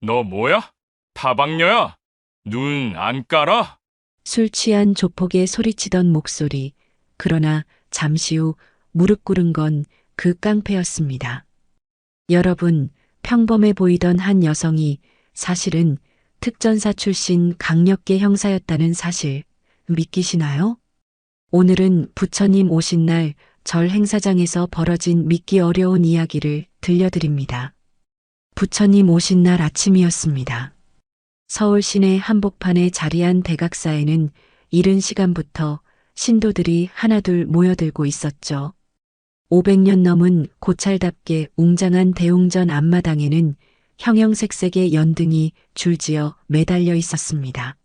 너 뭐야? 다방녀야? 눈 안 깔아? 술 취한 조폭의 소리치던 목소리. 그러나 잠시 후 무릎 꿇은 건 그 깡패였습니다. 여러분, 평범해 보이던 한 여성이 사실은 특전사 출신 강력계 형사였다는 사실 믿기시나요? 오늘은 부처님 오신 날 절 행사장에서 벌어진 믿기 어려운 이야기를 들려드립니다. 부처님 오신 날 아침이었습니다. 서울 시내 한복판에 자리한 대각사에는 이른 시간부터 신도들이 하나둘 모여들고 있었죠. 500년 넘은 고찰답게 웅장한 대웅전 앞마당에는 형형색색의 연등이 줄지어 매달려 있었습니다.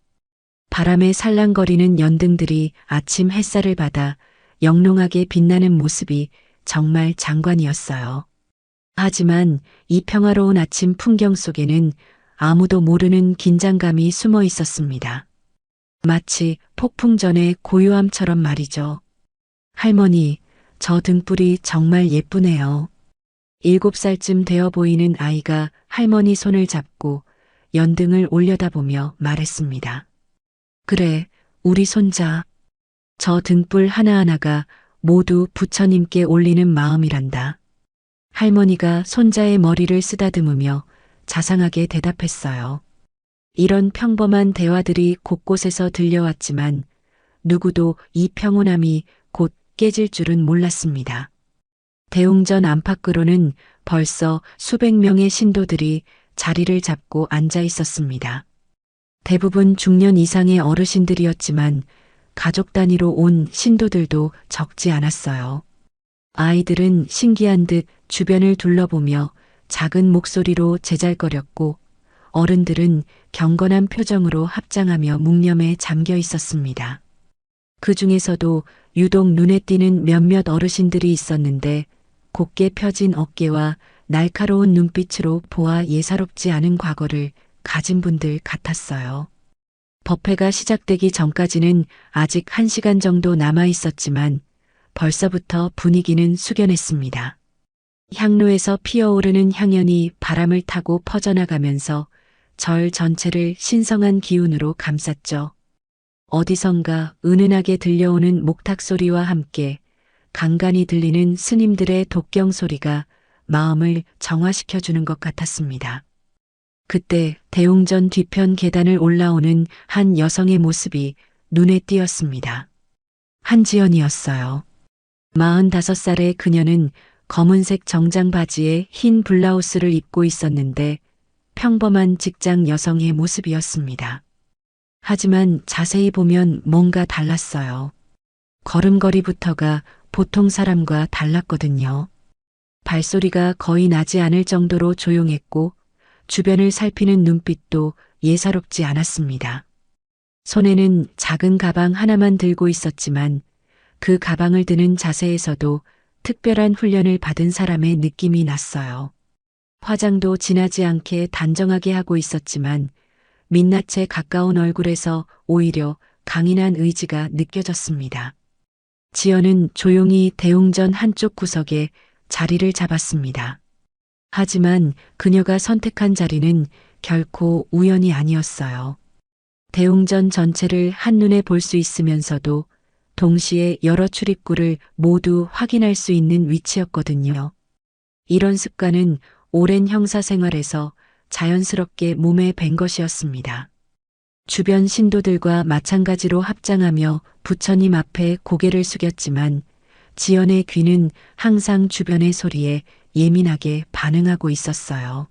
바람에 살랑거리는 연등들이 아침 햇살을 받아 영롱하게 빛나는 모습이 정말 장관이었어요. 하지만 이 평화로운 아침 풍경 속에는 아무도 모르는 긴장감이 숨어 있었습니다. 마치 폭풍 전의 고요함처럼 말이죠. 할머니, 저 등불이 정말 예쁘네요. 7살쯤 되어 보이는 아이가 할머니 손을 잡고 연등을 올려다보며 말했습니다. 그래, 우리 손자. 저 등불 하나하나가 모두 부처님께 올리는 마음이란다. 할머니가 손자의 머리를 쓰다듬으며 자상하게 대답했어요. 이런 평범한 대화들이 곳곳에서 들려왔지만 누구도 이 평온함이 곧 깨질 줄은 몰랐습니다. 대웅전 안팎으로는 벌써 수백 명의 신도들이 자리를 잡고 앉아 있었습니다. 대부분 중년 이상의 어르신들이었지만 가족 단위로 온 신도들도 적지 않았어요. 아이들은 신기한 듯 주변을 둘러보며 작은 목소리로 제잘거렸고 어른들은 경건한 표정으로 합장하며 묵념에 잠겨 있었습니다. 그 중에서도 유독 눈에 띄는 몇몇 어르신들이 있었는데 곧게 펴진 어깨와 날카로운 눈빛으로 보아 예사롭지 않은 과거를 가진 분들 같았어요. 법회가 시작되기 전까지는 아직 1시간 정도 남아 있었지만 벌써부터 분위기는 숙연했습니다. 향로에서 피어오르는 향연이 바람을 타고 퍼져나가면서 절 전체를 신성한 기운으로 감쌌죠. 어디선가 은은하게 들려오는 목탁 소리와 함께 간간히 들리는 스님들의 독경 소리가 마음을 정화시켜주는 것 같았습니다. 그때 대웅전 뒤편 계단을 올라오는 한 여성의 모습이 눈에 띄었습니다. 한지연이었어요. 45살의 그녀는 검은색 정장 바지에 흰 블라우스를 입고 있었는데 평범한 직장 여성의 모습이었습니다. 하지만 자세히 보면 뭔가 달랐어요. 걸음걸이부터가 보통 사람과 달랐거든요. 발소리가 거의 나지 않을 정도로 조용했고 주변을 살피는 눈빛도 예사롭지 않았습니다. 손에는 작은 가방 하나만 들고 있었지만 그 가방을 드는 자세에서도 특별한 훈련을 받은 사람의 느낌이 났어요. 화장도 진하지 않게 단정하게 하고 있었지만 민낯에 가까운 얼굴에서 오히려 강인한 의지가 느껴졌습니다. 지연은 조용히 대웅전 한쪽 구석에 자리를 잡았습니다. 하지만 그녀가 선택한 자리는 결코 우연이 아니었어요. 대웅전 전체를 한눈에 볼 수 있으면서도 동시에 여러 출입구를 모두 확인할 수 있는 위치였거든요. 이런 습관은 오랜 형사 생활에서 자연스럽게 몸에 밴 것이었습니다. 주변 신도들과 마찬가지로 합장하며 부처님 앞에 고개를 숙였지만 지연의 귀는 항상 주변의 소리에 예민하게 반응하고 있었어요.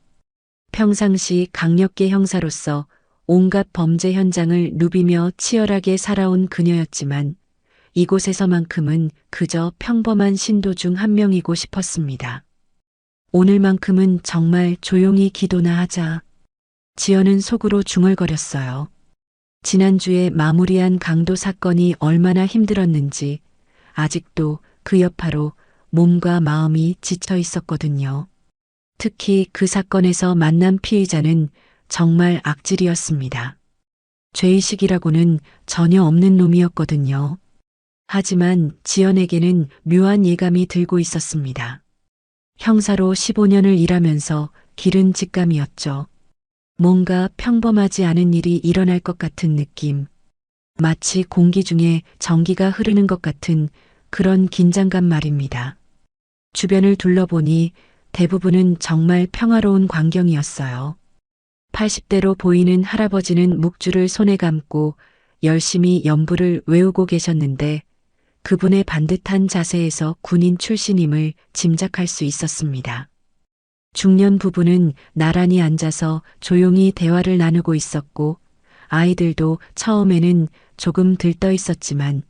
평상시 강력계 형사로서 온갖 범죄 현장을 누비며 치열하게 살아온 그녀였지만 이곳에서만큼은 그저 평범한 신도 중 한 명이고 싶었습니다. 오늘만큼은 정말 조용히 기도나 하자. 지연은 속으로 중얼거렸어요. 지난주에 마무리한 강도 사건이 얼마나 힘들었는지 아직도 그 여파로 몸과 마음이 지쳐 있었거든요. 특히 그 사건에서 만난 피의자는 정말 악질이었습니다. 죄의식이라고는 전혀 없는 놈이었거든요. 하지만 지연에게는 묘한 예감이 들고 있었습니다. 형사로 15년을 일하면서 기른 직감이었죠. 뭔가 평범하지 않은 일이 일어날 것 같은 느낌. 마치 공기 중에 전기가 흐르는 것 같은 그런 긴장감 말입니다. 주변을 둘러보니 대부분은 정말 평화로운 광경이었어요. 80대로 보이는 할아버지는 묵주를 손에 감고 열심히 연부를 외우고 계셨는데 그분의 반듯한 자세에서 군인 출신임을 짐작할 수 있었습니다. 중년 부부는 나란히 앉아서 조용히 대화를 나누고 있었고 아이들도 처음에는 조금 들떠 있었지만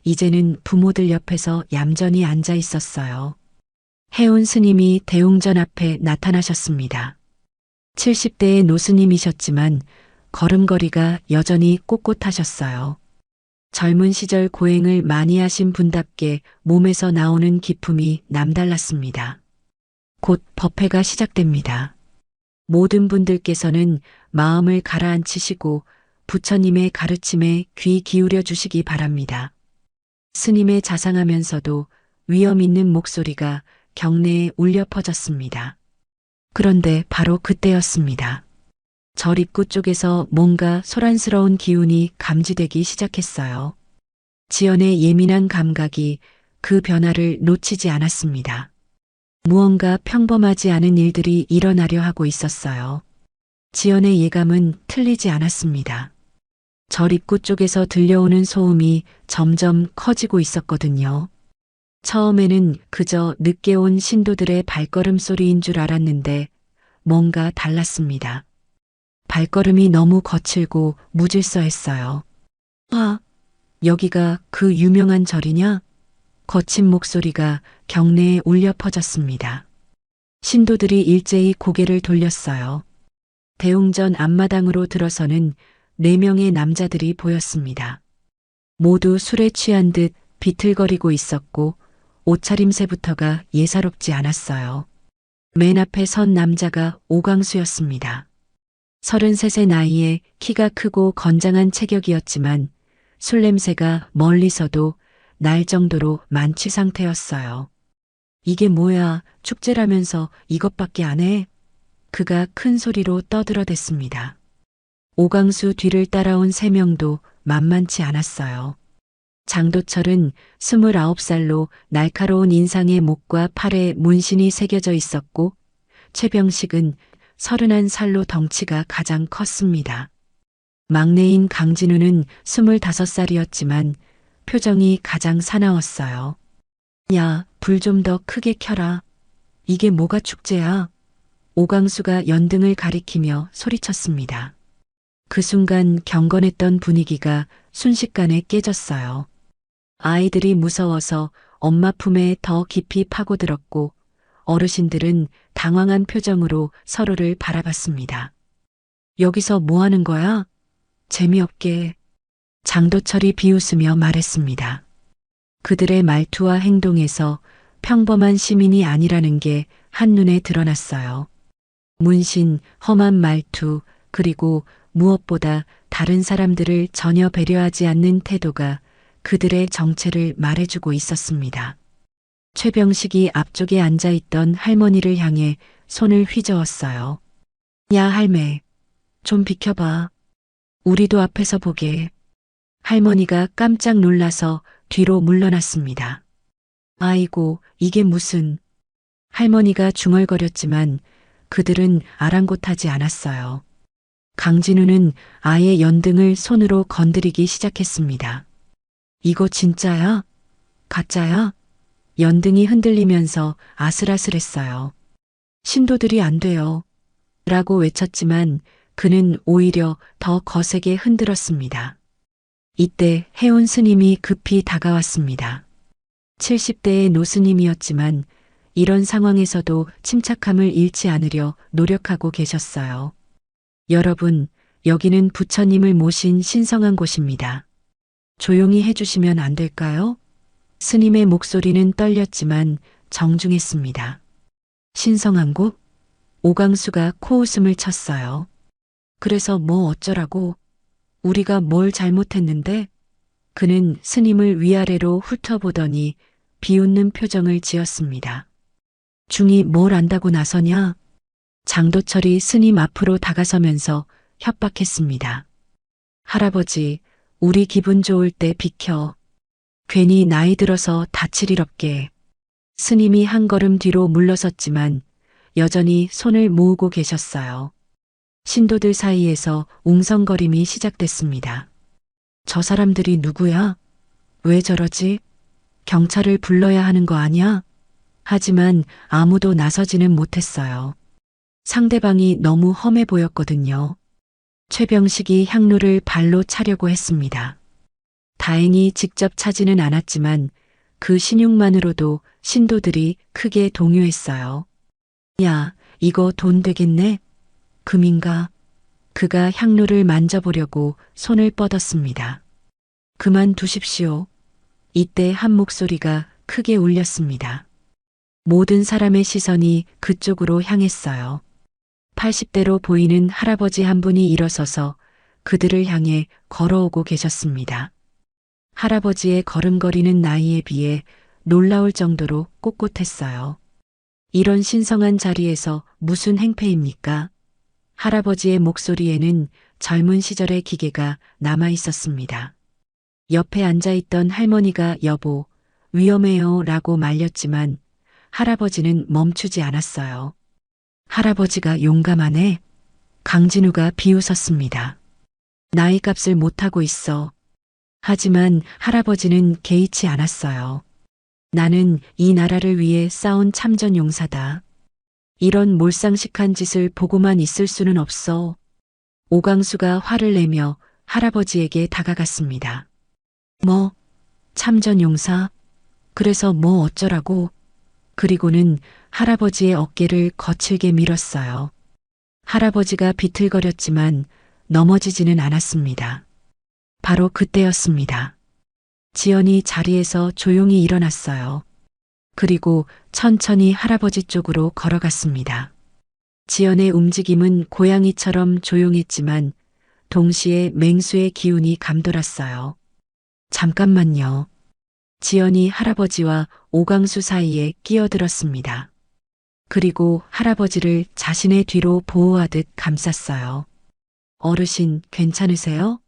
이제는 부모들 옆에서 얌전히 앉아 있었어요. 해운 스님이 대웅전 앞에 나타나셨습니다. 70대의 노스님이셨지만 걸음걸이가 여전히 꼿꼿하셨어요. 젊은 시절 고행을 많이 하신 분답게 몸에서 나오는 기품이 남달랐습니다. 곧 법회가 시작됩니다. 모든 분들께서는 마음을 가라앉히시고 부처님의 가르침에 귀 기울여 주시기 바랍니다. 스님의 자상하면서도 위엄 있는 목소리가 경내에 울려 퍼졌습니다. 그런데 바로 그때였습니다. 절 입구 쪽에서 뭔가 소란스러운 기운이 감지되기 시작했어요. 지연의 예민한 감각이 그 변화를 놓치지 않았습니다. 무언가 평범하지 않은 일들이 일어나려 하고 있었어요. 지연의 예감은 틀리지 않았습니다. 절 입구 쪽에서 들려오는 소음이 점점 커지고 있었거든요. 처음에는 그저 늦게 온 신도들의 발걸음 소리인 줄 알았는데 뭔가 달랐습니다. 발걸음이 너무 거칠고 무질서했어요. 아, 여기가 그 유명한 절이냐? 거친 목소리가 경내에 울려 퍼졌습니다. 신도들이 일제히 고개를 돌렸어요. 대웅전 앞마당으로 들어서는 4명의 남자들이 보였습니다. 모두 술에 취한 듯 비틀거리고 있었고 옷차림새부터가 예사롭지 않았어요. 맨 앞에 선 남자가 오광수였습니다. 33의 나이에 키가 크고 건장한 체격이었지만 술 냄새가 멀리서도 날 정도로 만취 상태였어요. 이게 뭐야, 축제라면서 이것밖에 안 해? 그가 큰 소리로 떠들어댔습니다. 오광수 뒤를 따라온 3명도 만만치 않았어요. 장도철은 29살로 날카로운 인상의 목과 팔에 문신이 새겨져 있었고 최병식은 31살로 덩치가 가장 컸습니다. 막내인 강진우는 25살이었지만 표정이 가장 사나웠어요. 야, 불 좀 더 크게 켜라. 이게 뭐가 축제야? 오광수가 연등을 가리키며 소리쳤습니다. 그 순간 경건했던 분위기가 순식간에 깨졌어요. 아이들이 무서워서 엄마 품에 더 깊이 파고들었고 어르신들은 당황한 표정으로 서로를 바라봤습니다. 여기서 뭐 하는 거야? 재미없게. 장도철이 비웃으며 말했습니다. 그들의 말투와 행동에서 평범한 시민이 아니라는 게 한눈에 드러났어요. 문신, 험한 말투, 그리고 무엇보다 다른 사람들을 전혀 배려하지 않는 태도가 그들의 정체를 말해주고 있었습니다. 최병식이 앞쪽에 앉아있던 할머니를 향해 손을 휘저었어요. 야, 할매. 좀 비켜봐. 우리도 앞에서 보게. 할머니가 깜짝 놀라서 뒤로 물러났습니다. 아이고, 이게 무슨. 할머니가 중얼거렸지만 그들은 아랑곳하지 않았어요. 강진우는 아예 연등을 손으로 건드리기 시작했습니다. 이거 진짜야? 가짜야? 연등이 흔들리면서 아슬아슬했어요. 신도들이 안 돼요. 라고 외쳤지만 그는 오히려 더 거세게 흔들었습니다. 이때 해운 스님이 급히 다가왔습니다. 70대의 노스님이었지만 이런 상황에서도 침착함을 잃지 않으려 노력하고 계셨어요. 여러분, 여기는 부처님을 모신 신성한 곳입니다. 조용히 해주시면 안 될까요? 스님의 목소리는 떨렸지만 정중했습니다. 신성한 곳? 오광수가 코웃음을 쳤어요. 그래서 뭐 어쩌라고? 우리가 뭘 잘못했는데? 그는 스님을 위아래로 훑어보더니 비웃는 표정을 지었습니다. 중이 뭘 안다고 나서냐? 장도철이 스님 앞으로 다가서면서 협박했습니다. 할아버지, 우리 기분 좋을 때 비켜. 괜히 나이 들어서 다칠 일 없게. 스님이 한 걸음 뒤로 물러섰지만 여전히 손을 모으고 계셨어요. 신도들 사이에서 웅성거림이 시작됐습니다. 저 사람들이 누구야? 왜 저러지? 경찰을 불러야 하는 거 아니야? 하지만 아무도 나서지는 못했어요. 상대방이 너무 험해 보였거든요. 최병식이 향로를 발로 차려고 했습니다. 다행히 직접 차지는 않았지만 그 신용만으로도 신도들이 크게 동요했어요. 야, 이거 돈 되겠네? 금인가? 그가 향로를 만져보려고 손을 뻗었습니다. 그만 두십시오. 이때 한 목소리가 크게 울렸습니다. 모든 사람의 시선이 그쪽으로 향했어요. 80대로 보이는 할아버지 한 분이 일어서서 그들을 향해 걸어오고 계셨습니다. 할아버지의 걸음걸이는 나이에 비해 놀라울 정도로 꼿꼿했어요. 이런 신성한 자리에서 무슨 행패입니까? 할아버지의 목소리에는 젊은 시절의 기계가 남아 있었습니다. 옆에 앉아있던 할머니가 여보, 위험해요 라고 말렸지만 할아버지는 멈추지 않았어요. 할아버지가 용감하네. 강진우가 비웃었습니다. 나이 값을 못하고 있어. 하지만 할아버지는 개의치 않았어요. 나는 이 나라를 위해 싸운 참전용사다. 이런 몰상식한 짓을 보고만 있을 수는 없어. 오광수가 화를 내며 할아버지에게 다가갔습니다. 뭐, 참전용사? 그래서 뭐 어쩌라고? 그리고는 할아버지의 어깨를 거칠게 밀었어요. 할아버지가 비틀거렸지만 넘어지지는 않았습니다. 바로 그때였습니다. 지연이 자리에서 조용히 일어났어요. 그리고 천천히 할아버지 쪽으로 걸어갔습니다. 지연의 움직임은 고양이처럼 조용했지만 동시에 맹수의 기운이 감돌았어요. 잠깐만요. 지연이 할아버지와 오광수 사이에 끼어들었습니다. 그리고 할아버지를 자신의 뒤로 보호하듯 감쌌어요. 어르신, 괜찮으세요?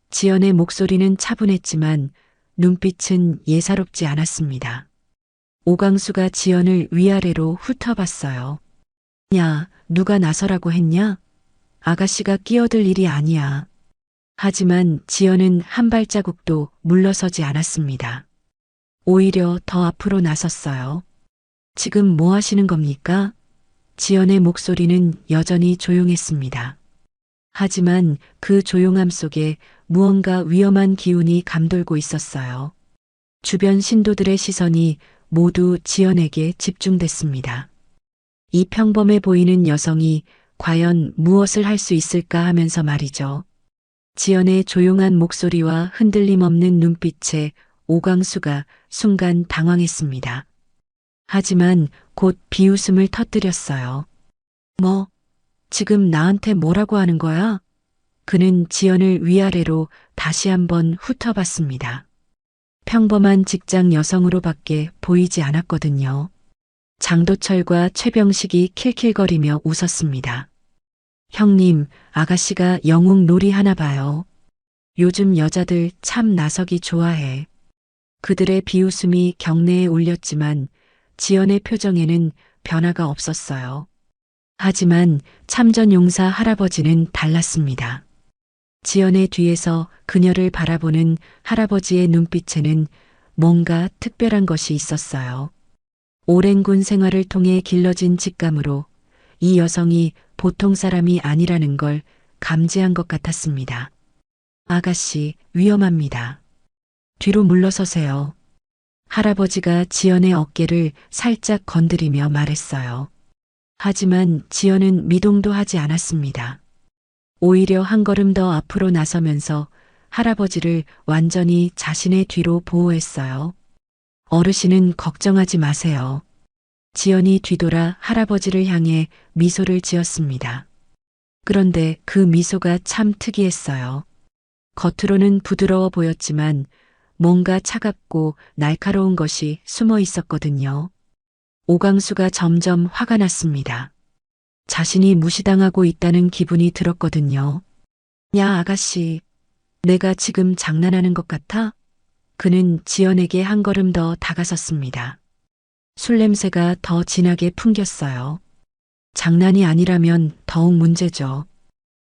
지연의 목소리는 차분했지만 눈빛은 예사롭지 않았습니다. 오광수가 지연을 위아래로 훑어봤어요. 야, 누가 나서라고 했냐? 아가씨가 끼어들 일이 아니야. 하지만 지연은 한 발자국도 물러서지 않았습니다. 오히려 더 앞으로 나섰어요. 지금 뭐 하시는 겁니까? 지연의 목소리는 여전히 조용했습니다. 하지만 그 조용함 속에 무언가 위험한 기운이 감돌고 있었어요. 주변 신도들의 시선이 모두 지연에게 집중됐습니다. 이 평범해 보이는 여성이 과연 무엇을 할 수 있을까 하면서 말이죠. 지연의 조용한 목소리와 흔들림 없는 눈빛에 오광수가 순간 당황했습니다. 하지만 곧 비웃음을 터뜨렸어요. 뭐, 지금 나한테 뭐라고 하는 거야? 그는 지연을 위아래로 다시 한번 훑어봤습니다. 평범한 직장 여성으로밖에 보이지 않았거든요. 장도철과 최병식이 킬킬거리며 웃었습니다. 형님, 아가씨가 영웅 놀이 하나 봐요. 요즘 여자들 참 나서기 좋아해. 그들의 비웃음이 경내에 울렸지만 지연의 표정에는 변화가 없었어요. 하지만 참전용사 할아버지는 달랐습니다. 지연의 뒤에서 그녀를 바라보는 할아버지의 눈빛에는 뭔가 특별한 것이 있었어요. 오랜 군 생활을 통해 길러진 직감으로 이 여성이 보통 사람이 아니라는 걸 감지한 것 같았습니다. 아가씨, 위험합니다. 뒤로 물러서세요. 할아버지가 지연의 어깨를 살짝 건드리며 말했어요. 하지만 지연은 미동도 하지 않았습니다. 오히려 한 걸음 더 앞으로 나서면서 할아버지를 완전히 자신의 뒤로 보호했어요. 어르신은 걱정하지 마세요. 지연이 뒤돌아 할아버지를 향해 미소를 지었습니다. 그런데 그 미소가 참 특이했어요. 겉으로는 부드러워 보였지만 뭔가 차갑고 날카로운 것이 숨어 있었거든요. 오광수가 점점 화가 났습니다. 자신이 무시당하고 있다는 기분이 들었거든요. 야, 아가씨, 내가 지금 장난하는 것 같아? 그는 지연에게 한 걸음 더 다가섰습니다. 술 냄새가 더 진하게 풍겼어요. 장난이 아니라면 더욱 문제죠.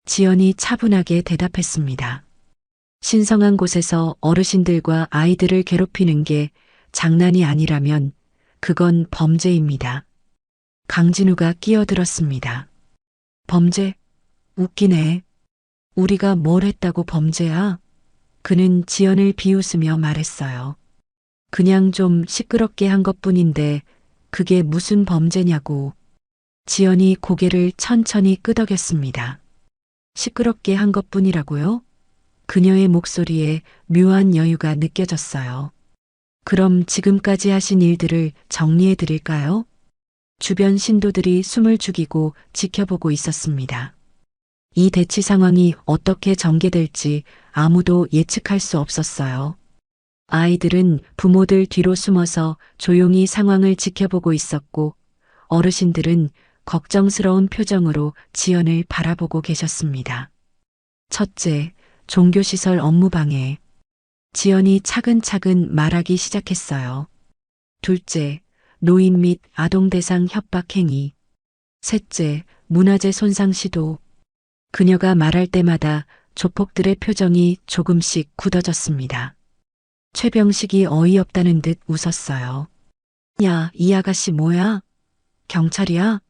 지연이 차분하게 대답했습니다. 신성한 곳에서 어르신들과 아이들을 괴롭히는 게 장난이 아니라면 그건 범죄입니다. 강진우가 끼어들었습니다. 범죄? 웃기네. 우리가 뭘 했다고 범죄야? 그는 지연을 비웃으며 말했어요. 그냥 좀 시끄럽게 한 것뿐인데 그게 무슨 범죄냐고. 지연이 고개를 천천히 끄덕였습니다. 시끄럽게 한 것뿐이라고요? 그녀의 목소리에 묘한 여유가 느껴졌어요. 그럼 지금까지 하신 일들을 정리해 드릴까요? 주변 신도들이 숨을 죽이고 지켜보고 있었습니다. 이 대치 상황이 어떻게 전개될지 아무도 예측할 수 없었어요. 아이들은 부모들 뒤로 숨어서 조용히 상황을 지켜보고 있었고, 어르신들은 걱정스러운 표정으로 지연을 바라보고 계셨습니다. 첫째, 종교시설 업무방해. 지연이 차근차근 말하기 시작했어요. 둘째, 노인 및 아동 대상 협박 행위. 셋째, 문화재 손상 시도. 그녀가 말할 때마다 조폭들의 표정이 조금씩 굳어졌습니다. 최병식이 어이없다는 듯 웃었어요. 야, 이 아가씨 뭐야? 경찰이야?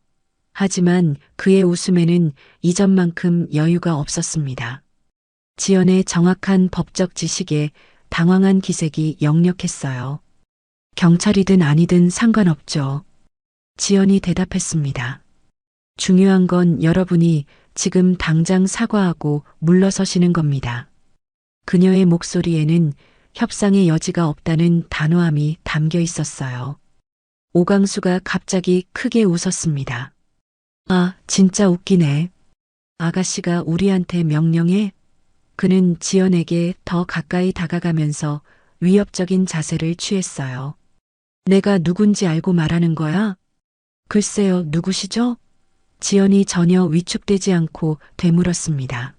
하지만 그의 웃음에는 이전만큼 여유가 없었습니다. 지연의 정확한 법적 지식에 당황한 기색이 역력했어요. 경찰이든 아니든 상관없죠. 지연이 대답했습니다. 중요한 건 여러분이 지금 당장 사과하고 물러서시는 겁니다. 그녀의 목소리에는 협상의 여지가 없다는 단호함이 담겨 있었어요. 오강수가 갑자기 크게 웃었습니다. 아, 진짜 웃기네. 아가씨가 우리한테 명령해? 그는 지연에게 더 가까이 다가가면서 위협적인 자세를 취했어요. 내가 누군지 알고 말하는 거야? 글쎄요, 누구시죠? 지연이 전혀 위축되지 않고 되물었습니다.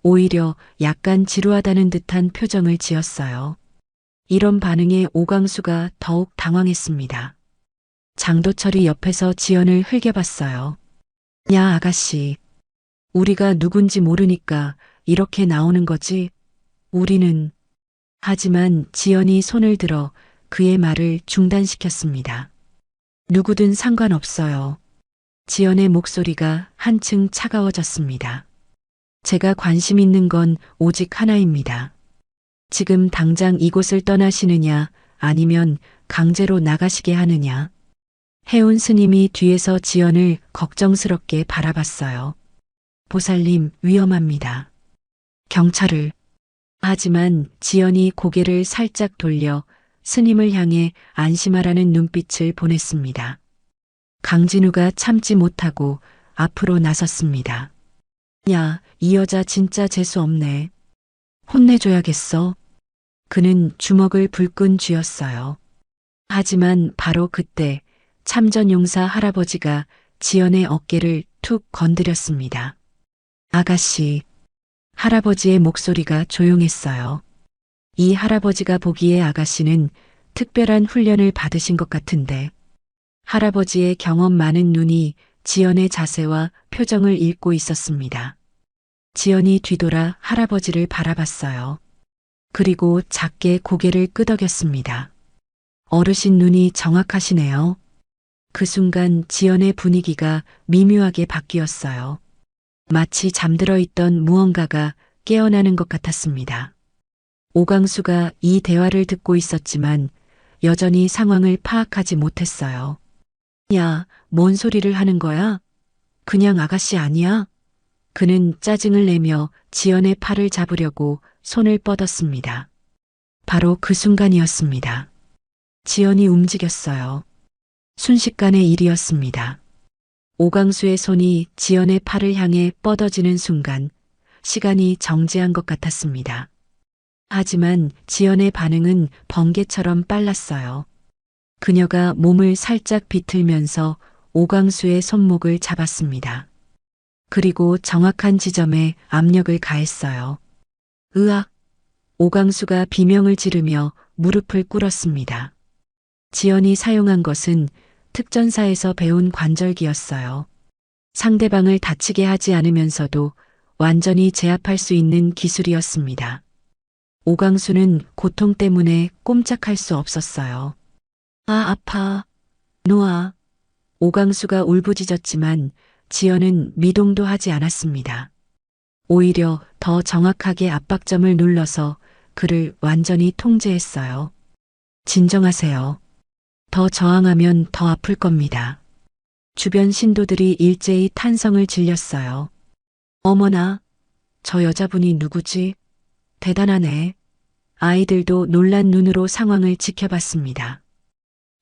오히려 약간 지루하다는 듯한 표정을 지었어요. 이런 반응에 오광수가 더욱 당황했습니다. 장도철이 옆에서 지연을 흘겨봤어요. 야, 아가씨. 우리가 누군지 모르니까 이렇게 나오는 거지. 우리는. 하지만 지연이 손을 들어 그의 말을 중단시켰습니다. 누구든 상관없어요. 지연의 목소리가 한층 차가워졌습니다. 제가 관심 있는 건 오직 하나입니다. 지금 당장 이곳을 떠나시느냐 아니면 강제로 나가시게 하느냐. 해운 스님이 뒤에서 지연을 걱정스럽게 바라봤어요. 보살님, 위험합니다. 경찰을. 하지만 지연이 고개를 살짝 돌려 스님을 향해 안심하라는 눈빛을 보냈습니다. 강진우가 참지 못하고 앞으로 나섰습니다. 야, 이 여자 진짜 재수 없네. 혼내줘야겠어. 그는 주먹을 불끈 쥐었어요. 하지만 바로 그때 참전용사 할아버지가 지연의 어깨를 툭 건드렸습니다. 아가씨. 할아버지의 목소리가 조용했어요. 이 할아버지가 보기에 아가씨는 특별한 훈련을 받으신 것 같은데. 할아버지의 경험 많은 눈이 지연의 자세와 표정을 읽고 있었습니다. 지연이 뒤돌아 할아버지를 바라봤어요. 그리고 작게 고개를 끄덕였습니다. 어르신 눈이 정확하시네요. 그 순간 지연의 분위기가 미묘하게 바뀌었어요. 마치 잠들어 있던 무언가가 깨어나는 것 같았습니다. 오광수가 이 대화를 듣고 있었지만 여전히 상황을 파악하지 못했어요. 야, 뭔 소리를 하는 거야? 그냥 아가씨 아니야? 그는 짜증을 내며 지연의 팔을 잡으려고 손을 뻗었습니다. 바로 그 순간이었습니다. 지연이 움직였어요. 순식간의 일이었습니다. 오광수의 손이 지연의 팔을 향해 뻗어지는 순간 시간이 정지한 것 같았습니다. 하지만 지연의 반응은 번개처럼 빨랐어요. 그녀가 몸을 살짝 비틀면서 오강수의 손목을 잡았습니다. 그리고 정확한 지점에 압력을 가했어요. 으악! 오강수가 비명을 지르며 무릎을 꿇었습니다. 지연이 사용한 것은 특전사에서 배운 관절기였어요. 상대방을 다치게 하지 않으면서도 완전히 제압할 수 있는 기술이었습니다. 오강수는 고통 때문에 꼼짝할 수 없었어요. 아, 아파. 놓아. 오강수가 울부짖었지만 지연은 미동도 하지 않았습니다. 오히려 더 정확하게 압박점을 눌러서 그를 완전히 통제했어요. 진정하세요. 더 저항하면 더 아플 겁니다. 주변 신도들이 일제히 탄성을 질렸어요. 어머나, 저 여자분이 누구지? 대단하네. 아이들도 놀란 눈으로 상황을 지켜봤습니다.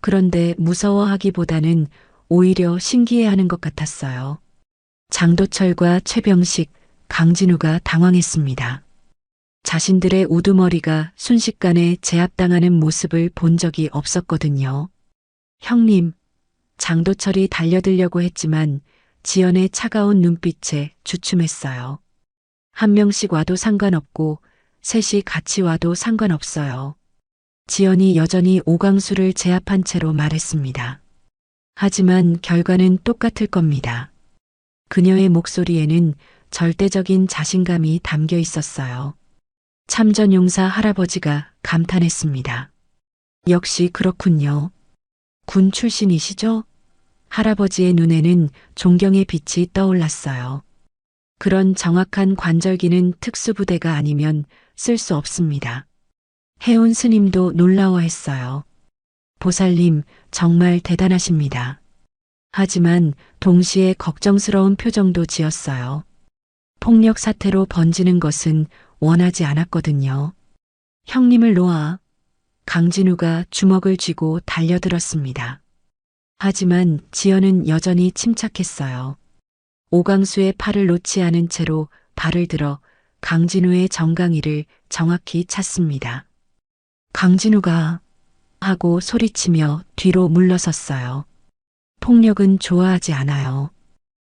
그런데 무서워하기보다는 오히려 신기해하는 것 같았어요. 장도철과 최병식, 강진우가 당황했습니다. 자신들의 우두머리가 순식간에 제압당하는 모습을 본 적이 없었거든요. 형님, 장도철이 달려들려고 했지만 지연의 차가운 눈빛에 주춤했어요. 한 명씩 와도 상관없고 셋이 같이 와도 상관없어요. 지연이 여전히 오강수를 제압한 채로 말했습니다. 하지만 결과는 똑같을 겁니다. 그녀의 목소리에는 절대적인 자신감이 담겨 있었어요. 참전용사 할아버지가 감탄했습니다. 역시 그렇군요. 군 출신이시죠? 할아버지의 눈에는 존경의 빛이 떠올랐어요. 그런 정확한 관절기는 특수부대가 아니면 쓸 수 없습니다. 해운 스님도 놀라워했어요. 보살님, 정말 대단하십니다. 하지만 동시에 걱정스러운 표정도 지었어요. 폭력 사태로 번지는 것은 원하지 않았거든요. 형님을 놓아. 강진우가 주먹을 쥐고 달려들었습니다. 하지만 지연은 여전히 침착했어요. 오강수의 팔을 놓지 않은 채로 발을 들어 강진우의 정강이를 정확히 찼습니다. 강진우가 하고 소리치며 뒤로 물러섰어요. 폭력은 좋아하지 않아요.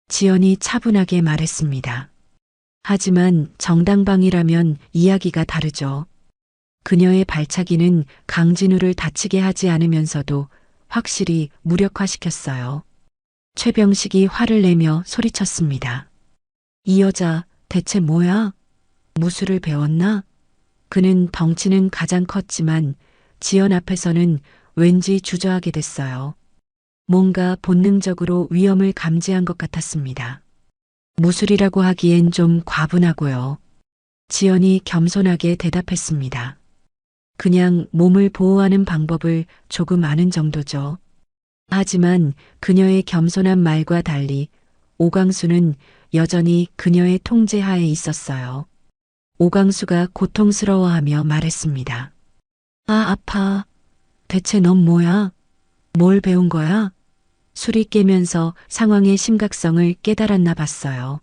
지연이 차분하게 말했습니다. 하지만 정당방위라면 이야기가 다르죠. 그녀의 발차기는 강진우를 다치게 하지 않으면서도 확실히 무력화시켰어요. 최병식이 화를 내며 소리쳤습니다. 이 여자 대체 뭐야? 무술을 배웠나? 그는 덩치는 가장 컸지만 지연 앞에서는 왠지 주저하게 됐어요. 뭔가 본능적으로 위험을 감지한 것 같았습니다. 무술이라고 하기엔 좀 과분하고요. 지연이 겸손하게 대답했습니다. 그냥 몸을 보호하는 방법을 조금 아는 정도죠. 하지만 그녀의 겸손한 말과 달리 오강수는 여전히 그녀의 통제하에 있었어요. 오강수가 고통스러워하며 말했습니다. 아, 아파. 대체 넌 뭐야? 뭘 배운 거야? 술이 깨면서 상황의 심각성을 깨달았나 봤어요.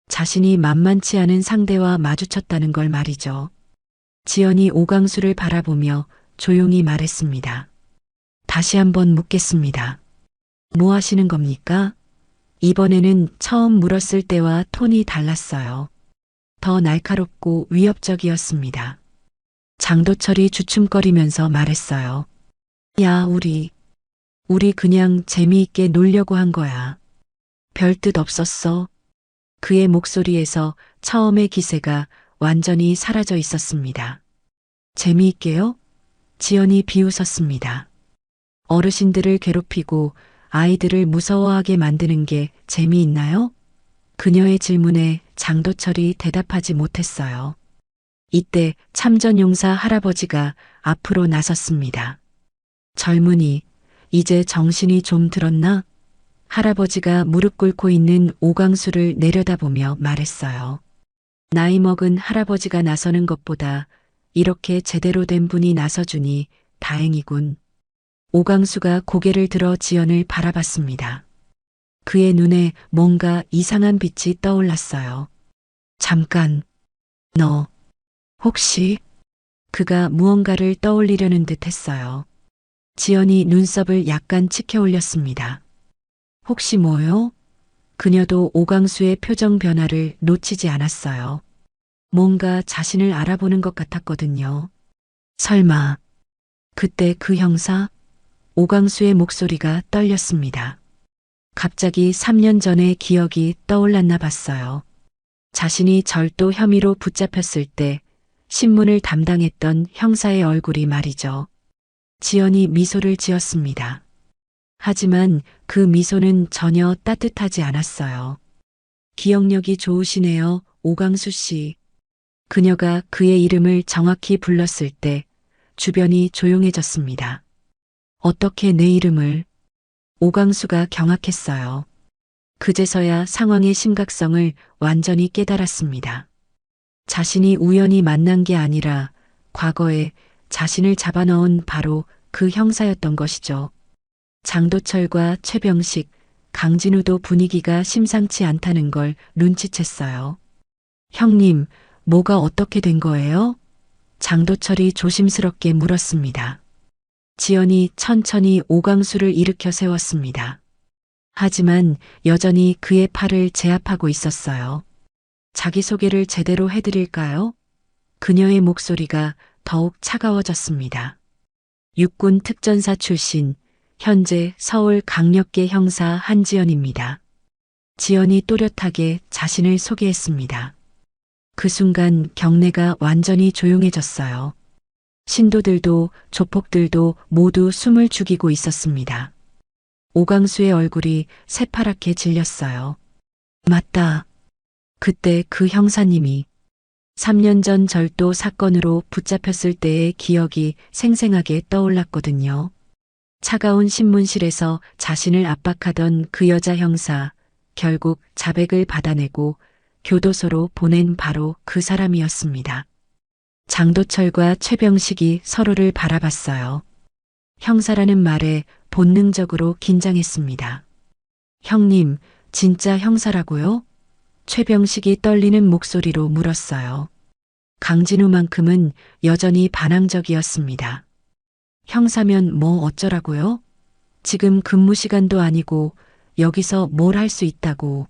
자신이 만만치 않은 상대와 마주쳤다는 걸 말이죠. 지연이 오강수를 바라보며 조용히 말했습니다. 다시 한번 묻겠습니다. 뭐 하시는 겁니까? 이번에는 처음 물었을 때와 톤이 달랐어요. 더 날카롭고 위협적이었습니다. 장도철이 주춤거리면서 말했어요. 야, 우리 그냥 재미있게 놀려고 한 거야. 별 뜻 없었어. 그의 목소리에서 처음의 기세가 완전히 사라져 있었습니다. 재미있게요? 지연이 비웃었습니다. 어르신들을 괴롭히고 아이들을 무서워하게 만드는 게 재미있나요? 그녀의 질문에 장도철이 대답하지 못했어요. 이때 참전용사 할아버지가 앞으로 나섰습니다. 젊은이, 이제 정신이 좀 들었나? 할아버지가 무릎 꿇고 있는 오강수를 내려다보며 말했어요. 나이 먹은 할아버지가 나서는 것보다 이렇게 제대로 된 분이 나서주니 다행이군. 오강수가 고개를 들어 지연을 바라봤습니다. 그의 눈에 뭔가 이상한 빛이 떠올랐어요. 잠깐, 너, 혹시? 그가 무언가를 떠올리려는 듯 했어요. 지연이 눈썹을 약간 치켜 올렸습니다. 혹시 뭐요? 그녀도 오강수의 표정 변화를 놓치지 않았어요. 뭔가 자신을 알아보는 것 같았거든요. 설마, 그때 그 형사? 오강수의 목소리가 떨렸습니다. 갑자기 3년 전의 기억이 떠올랐나 봤어요. 자신이 절도 혐의로 붙잡혔을 때 신문을 담당했던 형사의 얼굴이 말이죠. 지연이 미소를 지었습니다. 하지만 그 미소는 전혀 따뜻하지 않았어요. 기억력이 좋으시네요, 오강수 씨. 그녀가 그의 이름을 정확히 불렀을 때 주변이 조용해졌습니다. 어떻게 내 이름을? 오강수가 경악했어요. 그제서야 상황의 심각성을 완전히 깨달았습니다. 자신이 우연히 만난 게 아니라 과거에 자신을 잡아넣은 바로 그 형사였던 것이죠. 장도철과 최병식, 강진우도 분위기가 심상치 않다는 걸 눈치챘어요. 형님, 뭐가 어떻게 된 거예요? 장도철이 조심스럽게 물었습니다. 지연이 천천히 오강수를 일으켜 세웠습니다. 하지만 여전히 그의 팔을 제압하고 있었어요. 자기소개를 제대로 해드릴까요? 그녀의 목소리가 더욱 차가워졌습니다. 육군 특전사 출신, 현재 서울 강력계 형사 한지연입니다. 지연이 또렷하게 자신을 소개했습니다. 그 순간 경내가 완전히 조용해졌어요. 신도들도 조폭들도 모두 숨을 죽이고 있었습니다. 오강수의 얼굴이 새파랗게 질렸어요. 맞다. 그때 그 형사님이 3년 전 절도 사건으로 붙잡혔을 때의 기억이 생생하게 떠올랐거든요. 차가운 신문실에서 자신을 압박하던 그 여자 형사, 결국 자백을 받아내고 교도소로 보낸 바로 그 사람이었습니다. 장도철과 최병식이 서로를 바라봤어요. 형사라는 말에 본능적으로 긴장했습니다. 형님, 진짜 형사라고요? 최병식이 떨리는 목소리로 물었어요. 강진우만큼은 여전히 반항적이었습니다. 형사면 뭐 어쩌라고요? 지금 근무 시간도 아니고 여기서 뭘 할 수 있다고.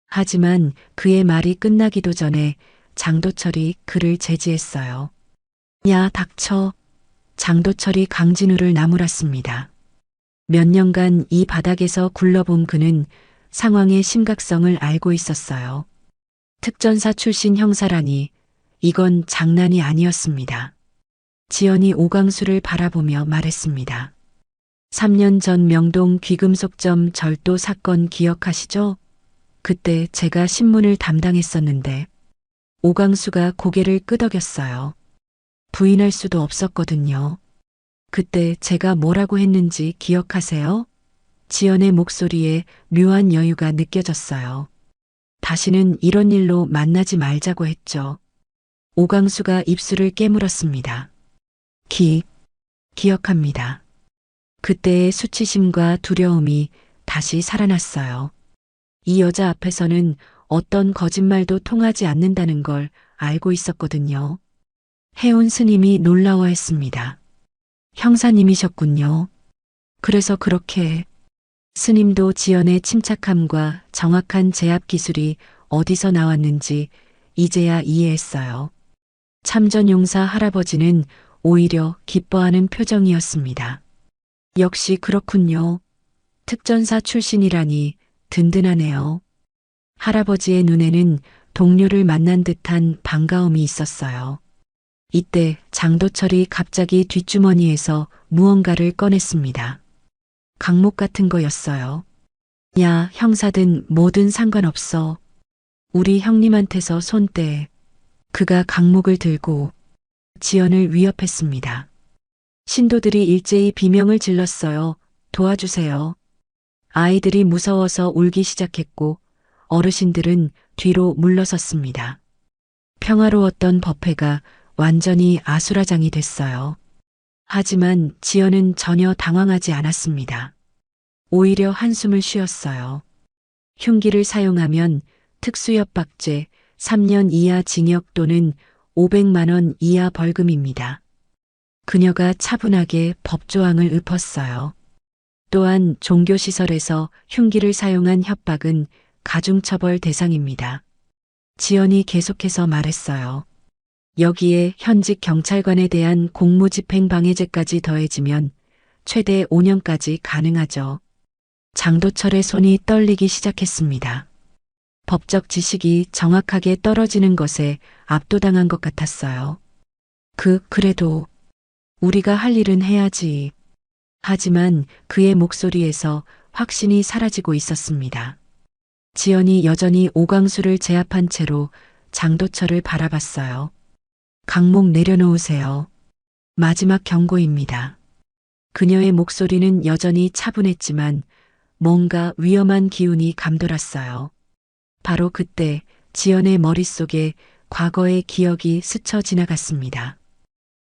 하지만 그의 말이 끝나기도 전에 장도철이 그를 제지했어요. 야, 닥쳐. 장도철이 강진우를 나무랐습니다. 몇 년간 이 바닥에서 굴러본 그는 상황의 심각성을 알고 있었어요. 특전사 출신 형사라니 이건 장난이 아니었습니다. 지연이 오강수를 바라보며 말했습니다. 3년 전 명동 귀금속점 절도 사건 기억하시죠? 그때 제가 신문을 담당했었는데 오강수가 고개를 끄덕였어요. 부인할 수도 없었거든요. 그때 제가 뭐라고 했는지 기억하세요? 지연의 목소리에 묘한 여유가 느껴졌어요. 다시는 이런 일로 만나지 말자고 했죠. 오강수가 입술을 깨물었습니다. 기억합니다. 그때의 수치심과 두려움이 다시 살아났어요. 이 여자 앞에서는 어떤 거짓말도 통하지 않는다는 걸 알고 있었거든요. 해운 스님이 놀라워했습니다. 형사님이셨군요. 그래서 그렇게 스님도 지연의 침착함과 정확한 제압 기술이 어디서 나왔는지 이제야 이해했어요. 참전용사 할아버지는 오히려 기뻐하는 표정이었습니다. 역시 그렇군요. 특전사 출신이라니 든든하네요. 할아버지의 눈에는 동료를 만난 듯한 반가움이 있었어요. 이때 장도철이 갑자기 뒷주머니에서 무언가를 꺼냈습니다. 강목 같은 거였어요. 야, 형사든 뭐든 상관없어. 우리 형님한테서 손 떼. 그가 강목을 들고 지연을 위협했습니다. 신도들이 일제히 비명을 질렀어요. 도와주세요. 아이들이 무서워서 울기 시작했고 어르신들은 뒤로 물러섰습니다. 평화로웠던 법회가 완전히 아수라장이 됐어요. 하지만 지연은 전혀 당황하지 않았습니다. 오히려 한숨을 쉬었어요. 흉기를 사용하면 특수협박죄 3년 이하 징역 또는 500만 원 이하 벌금입니다. 그녀가 차분하게 법조항을 읊었어요. 또한 종교시설에서 흉기를 사용한 협박은 가중처벌 대상입니다. 지연이 계속해서 말했어요. 여기에 현직 경찰관에 대한 공무집행 방해죄까지 더해지면 최대 5년까지 가능하죠. 장도철의 손이 떨리기 시작했습니다. 법적 지식이 정확하게 떨어지는 것에 압도당한 것 같았어요. 그래도 우리가 할 일은 해야지. 하지만 그의 목소리에서 확신이 사라지고 있었습니다. 지연이 여전히 오광수를 제압한 채로 장도철을 바라봤어요. 강목 내려놓으세요. 마지막 경고입니다. 그녀의 목소리는 여전히 차분했지만 뭔가 위험한 기운이 감돌았어요. 바로 그때 지연의 머릿속에 과거의 기억이 스쳐 지나갔습니다.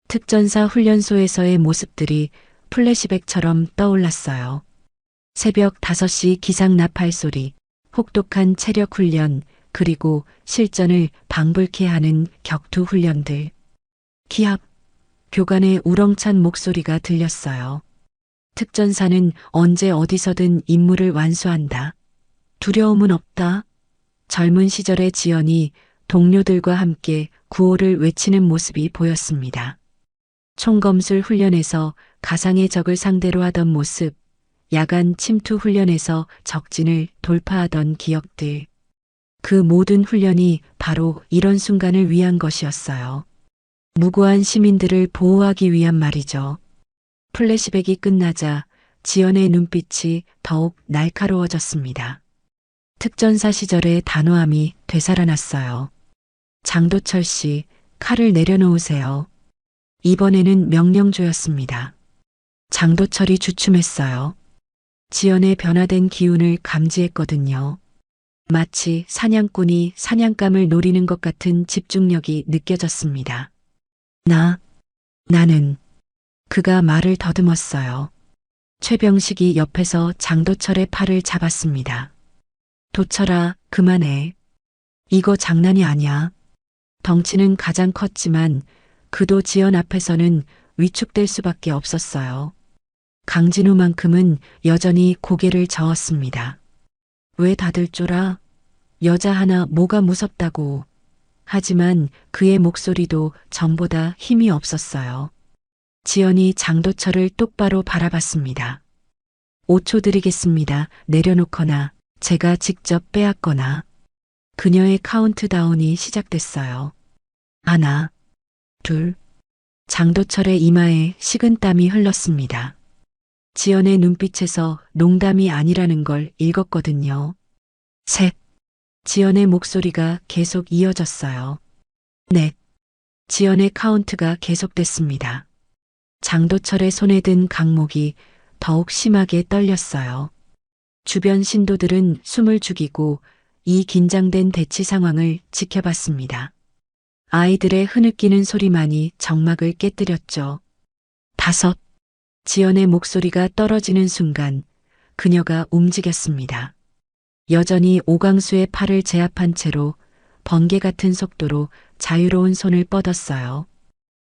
특전사 훈련소에서의 모습들이 플래시백처럼 떠올랐어요. 새벽 5시 기상 나팔 소리, 혹독한 체력 훈련, 그리고 실전을 방불케 하는 격투 훈련들. 기합, 교관의 우렁찬 목소리가 들렸어요. 특전사는 언제 어디서든 임무를 완수한다. 두려움은 없다. 젊은 시절의 지연이 동료들과 함께 구호를 외치는 모습이 보였습니다. 총검술 훈련에서 가상의 적을 상대로 하던 모습, 야간 침투 훈련에서 적진을 돌파하던 기억들. 그 모든 훈련이 바로 이런 순간을 위한 것이었어요. 무고한 시민들을 보호하기 위한 말이죠. 플래시백이 끝나자 지연의 눈빛이 더욱 날카로워졌습니다. 특전사 시절의 단호함이 되살아났어요. 장도철 씨, 칼을 내려놓으세요. 이번에는 명령조였습니다. 장도철이 주춤했어요. 지연의 변화된 기운을 감지했거든요. 마치 사냥꾼이 사냥감을 노리는 것 같은 집중력이 느껴졌습니다. 나는 그가 말을 더듬었어요. 최병식이 옆에서 장도철의 팔을 잡았습니다. 도철아, 그만해. 이거 장난이 아니야. 덩치는 가장 컸지만 그도 지연 앞에서는 위축될 수밖에 없었어요. 강진우만큼은 여전히 고개를 저었습니다. 왜 다들 쫄아? 여자 하나 뭐가 무섭다고. 하지만 그의 목소리도 전보다 힘이 없었어요. 지연이 장도철을 똑바로 바라봤습니다. 5초 드리겠습니다. 내려놓거나 제가 직접 빼앗거나. 그녀의 카운트다운이 시작됐어요. 하나, 둘. 장도철의 이마에 식은땀이 흘렀습니다. 지연의 눈빛에서 농담이 아니라는 걸 읽었거든요. 셋. 지연의 목소리가 계속 이어졌어요. 넷. 지연의 카운트가 계속됐습니다. 장도철의 손에 든 강목이 더욱 심하게 떨렸어요. 주변 신도들은 숨을 죽이고 이 긴장된 대치 상황을 지켜봤습니다. 아이들의 흐느끼는 소리만이 정막을 깨뜨렸죠. 5. 지연의 목소리가 떨어지는 순간 그녀가 움직였습니다. 여전히 오광수의 팔을 제압한 채로 번개 같은 속도로 자유로운 손을 뻗었어요.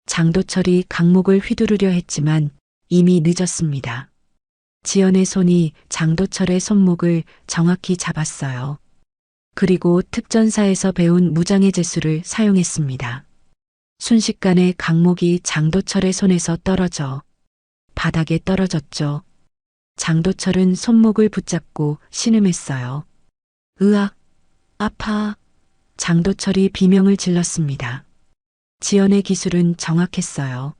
장도철이 강목을 휘두르려 했지만 이미 늦었습니다. 지연의 손이 장도철의 손목을 정확히 잡았어요. 그리고 특전사에서 배운 무장의 제수를 사용했습니다. 순식간에 강목이 장도철의 손에서 떨어져 바닥에 떨어졌죠. 장도철은 손목을 붙잡고 신음했어요. 으악, 아파. 장도철이 비명을 질렀습니다. 지연의 기술은 정확했어요.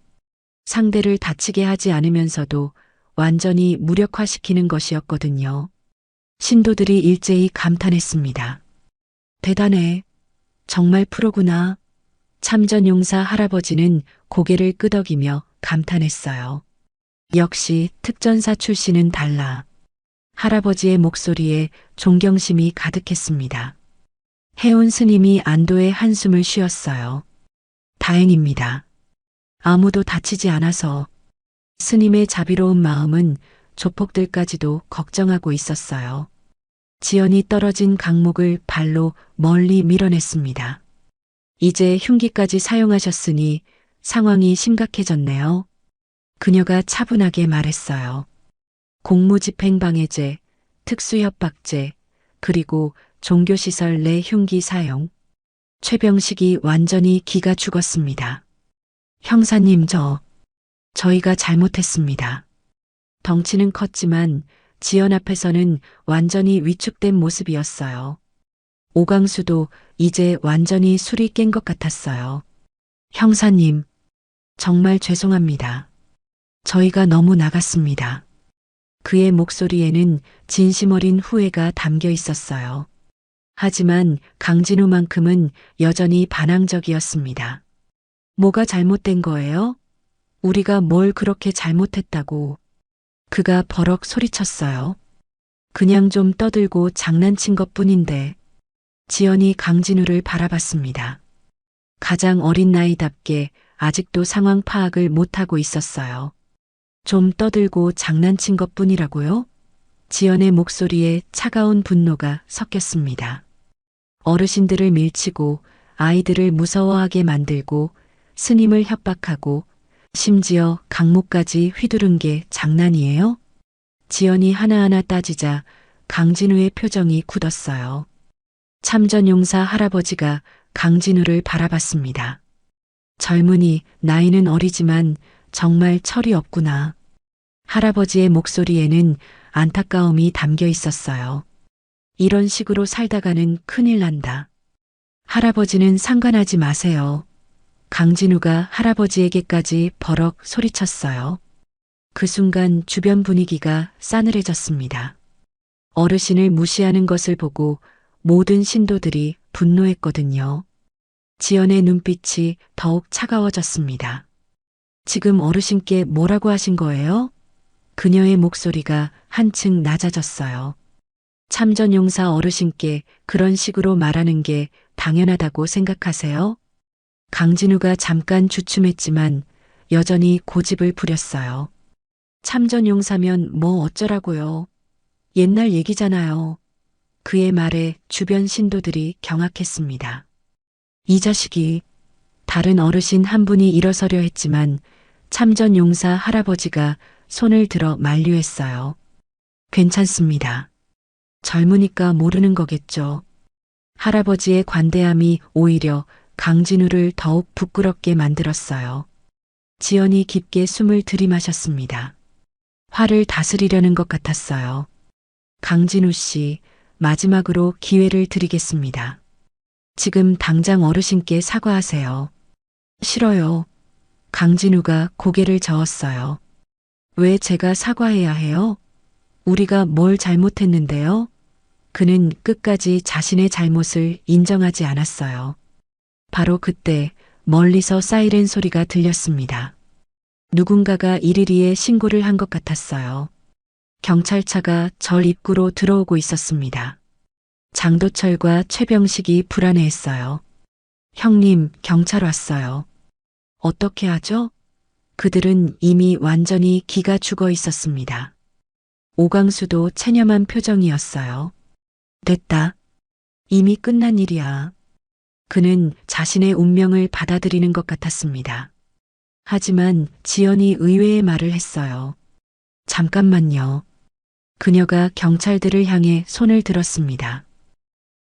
상대를 다치게 하지 않으면서도 완전히 무력화시키는 것이었거든요. 신도들이 일제히 감탄했습니다. 대단해. 정말 프로구나. 참전용사 할아버지는 고개를 끄덕이며 감탄했어요. 역시 특전사 출신은 달라. 할아버지의 목소리에 존경심이 가득했습니다. 해온 스님이 안도의 한숨을 쉬었어요. 다행입니다. 아무도 다치지 않아서. 스님의 자비로운 마음은 조폭들까지도 걱정하고 있었어요. 지연이 떨어진 강목을 발로 멀리 밀어냈습니다. 이제 흉기까지 사용하셨으니 상황이 심각해졌네요. 그녀가 차분하게 말했어요. 공무집행방해죄, 특수협박죄, 그리고 종교시설 내 흉기 사용. 최병식이 완전히 기가 죽었습니다. 형사님 저희가 잘못했습니다. 덩치는 컸지만 지연 앞에서는 완전히 위축된 모습이었어요. 오강수도 이제 완전히 술이 깬 것 같았어요. 형사님, 정말 죄송합니다. 저희가 너무 나갔습니다. 그의 목소리에는 진심 어린 후회가 담겨 있었어요. 하지만 강진우만큼은 여전히 반항적이었습니다. 뭐가 잘못된 거예요? 우리가 뭘 그렇게 잘못했다고. 그가 버럭 소리쳤어요. 그냥 좀 떠들고 장난친 것뿐인데. 지연이 강진우를 바라봤습니다. 가장 어린 나이답게 아직도 상황 파악을 못하고 있었어요. 좀 떠들고 장난친 것뿐이라고요? 지연의 목소리에 차가운 분노가 섞였습니다. 어르신들을 밀치고 아이들을 무서워하게 만들고 스님을 협박하고 심지어 강목까지 휘두른 게 장난이에요? 지연이 하나하나 따지자 강진우의 표정이 굳었어요. 참전용사 할아버지가 강진우를 바라봤습니다. 젊은이, 나이는 어리지만 정말 철이 없구나. 할아버지의 목소리에는 안타까움이 담겨 있었어요. 이런 식으로 살다가는 큰일 난다. 할아버지는 상관하지 마세요. 강진우가 할아버지에게까지 버럭 소리쳤어요. 그 순간 주변 분위기가 싸늘해졌습니다. 어르신을 무시하는 것을 보고 모든 신도들이 분노했거든요. 지연의 눈빛이 더욱 차가워졌습니다. 지금 어르신께 뭐라고 하신 거예요? 그녀의 목소리가 한층 낮아졌어요. 참전용사 어르신께 그런 식으로 말하는 게 당연하다고 생각하세요? 강진우가 잠깐 주춤했지만 여전히 고집을 부렸어요. 참전용사면 뭐 어쩌라고요. 옛날 얘기잖아요. 그의 말에 주변 신도들이 경악했습니다. 이 자식이. 다른 어르신 한 분이 일어서려 했지만 참전용사 할아버지가 손을 들어 만류했어요. 괜찮습니다. 젊으니까 모르는 거겠죠. 할아버지의 관대함이 오히려 강진우를 더욱 부끄럽게 만들었어요. 지연이 깊게 숨을 들이마셨습니다. 화를 다스리려는 것 같았어요. 강진우 씨, 마지막으로 기회를 드리겠습니다. 지금 당장 어르신께 사과하세요. 싫어요. 강진우가 고개를 저었어요. 왜 제가 사과해야 해요? 우리가 뭘 잘못했는데요? 그는 끝까지 자신의 잘못을 인정하지 않았어요. 바로 그때 멀리서 사이렌 소리가 들렸습니다. 누군가가 112에 신고를 한 것 같았어요. 경찰차가 절 입구로 들어오고 있었습니다. 장도철과 최병식이 불안해했어요. 형님, 경찰 왔어요. 어떻게 하죠? 그들은 이미 완전히 기가 죽어 있었습니다. 오강수도 체념한 표정이었어요. 됐다. 이미 끝난 일이야. 그는 자신의 운명을 받아들이는 것 같았습니다. 하지만 지연이 의외의 말을 했어요. 잠깐만요. 그녀가 경찰들을 향해 손을 들었습니다.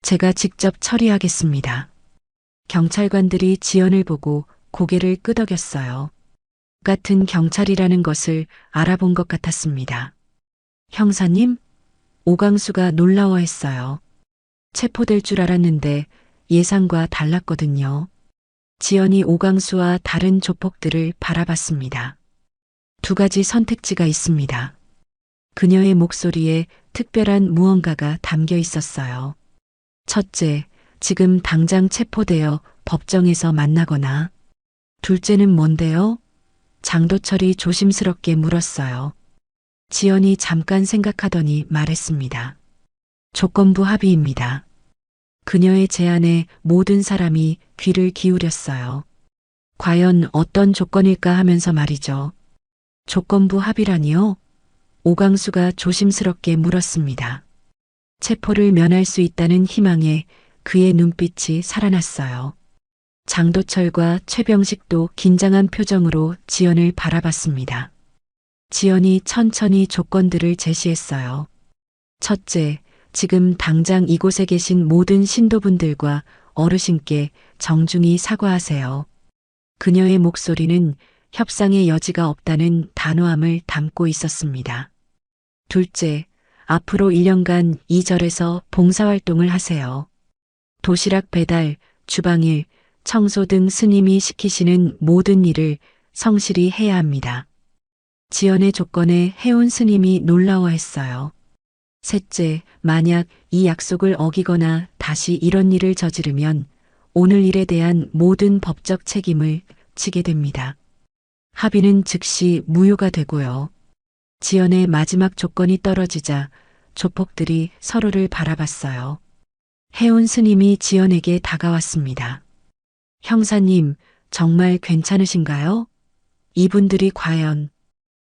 제가 직접 처리하겠습니다. 경찰관들이 지연을 보고 고개를 끄덕였어요. 같은 경찰이라는 것을 알아본 것 같았습니다. 형사님? 오강수가 놀라워했어요. 체포될 줄 알았는데 예상과 달랐거든요. 지연이 오강수와 다른 조폭들을 바라봤습니다. 두 가지 선택지가 있습니다. 그녀의 목소리에 특별한 무언가가 담겨 있었어요. 첫째, 지금 당장 체포되어 법정에서 만나거나. 둘째는 뭔데요? 장도철이 조심스럽게 물었어요. 지연이 잠깐 생각하더니 말했습니다. 조건부 합의입니다. 그녀의 제안에 모든 사람이 귀를 기울였어요. 과연 어떤 조건일까 하면서 말이죠. 조건부 합의라니요? 오강수가 조심스럽게 물었습니다. 체포를 면할 수 있다는 희망에 그의 눈빛이 살아났어요. 장도철과 최병식도 긴장한 표정으로 지연을 바라봤습니다. 지연이 천천히 조건들을 제시했어요. 첫째, 지금 당장 이곳에 계신 모든 신도분들과 어르신께 정중히 사과하세요. 그녀의 목소리는 협상의 여지가 없다는 단호함을 담고 있었습니다. 둘째, 앞으로 1년간 이 절에서 봉사활동을 하세요. 도시락 배달, 주방일, 청소 등 스님이 시키시는 모든 일을 성실히 해야 합니다. 지연의 조건에 해온 스님이 놀라워했어요. 셋째, 만약 이 약속을 어기거나 다시 이런 일을 저지르면 오늘 일에 대한 모든 법적 책임을 지게 됩니다. 합의는 즉시 무효가 되고요. 지연의 마지막 조건이 떨어지자 조폭들이 서로를 바라봤어요. 해운 스님이 지연에게 다가왔습니다. 형사님, 정말 괜찮으신가요? 이분들이 과연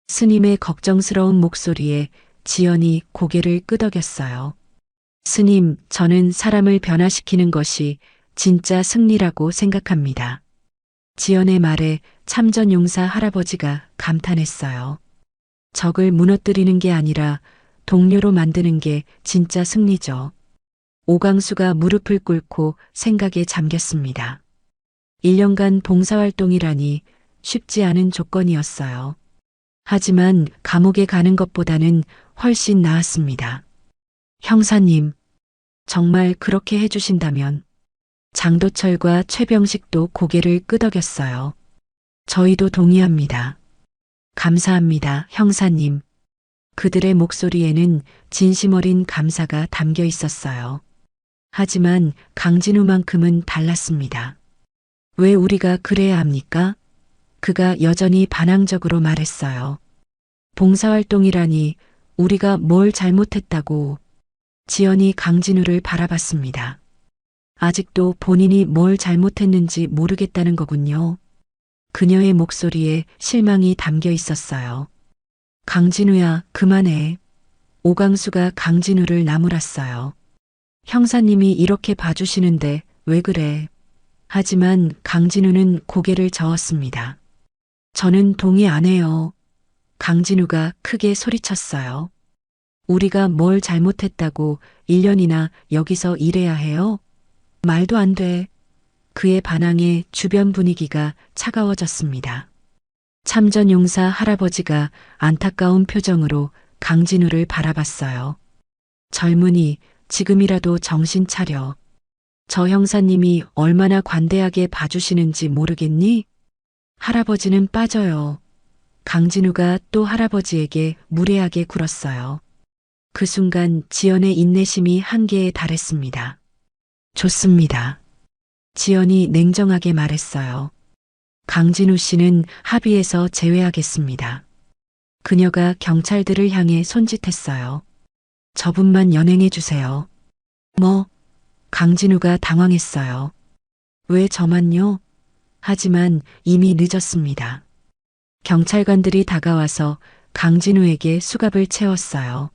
스님의 걱정스러운 목소리에 지연이 고개를 끄덕였어요. 스님, 저는 사람을 변화시키는 것이 진짜 승리라고 생각합니다. 지연의 말에 참전용사 할아버지가 감탄했어요. 적을 무너뜨리는 게 아니라 동료로 만드는 게 진짜 승리죠. 오강수가 무릎을 꿇고 생각에 잠겼습니다. 1년간 봉사활동이라니 쉽지 않은 조건이었어요. 하지만 감옥에 가는 것보다는 훨씬 나았습니다. 형사님, 정말 그렇게 해주신다면 장도철과 최병식도 고개를 끄덕였어요. 저희도 동의합니다. 감사합니다, 형사님. 그들의 목소리에는 진심 어린 감사가 담겨 있었어요. 하지만 강진우만큼은 달랐습니다. 왜 우리가 그래야 합니까? 그가 여전히 반항적으로 말했어요. 봉사활동이라니 우리가 뭘 잘못했다고. 지연이 강진우를 바라봤습니다. 아직도 본인이 뭘 잘못했는지 모르겠다는 거군요. 그녀의 목소리에 실망이 담겨 있었어요. 강진우야, 그만해. 오강수가 강진우를 나무랐어요. 형사님이 이렇게 봐주시는데 왜 그래? 하지만 강진우는 고개를 저었습니다. 저는 동의 안 해요. 강진우가 크게 소리쳤어요. 우리가 뭘 잘못했다고 1년이나 여기서 일해야 해요? 말도 안 돼. 그의 반항에 주변 분위기가 차가워졌습니다. 참전용사 할아버지가 안타까운 표정으로 강진우를 바라봤어요. 젊은이, 지금이라도 정신 차려. 저 형사님이 얼마나 관대하게 봐주시는지 모르겠니? 할아버지는 빠져요. 강진우가 또 할아버지에게 무례하게 굴었어요. 그 순간 지연의 인내심이 한계에 달했습니다. 좋습니다. 지연이 냉정하게 말했어요. 강진우 씨는 합의에서 제외하겠습니다. 그녀가 경찰들을 향해 손짓했어요. 저분만 연행해 주세요. 뭐? 강진우가 당황했어요. 왜 저만요? 하지만 이미 늦었습니다. 경찰관들이 다가와서 강진우에게 수갑을 채웠어요.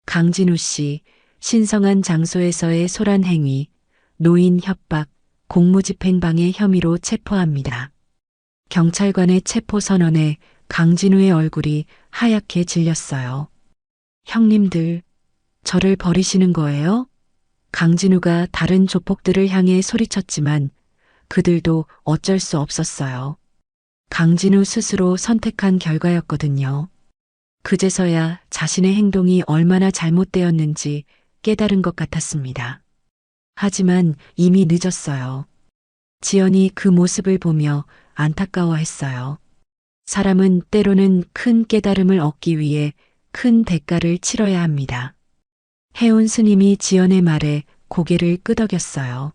강진우 씨, 신성한 장소에서의 소란 행위, 노인 협박, 공무집행방해 혐의로 체포합니다. 경찰관의 체포 선언에 강진우의 얼굴이 하얗게 질렸어요. 형님들, 저를 버리시는 거예요? 강진우가 다른 조폭들을 향해 소리쳤지만 그들도 어쩔 수 없었어요. 강진우 스스로 선택한 결과였거든요. 그제서야 자신의 행동이 얼마나 잘못되었는지 깨달은 것 같았습니다. 하지만 이미 늦었어요. 지연이 그 모습을 보며 안타까워했어요. 사람은 때로는 큰 깨달음을 얻기 위해 큰 대가를 치러야 합니다. 해운 스님이 지연의 말에 고개를 끄덕였어요.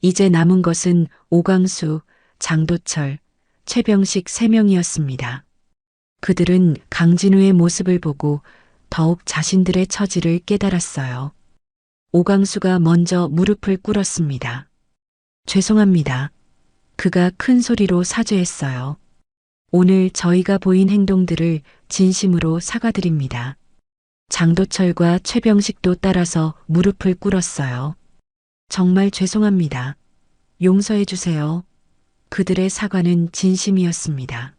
이제 남은 것은 오광수, 장도철, 최병식 3명이었습니다. 그들은 강진우의 모습을 보고 더욱 자신들의 처지를 깨달았어요. 오광수가 먼저 무릎을 꿇었습니다. 죄송합니다. 그가 큰 소리로 사죄했어요. 오늘 저희가 보인 행동들을 진심으로 사과드립니다. 장도철과 최병식도 따라서 무릎을 꿇었어요. 정말 죄송합니다. 용서해 주세요. 그들의 사과는 진심이었습니다.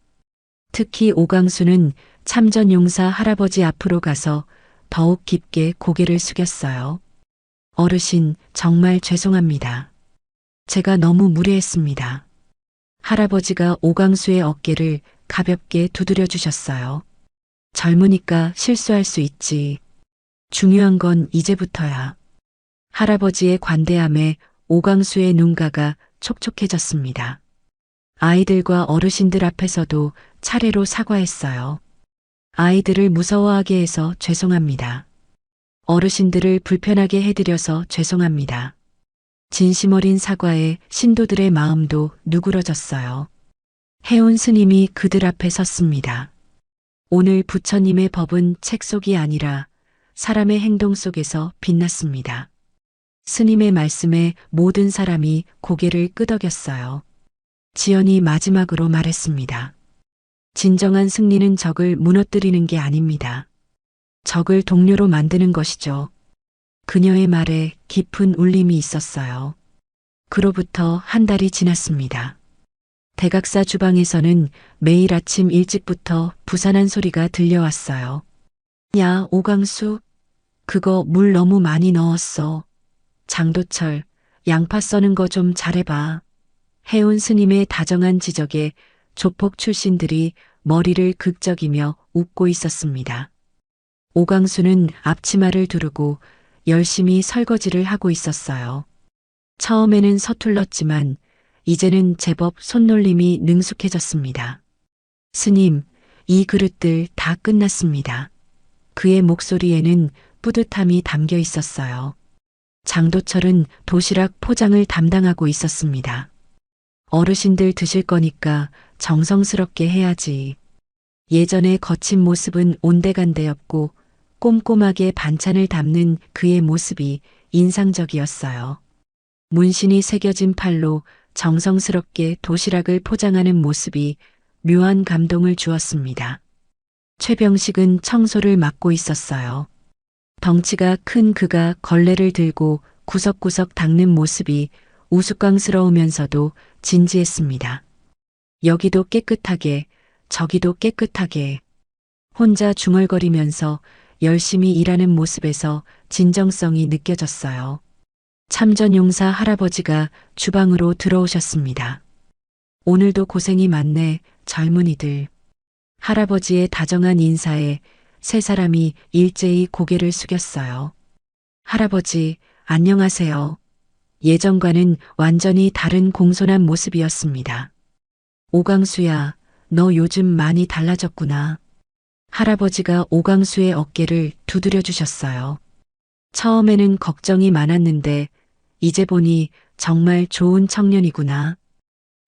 특히 오강수는 참전용사 할아버지 앞으로 가서 더욱 깊게 고개를 숙였어요. 어르신, 정말 죄송합니다. 제가 너무 무례했습니다. 할아버지가 오강수의 어깨를 가볍게 두드려 주셨어요. 젊으니까 실수할 수 있지. 중요한 건 이제부터야. 할아버지의 관대함에 오강수의 눈가가 촉촉해졌습니다. 아이들과 어르신들 앞에서도 차례로 사과했어요. 아이들을 무서워하게 해서 죄송합니다. 어르신들을 불편하게 해드려서 죄송합니다. 진심 어린 사과에 신도들의 마음도 누그러졌어요. 해온 스님이 그들 앞에 섰습니다. 오늘 부처님의 법은 책 속이 아니라 사람의 행동 속에서 빛났습니다. 스님의 말씀에 모든 사람이 고개를 끄덕였어요. 지연이 마지막으로 말했습니다. 진정한 승리는 적을 무너뜨리는 게 아닙니다. 적을 동료로 만드는 것이죠. 그녀의 말에 깊은 울림이 있었어요. 그로부터 한 달이 지났습니다. 대각사 주방에서는 매일 아침 일찍부터 부산한 소리가 들려왔어요. 야, 오강수, 그거 물 너무 많이 넣었어. 장도철, 양파 써는 거 좀 잘해봐. 해온 스님의 다정한 지적에 조폭 출신들이 머리를 극적이며 웃고 있었습니다. 오강수는 앞치마를 두르고 열심히 설거지를 하고 있었어요. 처음에는 서툴렀지만 이제는 제법 손놀림이 능숙해졌습니다. 스님, 이 그릇들 다 끝났습니다. 그의 목소리에는 뿌듯함이 담겨 있었어요. 장도철은 도시락 포장을 담당하고 있었습니다. 어르신들 드실 거니까 정성스럽게 해야지. 예전의 거친 모습은 온데간데였고 꼼꼼하게 반찬을 담는 그의 모습이 인상적이었어요. 문신이 새겨진 팔로 정성스럽게 도시락을 포장하는 모습이 묘한 감동을 주었습니다. 최병식은 청소를 맡고 있었어요. 덩치가 큰 그가 걸레를 들고 구석구석 닦는 모습이 우스꽝스러우면서도 진지했습니다. 여기도 깨끗하게, 저기도 깨끗하게. 혼자 중얼거리면서 열심히 일하는 모습에서 진정성이 느껴졌어요. 참전용사 할아버지가 주방으로 들어오셨습니다. 오늘도 고생이 많네, 젊은이들. 할아버지의 다정한 인사에 세 사람이 일제히 고개를 숙였어요. 할아버지, 안녕하세요. 예전과는 완전히 다른 공손한 모습이었습니다. 오강수야, 너 요즘 많이 달라졌구나. 할아버지가 오강수의 어깨를 두드려 주셨어요. 처음에는 걱정이 많았는데 이제 보니 정말 좋은 청년이구나.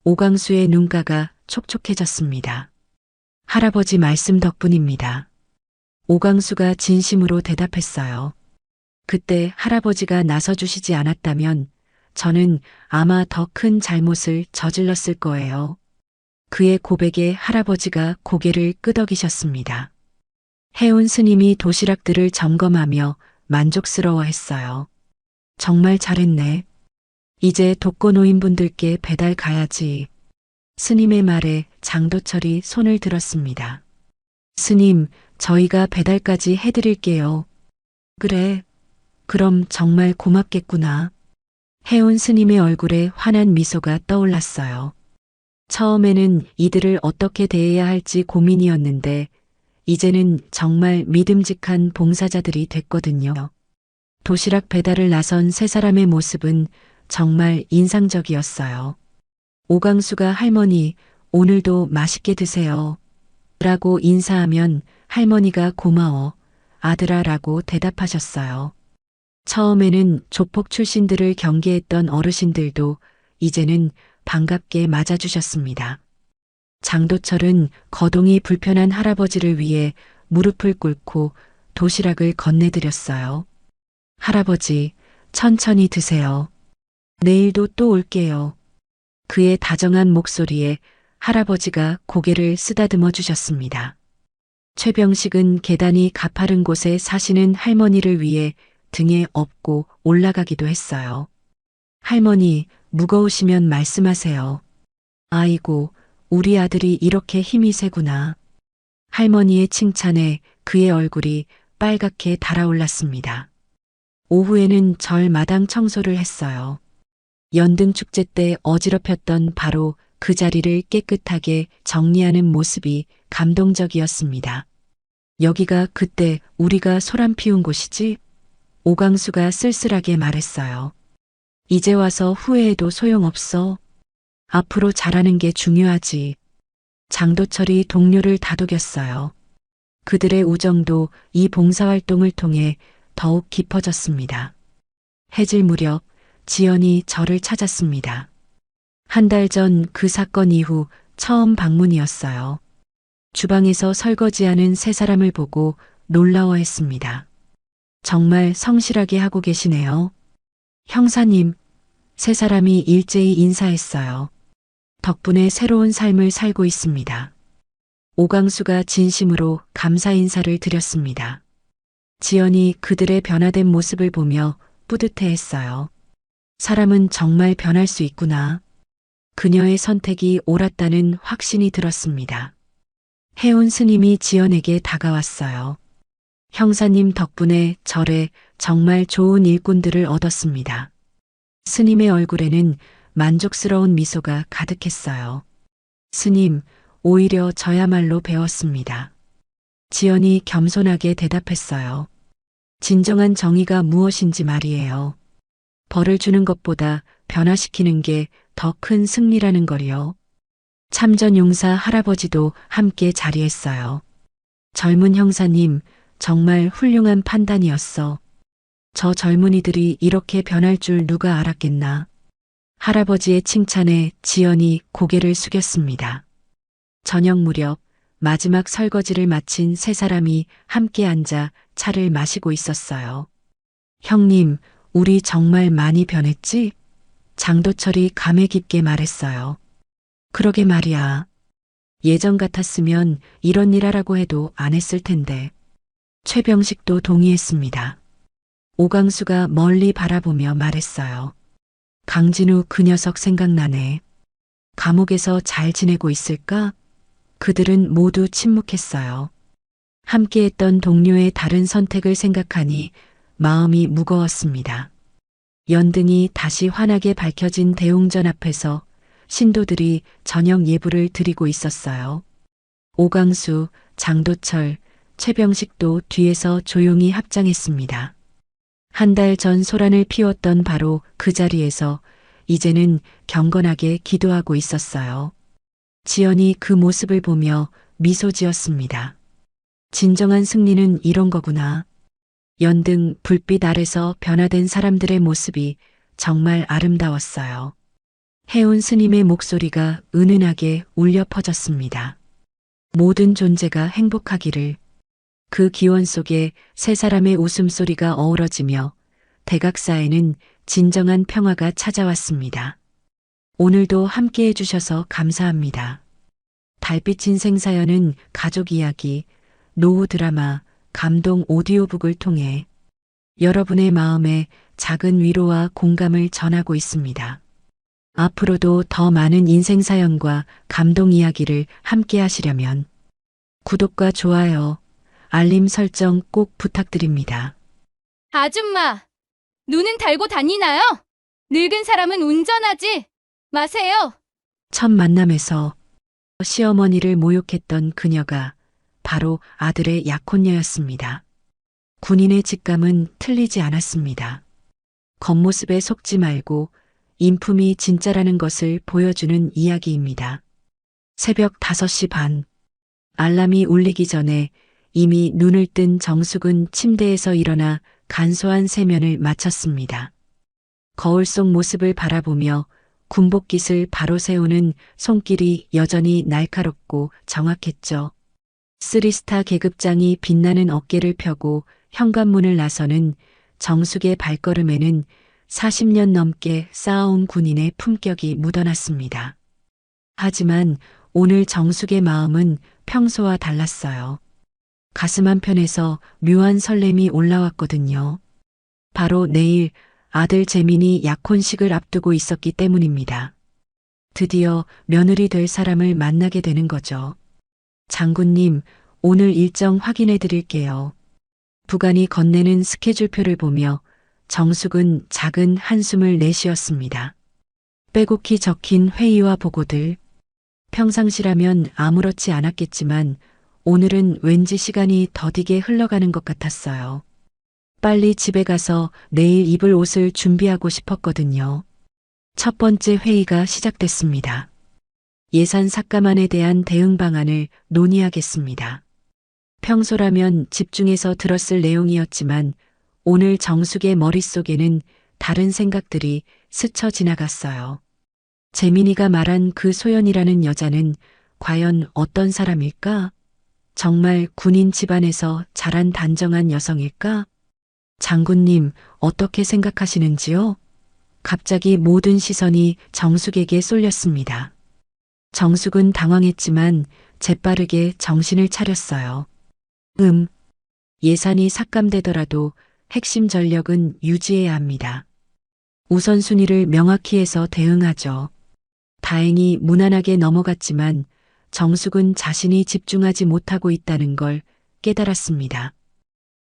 오강수의 눈가가 촉촉해졌습니다. 할아버지 말씀 덕분입니다. 오강수가 진심으로 대답했어요. 그때 할아버지가 나서주시지 않았다면 저는 아마 더 큰 잘못을 저질렀을 거예요. 그의 고백에 할아버지가 고개를 끄덕이셨습니다. 해온 스님이 도시락들을 점검하며 만족스러워했어요. 정말 잘했네. 이제 독거노인분들께 배달 가야지. 스님의 말에 장도철이 손을 들었습니다. 스님, 저희가 배달까지 해드릴게요. 그래. 그럼 정말 고맙겠구나. 해온 스님의 얼굴에 환한 미소가 떠올랐어요. 처음에는 이들을 어떻게 대해야 할지 고민이었는데 이제는 정말 믿음직한 봉사자들이 됐거든요. 도시락 배달을 나선 세 사람의 모습은 정말 인상적이었어요. 오강수가 할머니, 오늘도 맛있게 드세요. 라고 인사하면 할머니가 고마워, 아들아 라고 대답하셨어요. 처음에는 조폭 출신들을 경계했던 어르신들도 이제는 반갑게 맞아주셨습니다. 장도철은 거동이 불편한 할아버지를 위해 무릎을 꿇고 도시락을 건네드렸어요. 할아버지, 천천히 드세요. 내일도 또 올게요. 그의 다정한 목소리에 할아버지가 고개를 쓰다듬어 주셨습니다. 최병식은 계단이 가파른 곳에 사시는 할머니를 위해 등에 업고 올라가기도 했어요. 할머니, 무거우시면 말씀하세요. 아이고, 우리 아들이 이렇게 힘이 세구나. 할머니의 칭찬에 그의 얼굴이 빨갛게 달아올랐습니다. 오후에는 절 마당 청소를 했어요. 연등 축제 때 어지럽혔던 바로 그 자리를 깨끗하게 정리하는 모습이 감동적이었습니다. 여기가 그때 우리가 소란 피운 곳이지? 오강수가 쓸쓸하게 말했어요. 이제 와서 후회해도 소용없어. 앞으로 잘하는 게 중요하지. 장도철이 동료를 다독였어요. 그들의 우정도 이 봉사활동을 통해 더욱 깊어졌습니다. 해질 무렵 지연이 저를 찾았습니다. 한 달 전 그 사건 이후 처음 방문이었어요. 주방에서 설거지하는 세 사람을 보고 놀라워했습니다. 정말 성실하게 하고 계시네요. 형사님, 세 사람이 일제히 인사했어요. 덕분에 새로운 삶을 살고 있습니다. 오강수가 진심으로 감사 인사를 드렸습니다. 지연이 그들의 변화된 모습을 보며 뿌듯해했어요. 사람은 정말 변할 수 있구나. 그녀의 선택이 옳았다는 확신이 들었습니다. 해운 스님이 지연에게 다가왔어요. 형사님 덕분에 절에 정말 좋은 일꾼들을 얻었습니다. 스님의 얼굴에는 만족스러운 미소가 가득했어요. 스님, 오히려 저야말로 배웠습니다. 지연이 겸손하게 대답했어요. 진정한 정의가 무엇인지 말이에요. 벌을 주는 것보다 변화시키는 게 더 큰 승리라는 걸요. 참전용사 할아버지도 함께 자리했어요. 젊은 형사님, 정말 훌륭한 판단이었어. 저 젊은이들이 이렇게 변할 줄 누가 알았겠나. 할아버지의 칭찬에 지연이 고개를 숙였습니다. 저녁 무렵 마지막 설거지를 마친 세 사람이 함께 앉아 차를 마시고 있었어요. 형님, 우리 정말 많이 변했지? 장도철이 감회 깊게 말했어요. 그러게 말이야. 예전 같았으면 이런 일 하라고 해도 안 했을 텐데. 최병식도 동의했습니다. 오강수가 멀리 바라보며 말했어요. 강진우 그 녀석 생각나네. 감옥에서 잘 지내고 있을까? 그들은 모두 침묵했어요. 함께했던 동료의 다른 선택을 생각하니 마음이 무거웠습니다. 연등이 다시 환하게 밝혀진 대웅전 앞에서 신도들이 저녁 예불을 드리고 있었어요. 오강수, 장도철, 최병식도 뒤에서 조용히 합장했습니다. 한 달 전 소란을 피웠던 바로 그 자리에서 이제는 경건하게 기도하고 있었어요. 지연이 그 모습을 보며 미소 지었습니다. 진정한 승리는 이런 거구나. 연등 불빛 아래서 변화된 사람들의 모습이 정말 아름다웠어요. 해운 스님의 목소리가 은은하게 울려 퍼졌습니다. 모든 존재가 행복하기를. 그 기원 속에 세 사람의 웃음소리가 어우러지며 대각사에는 진정한 평화가 찾아왔습니다. 오늘도 함께 해주셔서 감사합니다. 달빛 인생 사연은 가족 이야기, 노후 드라마, 감동 오디오북을 통해 여러분의 마음에 작은 위로와 공감을 전하고 있습니다. 앞으로도 더 많은 인생 사연과 감동 이야기를 함께 하시려면 구독과 좋아요, 알림 설정 꼭 부탁드립니다. 아줌마, 눈은 달고 다니나요? 늙은 사람은 운전하지 마세요. 첫 만남에서 시어머니를 모욕했던 그녀가 바로 아들의 약혼녀였습니다. 군인의 직감은 틀리지 않았습니다. 겉모습에 속지 말고 인품이 진짜라는 것을 보여주는 이야기입니다. 새벽 5시 반, 알람이 울리기 전에 이미 눈을 뜬 정숙은 침대에서 일어나 간소한 세면을 마쳤습니다. 거울 속 모습을 바라보며 군복깃을 바로 세우는 손길이 여전히 날카롭고 정확했죠. 3스타 계급장이 빛나는 어깨를 펴고 현관문을 나서는 정숙의 발걸음에는 40년 넘게 쌓아온 군인의 품격이 묻어났습니다. 하지만 오늘 정숙의 마음은 평소와 달랐어요. 가슴 한편에서 묘한 설렘이 올라왔거든요. 바로 내일 아들 재민이 약혼식을 앞두고 있었기 때문입니다. 드디어 며느리 될 사람을 만나게 되는 거죠. 장군님, 오늘 일정 확인해 드릴게요. 부관이 건네는 스케줄표를 보며 정숙은 작은 한숨을 내쉬었습니다. 빼곡히 적힌 회의와 보고들. 평상시라면 아무렇지 않았겠지만 오늘은 왠지 시간이 더디게 흘러가는 것 같았어요. 빨리 집에 가서 내일 입을 옷을 준비하고 싶었거든요. 첫 번째 회의가 시작됐습니다. 예산 삭감안에 대한 대응 방안을 논의하겠습니다. 평소라면 집중해서 들었을 내용이었지만 오늘 정숙의 머릿속에는 다른 생각들이 스쳐 지나갔어요. 재민이가 말한 그 소연이라는 여자는 과연 어떤 사람일까? 정말 군인 집안에서 자란 단정한 여성일까? 장군님, 어떻게 생각하시는지요? 갑자기 모든 시선이 정숙에게 쏠렸습니다. 정숙은 당황했지만 재빠르게 정신을 차렸어요. 예산이 삭감되더라도 핵심 전력은 유지해야 합니다. 우선순위를 명확히 해서 대응하죠. 다행히 무난하게 넘어갔지만 정숙은 자신이 집중하지 못하고 있다는 걸 깨달았습니다.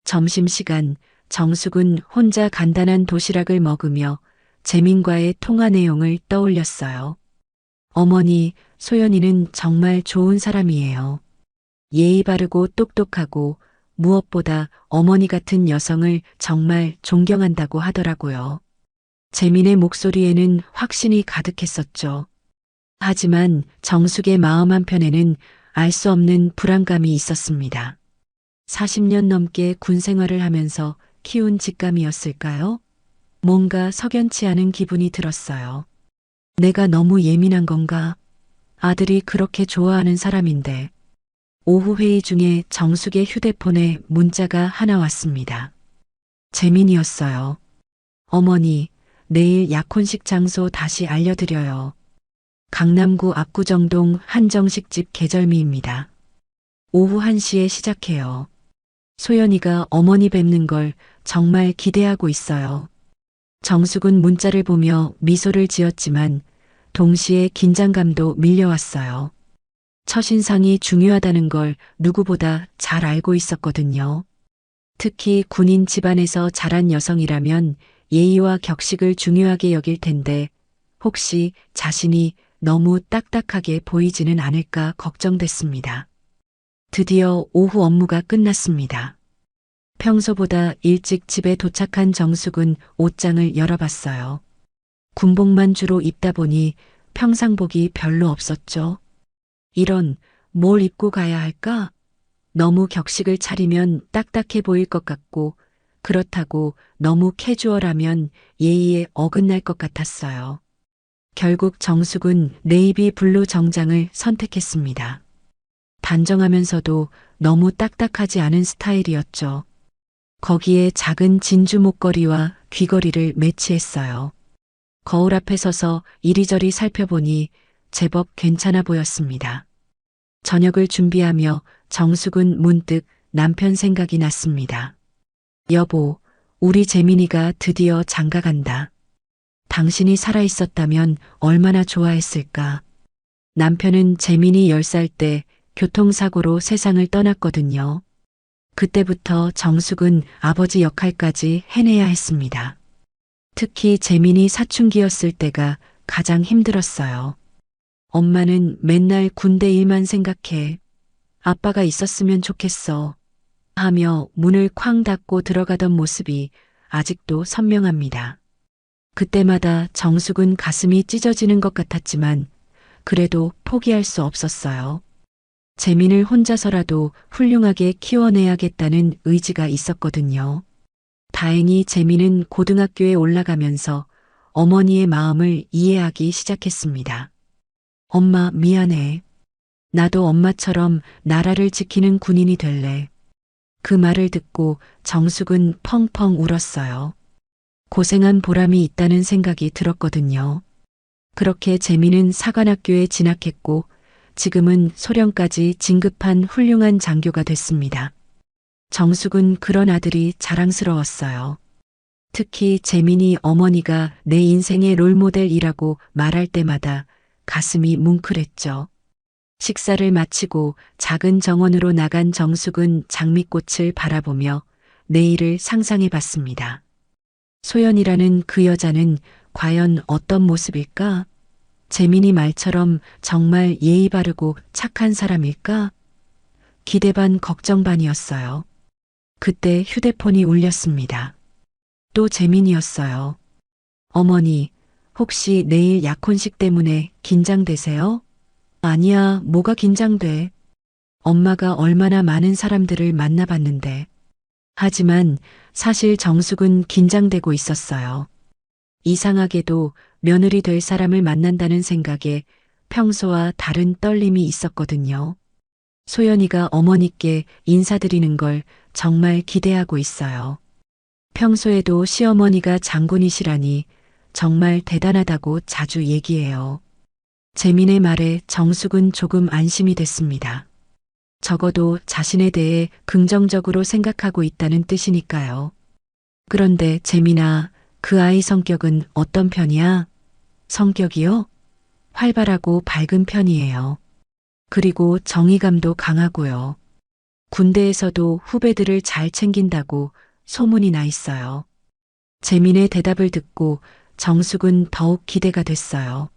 점심시간 정숙은 혼자 간단한 도시락을 먹으며 재민과의 통화 내용을 떠올렸어요. 어머니, 소연이는 정말 좋은 사람이에요. 예의 바르고 똑똑하고 무엇보다 어머니 같은 여성을 정말 존경한다고 하더라고요. 재민의 목소리에는 확신이 가득했었죠. 하지만 정숙의 마음 한편에는 알 수 없는 불안감이 있었습니다. 40년 넘게 군 생활을 하면서 키운 직감이었을까요? 뭔가 석연치 않은 기분이 들었어요. 내가 너무 예민한 건가? 아들이 그렇게 좋아하는 사람인데. 오후 회의 중에 정숙의 휴대폰에 문자가 하나 왔습니다. 재민이었어요. 어머니, 내일 약혼식 장소 다시 알려드려요. 강남구 압구정동 한정식집 계절미입니다. 오후 1시에 시작해요. 소연이가 어머니 뵙는 걸 정말 기대하고 있어요. 정숙은 문자를 보며 미소를 지었지만 동시에 긴장감도 밀려왔어요. 첫인상이 중요하다는 걸 누구보다 잘 알고 있었거든요. 특히 군인 집안에서 자란 여성이라면 예의와 격식을 중요하게 여길 텐데 혹시 자신이 너무 딱딱하게 보이지는 않을까 걱정됐습니다. 드디어 오후 업무가 끝났습니다. 평소보다 일찍 집에 도착한 정숙은 옷장을 열어봤어요. 군복만 주로 입다 보니 평상복이 별로 없었죠. 이런, 뭘 입고 가야 할까? 너무 격식을 차리면 딱딱해 보일 것 같고 그렇다고 너무 캐주얼하면 예의에 어긋날 것 같았어요. 결국 정숙은 네이비 블루 정장을 선택했습니다. 단정하면서도 너무 딱딱하지 않은 스타일이었죠. 거기에 작은 진주 목걸이와 귀걸이를 매치했어요. 거울 앞에 서서 이리저리 살펴보니 제법 괜찮아 보였습니다. 저녁을 준비하며 정숙은 문득 남편 생각이 났습니다. 여보, 우리 재민이가 드디어 장가간다. 당신이 살아있었다면 얼마나 좋아했을까. 남편은 재민이 10살 때 교통사고로 세상을 떠났거든요. 그때부터 정숙은 아버지 역할까지 해내야 했습니다. 특히 재민이 사춘기였을 때가 가장 힘들었어요. 엄마는 맨날 군대 일만 생각해. 아빠가 있었으면 좋겠어. 하며 문을 쾅 닫고 들어가던 모습이 아직도 선명합니다. 그때마다 정숙은 가슴이 찢어지는 것 같았지만 그래도 포기할 수 없었어요. 재민을 혼자서라도 훌륭하게 키워내야겠다는 의지가 있었거든요. 다행히 재민은 고등학교에 올라가면서 어머니의 마음을 이해하기 시작했습니다. 엄마 미안해. 나도 엄마처럼 나라를 지키는 군인이 될래. 그 말을 듣고 정숙은 펑펑 울었어요. 고생한 보람이 있다는 생각이 들었거든요. 그렇게 재민은 사관학교에 진학했고 지금은 소령까지 진급한 훌륭한 장교가 됐습니다. 정숙은 그런 아들이 자랑스러웠어요. 특히 재민이 어머니가 내 인생의 롤모델이라고 말할 때마다 가슴이 뭉클했죠. 식사를 마치고 작은 정원으로 나간 정숙은 장미꽃을 바라보며 내일을 상상해 봤습니다. 소연이라는 그 여자는 과연 어떤 모습일까? 재민이 말처럼 정말 예의 바르고 착한 사람일까? 기대 반 걱정 반이었어요. 그때 휴대폰이 울렸습니다. 또 재민이었어요. 어머니, 혹시 내일 약혼식 때문에 긴장되세요? 아니야, 뭐가 긴장돼. 엄마가 얼마나 많은 사람들을 만나봤는데. 하지만 사실 정숙은 긴장되고 있었어요. 이상하게도 며느리 될 사람을 만난다는 생각에 평소와 다른 떨림이 있었거든요. 소연이가 어머니께 인사드리는 걸 정말 기대하고 있어요. 평소에도 시어머니가 장군이시라니 정말 대단하다고 자주 얘기해요. 재민의 말에 정숙은 조금 안심이 됐습니다. 적어도 자신에 대해 긍정적으로 생각하고 있다는 뜻이니까요. 그런데 재민아, 그 아이 성격은 어떤 편이야? 성격이요? 활발하고 밝은 편이에요. 그리고 정의감도 강하고요. 군대에서도 후배들을 잘 챙긴다고 소문이 나 있어요. 재민의 대답을 듣고 정숙은 더욱 기대가 됐어요.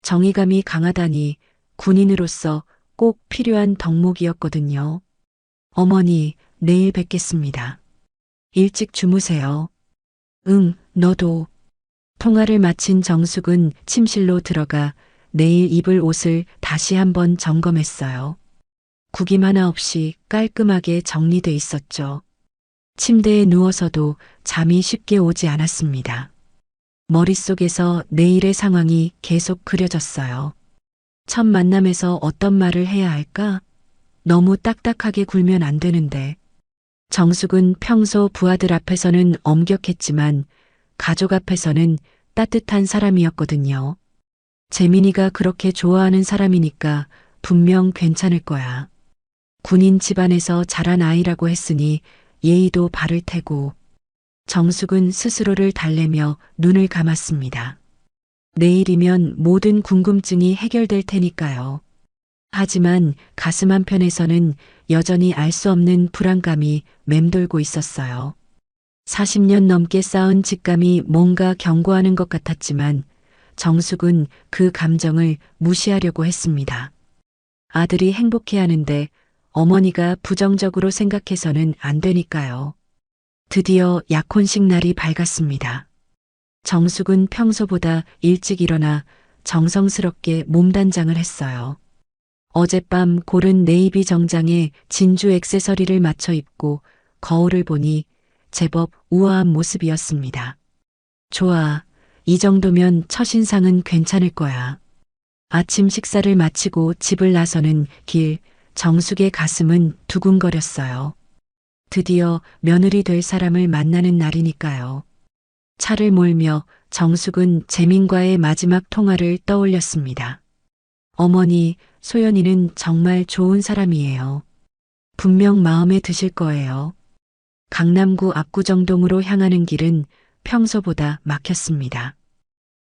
정의감이 강하다니 군인으로서 꼭 필요한 덕목이었거든요. 어머니, 내일 뵙겠습니다. 일찍 주무세요. 응, 너도. 통화를 마친 정숙은 침실로 들어가 내일 입을 옷을 다시 한번 점검했어요. 구김 하나 없이 깔끔하게 정리돼 있었죠. 침대에 누워서도 잠이 쉽게 오지 않았습니다. 머릿속에서 내일의 상황이 계속 그려졌어요. 첫 만남에서 어떤 말을 해야 할까? 너무 딱딱하게 굴면 안 되는데. 정숙은 평소 부하들 앞에서는 엄격했지만 가족 앞에서는 따뜻한 사람이었거든요. 재민이가 그렇게 좋아하는 사람이니까 분명 괜찮을 거야. 군인 집안에서 자란 아이라고 했으니 예의도 바를 테고. 정숙은 스스로를 달래며 눈을 감았습니다. 내일이면 모든 궁금증이 해결될 테니까요. 하지만 가슴 한편에서는 여전히 알 수 없는 불안감이 맴돌고 있었어요. 40년 넘게 쌓은 직감이 뭔가 경고하는 것 같았지만 정숙은 그 감정을 무시하려고 했습니다. 아들이 행복해하는데 어머니가 부정적으로 생각해서는 안 되니까요. 드디어 약혼식 날이 밝았습니다. 정숙은 평소보다 일찍 일어나 정성스럽게 몸단장을 했어요. 어젯밤 고른 네이비 정장에 진주 액세서리를 맞춰 입고 거울을 보니 제법 우아한 모습이었습니다. 좋아, 이 정도면 첫인상은 괜찮을 거야. 아침 식사를 마치고 집을 나서는 길, 정숙의 가슴은 두근거렸어요. 드디어 며느리 될 사람을 만나는 날이니까요. 차를 몰며 정숙은 재민과의 마지막 통화를 떠올렸습니다. 어머니, 소연이는 정말 좋은 사람이에요. 분명 마음에 드실 거예요. 강남구 압구정동으로 향하는 길은 평소보다 막혔습니다.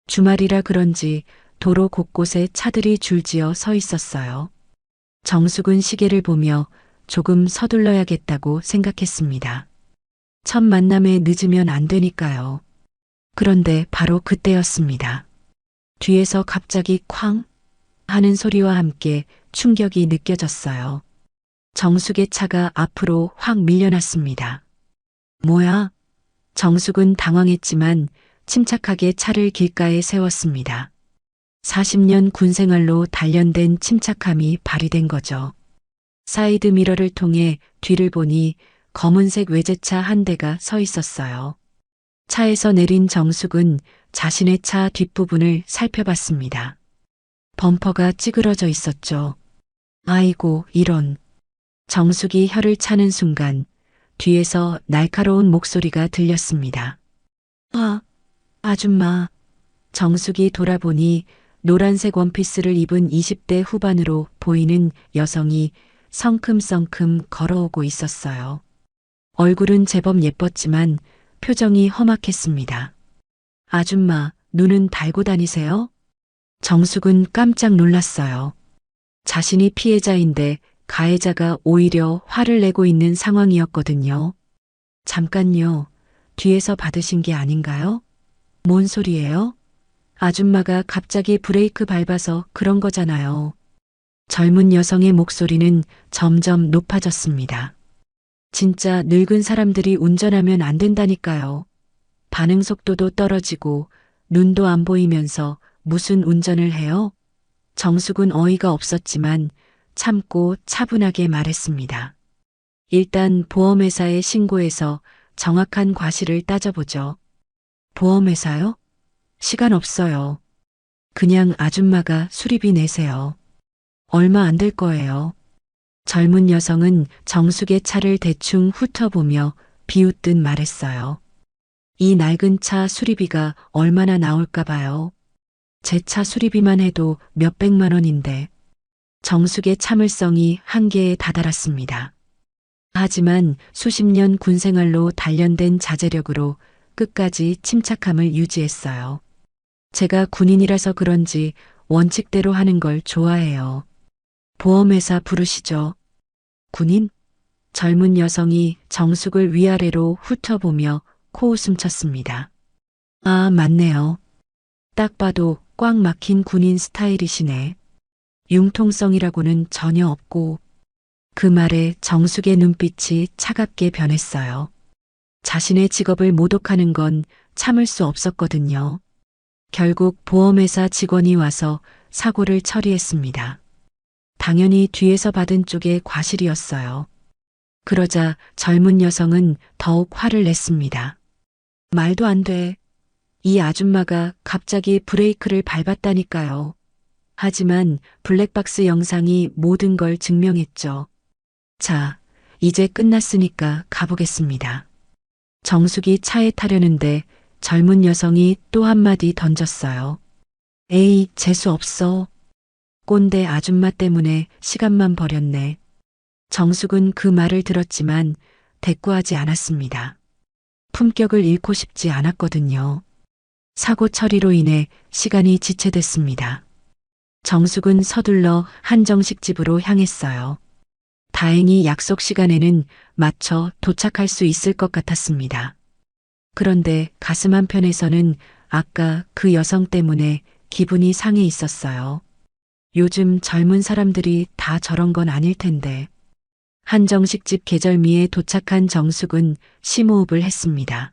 주말이라 그런지 도로 곳곳에 차들이 줄지어 서 있었어요. 정숙은 시계를 보며 조금 서둘러야겠다고 생각했습니다. 첫 만남에 늦으면 안 되니까요. 그런데 바로 그때였습니다. 뒤에서 갑자기 쾅 하는 소리와 함께 충격이 느껴졌어요. 정숙의 차가 앞으로 확 밀려났습니다. 뭐야? 정숙은 당황했지만 침착하게 차를 길가에 세웠습니다. 40년 군 생활로 단련된 침착함이 발휘된 거죠. 사이드 미러를 통해 뒤를 보니 검은색 외제차 한 대가 서 있었어요. 차에서 내린 정숙은 자신의 차 뒷부분을 살펴봤습니다. 범퍼가 찌그러져 있었죠. 아이고, 이런. 정숙이 혀를 차는 순간 뒤에서 날카로운 목소리가 들렸습니다. 아, 아줌마. 정숙이 돌아보니 노란색 원피스를 입은 20대 후반으로 보이는 여성이 성큼성큼 걸어오고 있었어요. 얼굴은 제법 예뻤지만 표정이 험악했습니다. 아줌마, 눈은 달고 다니세요? 정숙은 깜짝 놀랐어요. 자신이 피해자인데 가해자가 오히려 화를 내고 있는 상황이었거든요. 잠깐요. 뒤에서 받으신 게 아닌가요? 뭔 소리예요? 아줌마가 갑자기 브레이크 밟아서 그런 거잖아요. 젊은 여성의 목소리는 점점 높아졌습니다. 진짜 늙은 사람들이 운전하면 안 된다니까요. 반응 속도도 떨어지고 눈도 안 보이면서 무슨 운전을 해요? 정숙은 어이가 없었지만 참고 차분하게 말했습니다. 일단 보험회사에 신고해서 정확한 과실을 따져보죠. 보험회사요? 시간 없어요. 그냥 아줌마가 수리비 내세요. 얼마 안 될 거예요. 젊은 여성은 정숙의 차를 대충 훑어보며 비웃듯 말했어요. 이 낡은 차 수리비가 얼마나 나올까 봐요. 제 차 수리비만 해도 몇백만 원인데. 정숙의 참을성이 한계에 다다랐습니다. 하지만 수십 년 군생활로 단련된 자제력으로 끝까지 침착함을 유지했어요. 제가 군인이라서 그런지 원칙대로 하는 걸 좋아해요. 보험회사 부르시죠. 군인? 젊은 여성이 정숙을 위아래로 훑어보며 코웃음 쳤습니다. 아, 맞네요. 딱 봐도 꽉 막힌 군인 스타일이시네. 융통성이라고는 전혀 없고. 그 말에 정숙의 눈빛이 차갑게 변했어요. 자신의 직업을 모독하는 건 참을 수 없었거든요. 결국 보험회사 직원이 와서 사고를 처리했습니다. 당연히 뒤에서 받은 쪽의 과실이었어요. 그러자 젊은 여성은 더욱 화를 냈습니다. 말도 안 돼. 이 아줌마가 갑자기 브레이크를 밟았다니까요. 하지만 블랙박스 영상이 모든 걸 증명했죠. 자, 이제 끝났으니까 가보겠습니다. 정숙이 차에 타려는데 젊은 여성이 또 한마디 던졌어요. 에이, 재수 없어. 꼰대 아줌마 때문에 시간만 버렸네. 정숙은 그 말을 들었지만 대꾸하지 않았습니다. 품격을 잃고 싶지 않았거든요. 사고 처리로 인해 시간이 지체됐습니다. 정숙은 서둘러 한정식 집으로 향했어요. 다행히 약속 시간에는 맞춰 도착할 수 있을 것 같았습니다. 그런데 가슴 한편에서는 아까 그 여성 때문에 기분이 상해 있었어요. 요즘 젊은 사람들이 다 저런 건 아닐 텐데. 한정식집 계절미에 도착한 정숙은 심호흡을 했습니다.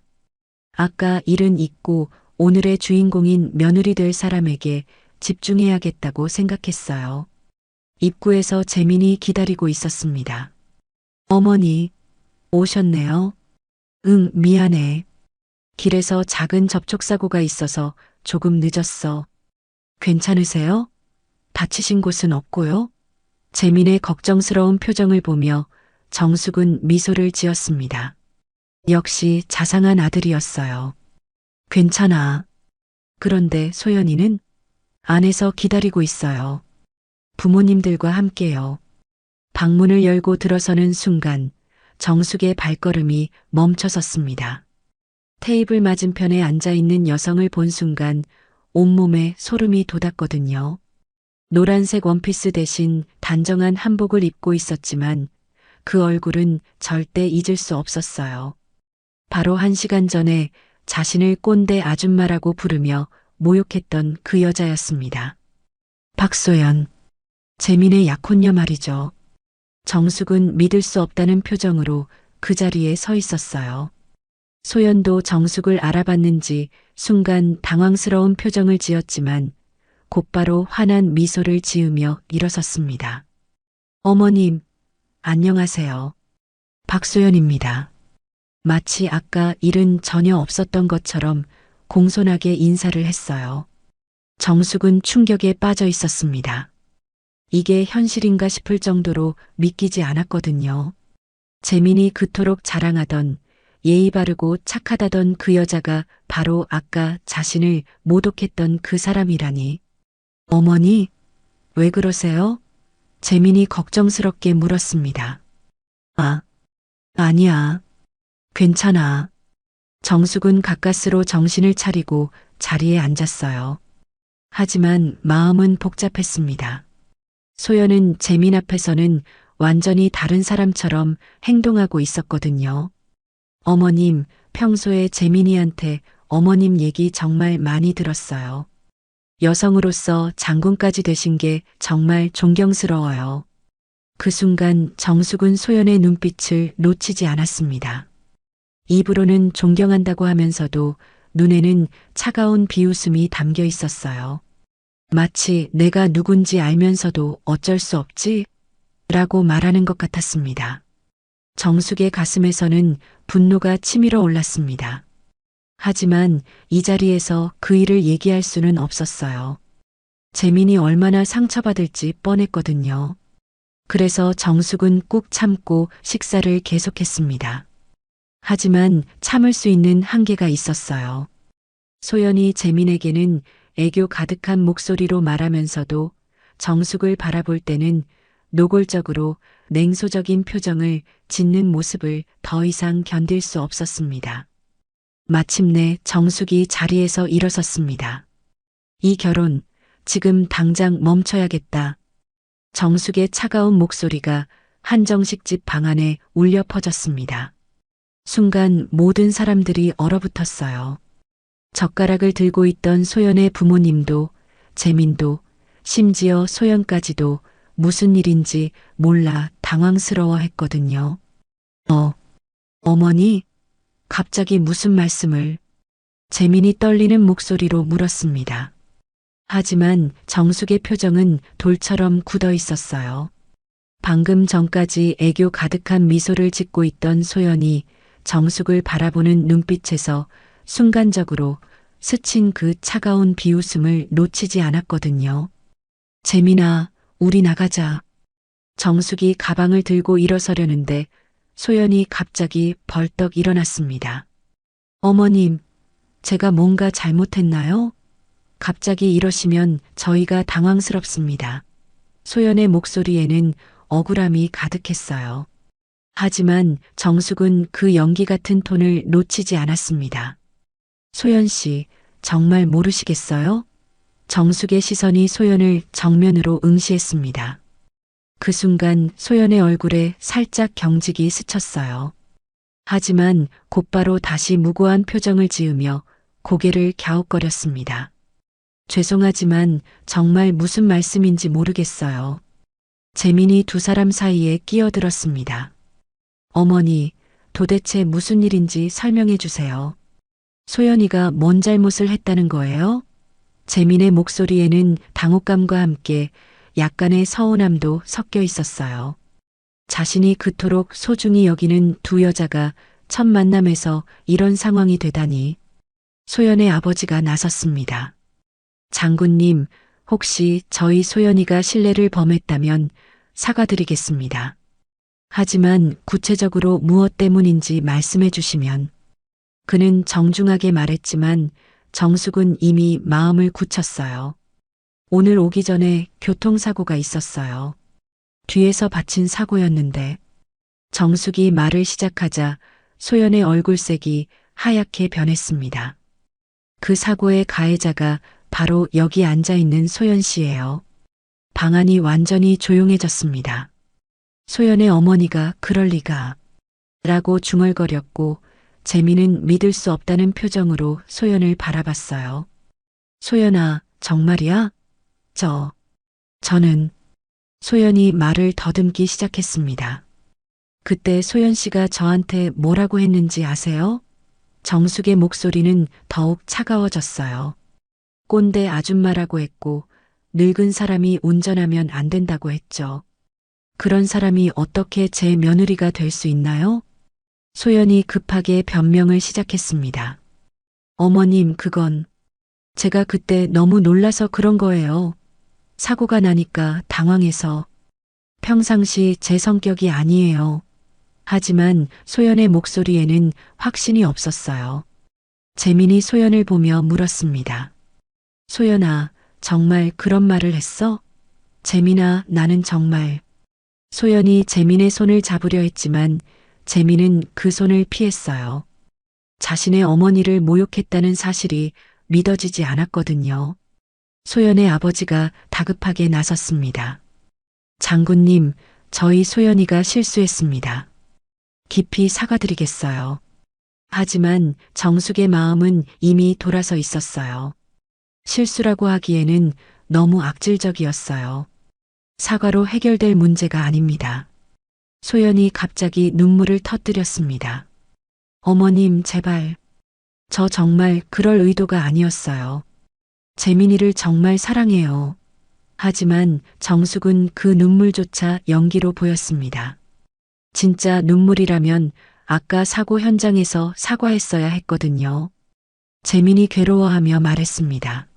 아까 일은 잊고 오늘의 주인공인 며느리 될 사람에게 집중해야겠다고 생각했어요. 입구에서 재민이 기다리고 있었습니다. 어머니, 오셨네요. 응, 미안해. 길에서 작은 접촉사고가 있어서 조금 늦었어. 괜찮으세요? 다치신 곳은 없고요? 재민의 걱정스러운 표정을 보며 정숙은 미소를 지었습니다. 역시 자상한 아들이었어요. 괜찮아. 그런데 소연이는 안에서 기다리고 있어요. 부모님들과 함께요. 방문을 열고 들어서는 순간 정숙의 발걸음이 멈춰섰습니다. 테이블 맞은편에 앉아있는 여성을 본 순간 온몸에 소름이 돋았거든요. 노란색 원피스 대신 단정한 한복을 입고 있었지만 그 얼굴은 절대 잊을 수 없었어요. 바로 1시간 전에 자신을 꼰대 아줌마라고 부르며 모욕했던 그 여자였습니다. 박소연, 재민의 약혼녀 말이죠. 정숙은 믿을 수 없다는 표정으로 그 자리에 서 있었어요. 소연도 정숙을 알아봤는지 순간 당황스러운 표정을 지었지만 곧바로 환한 미소를 지으며 일어섰습니다. 어머님, 안녕하세요. 박소연입니다. 마치 아까 일은 전혀 없었던 것처럼 공손하게 인사를 했어요. 정숙은 충격에 빠져 있었습니다. 이게 현실인가 싶을 정도로 믿기지 않았거든요. 재민이 그토록 자랑하던 예의 바르고 착하다던 그 여자가 바로 아까 자신을 모독했던 그 사람이라니. 어머니, 왜 그러세요? 재민이 걱정스럽게 물었습니다. 아, 아니야. 괜찮아. 정숙은 가까스로 정신을 차리고 자리에 앉았어요. 하지만 마음은 복잡했습니다. 소연은 재민 앞에서는 완전히 다른 사람처럼 행동하고 있었거든요. 어머님, 평소에 재민이한테 어머님 얘기 정말 많이 들었어요. 여성으로서 장군까지 되신 게 정말 존경스러워요. 그 순간 정숙은 소연의 눈빛을 놓치지 않았습니다. 입으로는 존경한다고 하면서도 눈에는 차가운 비웃음이 담겨 있었어요. 마치 내가 누군지 알면서도 어쩔 수 없지? 라고 말하는 것 같았습니다. 정숙의 가슴에서는 분노가 치밀어 올랐습니다. 하지만 이 자리에서 그 일을 얘기할 수는 없었어요. 재민이 얼마나 상처받을지 뻔했거든요. 그래서 정숙은 꾹 참고 식사를 계속했습니다. 하지만 참을 수 있는 한계가 있었어요. 소연이 재민에게는 애교 가득한 목소리로 말하면서도 정숙을 바라볼 때는 노골적으로 냉소적인 표정을 짓는 모습을 더 이상 견딜 수 없었습니다. 마침내 정숙이 자리에서 일어섰습니다. 이 결혼 지금 당장 멈춰야겠다. 정숙의 차가운 목소리가 한정식 집 방 안에 울려 퍼졌습니다. 순간 모든 사람들이 얼어붙었어요. 젓가락을 들고 있던 소연의 부모님도, 재민도, 심지어 소연까지도 무슨 일인지 몰라 당황스러워 했거든요. 어머니? 갑자기 무슨 말씀을? 재민이 떨리는 목소리로 물었습니다. 하지만 정숙의 표정은 돌처럼 굳어 있었어요. 방금 전까지 애교 가득한 미소를 짓고 있던 소연이 정숙을 바라보는 눈빛에서 순간적으로 스친 그 차가운 비웃음을 놓치지 않았거든요. 재민아, 우리 나가자. 정숙이 가방을 들고 일어서려는데 소연이 갑자기 벌떡 일어났습니다. 어머님, 제가 뭔가 잘못했나요? 갑자기 이러시면 저희가 당황스럽습니다. 소연의 목소리에는 억울함이 가득했어요. 하지만 정숙은 그 연기 같은 톤을 놓치지 않았습니다. 소연 씨, 정말 모르시겠어요? 정숙의 시선이 소연을 정면으로 응시했습니다. 그 순간 소연의 얼굴에 살짝 경직이 스쳤어요. 하지만 곧바로 다시 무고한 표정을 지으며 고개를 갸웃거렸습니다. 죄송하지만 정말 무슨 말씀인지 모르겠어요. 재민이 두 사람 사이에 끼어들었습니다. 어머니, 도대체 무슨 일인지 설명해 주세요. 소연이가 뭔 잘못을 했다는 거예요? 재민의 목소리에는 당혹감과 함께 약간의 서운함도 섞여 있었어요. 자신이 그토록 소중히 여기는 두 여자가 첫 만남에서 이런 상황이 되다니. 소연의 아버지가 나섰습니다. 장군님, 혹시 저희 소연이가 실례를 범했다면 사과드리겠습니다. 하지만 구체적으로 무엇 때문인지 말씀해 주시면. 그는 정중하게 말했지만 정숙은 이미 마음을 굳혔어요. 오늘 오기 전에 교통사고가 있었어요. 뒤에서 받친 사고였는데. 정숙이 말을 시작하자 소연의 얼굴색이 하얗게 변했습니다. 그 사고의 가해자가 바로 여기 앉아있는 소연 씨예요. 방 안이 완전히 조용해졌습니다. 소연의 어머니가 그럴 리가 라고 중얼거렸고 재민은 믿을 수 없다는 표정으로 소연을 바라봤어요. 소연아, 정말이야? 저는 소연이 말을 더듬기 시작했습니다. 그때 소연 씨가 저한테 뭐라고 했는지 아세요? 정숙의 목소리는 더욱 차가워졌어요. 꼰대 아줌마라고 했고 늙은 사람이 운전하면 안 된다고 했죠. 그런 사람이 어떻게 제 며느리가 될 수 있나요? 소연이 급하게 변명을 시작했습니다. 어머님, 그건 제가 그때 너무 놀라서 그런 거예요. 사고가 나니까 당황해서. 평상시 제 성격이 아니에요. 하지만 소연의 목소리에는 확신이 없었어요. 재민이 소연을 보며 물었습니다. 소연아, 정말 그런 말을 했어? 재민아, 나는 정말. 소연이 재민의 손을 잡으려 했지만 재민은 그 손을 피했어요. 자신의 어머니를 모욕했다는 사실이 믿어지지 않았거든요. 소연의 아버지가 다급하게 나섰습니다. 장군님, 저희 소연이가 실수했습니다. 깊이 사과드리겠어요. 하지만 정숙의 마음은 이미 돌아서 있었어요. 실수라고 하기에는 너무 악질적이었어요. 사과로 해결될 문제가 아닙니다. 소연이 갑자기 눈물을 터뜨렸습니다. 어머님, 제발. 저 정말 그럴 의도가 아니었어요. 재민이를 정말 사랑해요. 하지만 정숙은 그 눈물조차 연기로 보였습니다. 진짜 눈물이라면 아까 사고 현장에서 사과했어야 했거든요. 재민이 괴로워하며 말했습니다.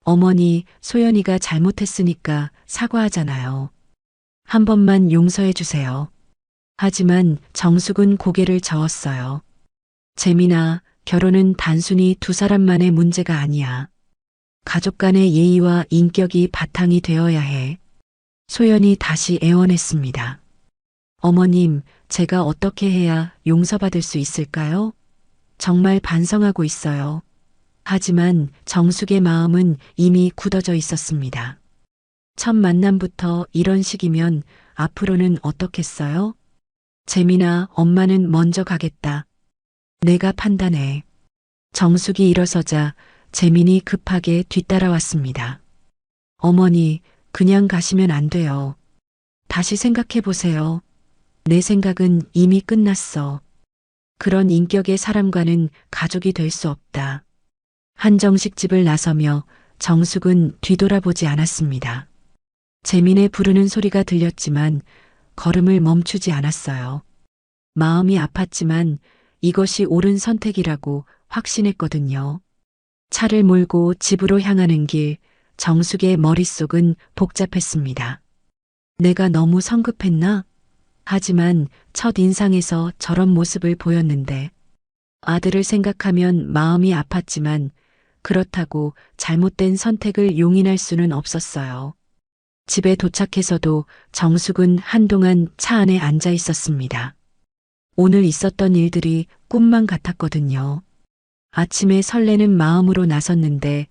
어머니, 소연이가 잘못했으니까 사과하잖아요. 한 번만 용서해 주세요. 하지만 정숙은 고개를 저었어요. 재민아, 결혼은 단순히 두 사람만의 문제가 아니야. 가족 간의 예의와 인격이 바탕이 되어야 해. 소연이 다시 애원했습니다. 어머님, 제가 어떻게 해야 용서받을 수 있을까요? 정말 반성하고 있어요. 하지만 정숙의 마음은 이미 굳어져 있었습니다. 첫 만남부터 이런 식이면 앞으로는 어떻겠어요? 재민아, 엄마는 먼저 가겠다. 내가 판단해. 정숙이 일어서자 재민이 급하게 뒤따라왔습니다. 어머니, 그냥 가시면 안 돼요. 다시 생각해 보세요. 내 생각은 이미 끝났어. 그런 인격의 사람과는 가족이 될 수 없다. 한정식 집을 나서며 정숙은 뒤돌아보지 않았습니다. 재민의 부르는 소리가 들렸지만 걸음을 멈추지 않았어요. 마음이 아팠지만 이것이 옳은 선택이라고 확신했거든요. 차를 몰고 집으로 향하는 길, 정숙의 머릿속은 복잡했습니다. 내가 너무 성급했나? 하지만 첫 인상에서 저런 모습을 보였는데 아들을 생각하면 마음이 아팠지만 그렇다고 잘못된 선택을 용인할 수는 없었어요. 집에 도착해서도 정숙은 한동안 차 안에 앉아 있었습니다. 오늘 있었던 일들이 꿈만 같았거든요. 아침에 설레는 마음으로 나섰는데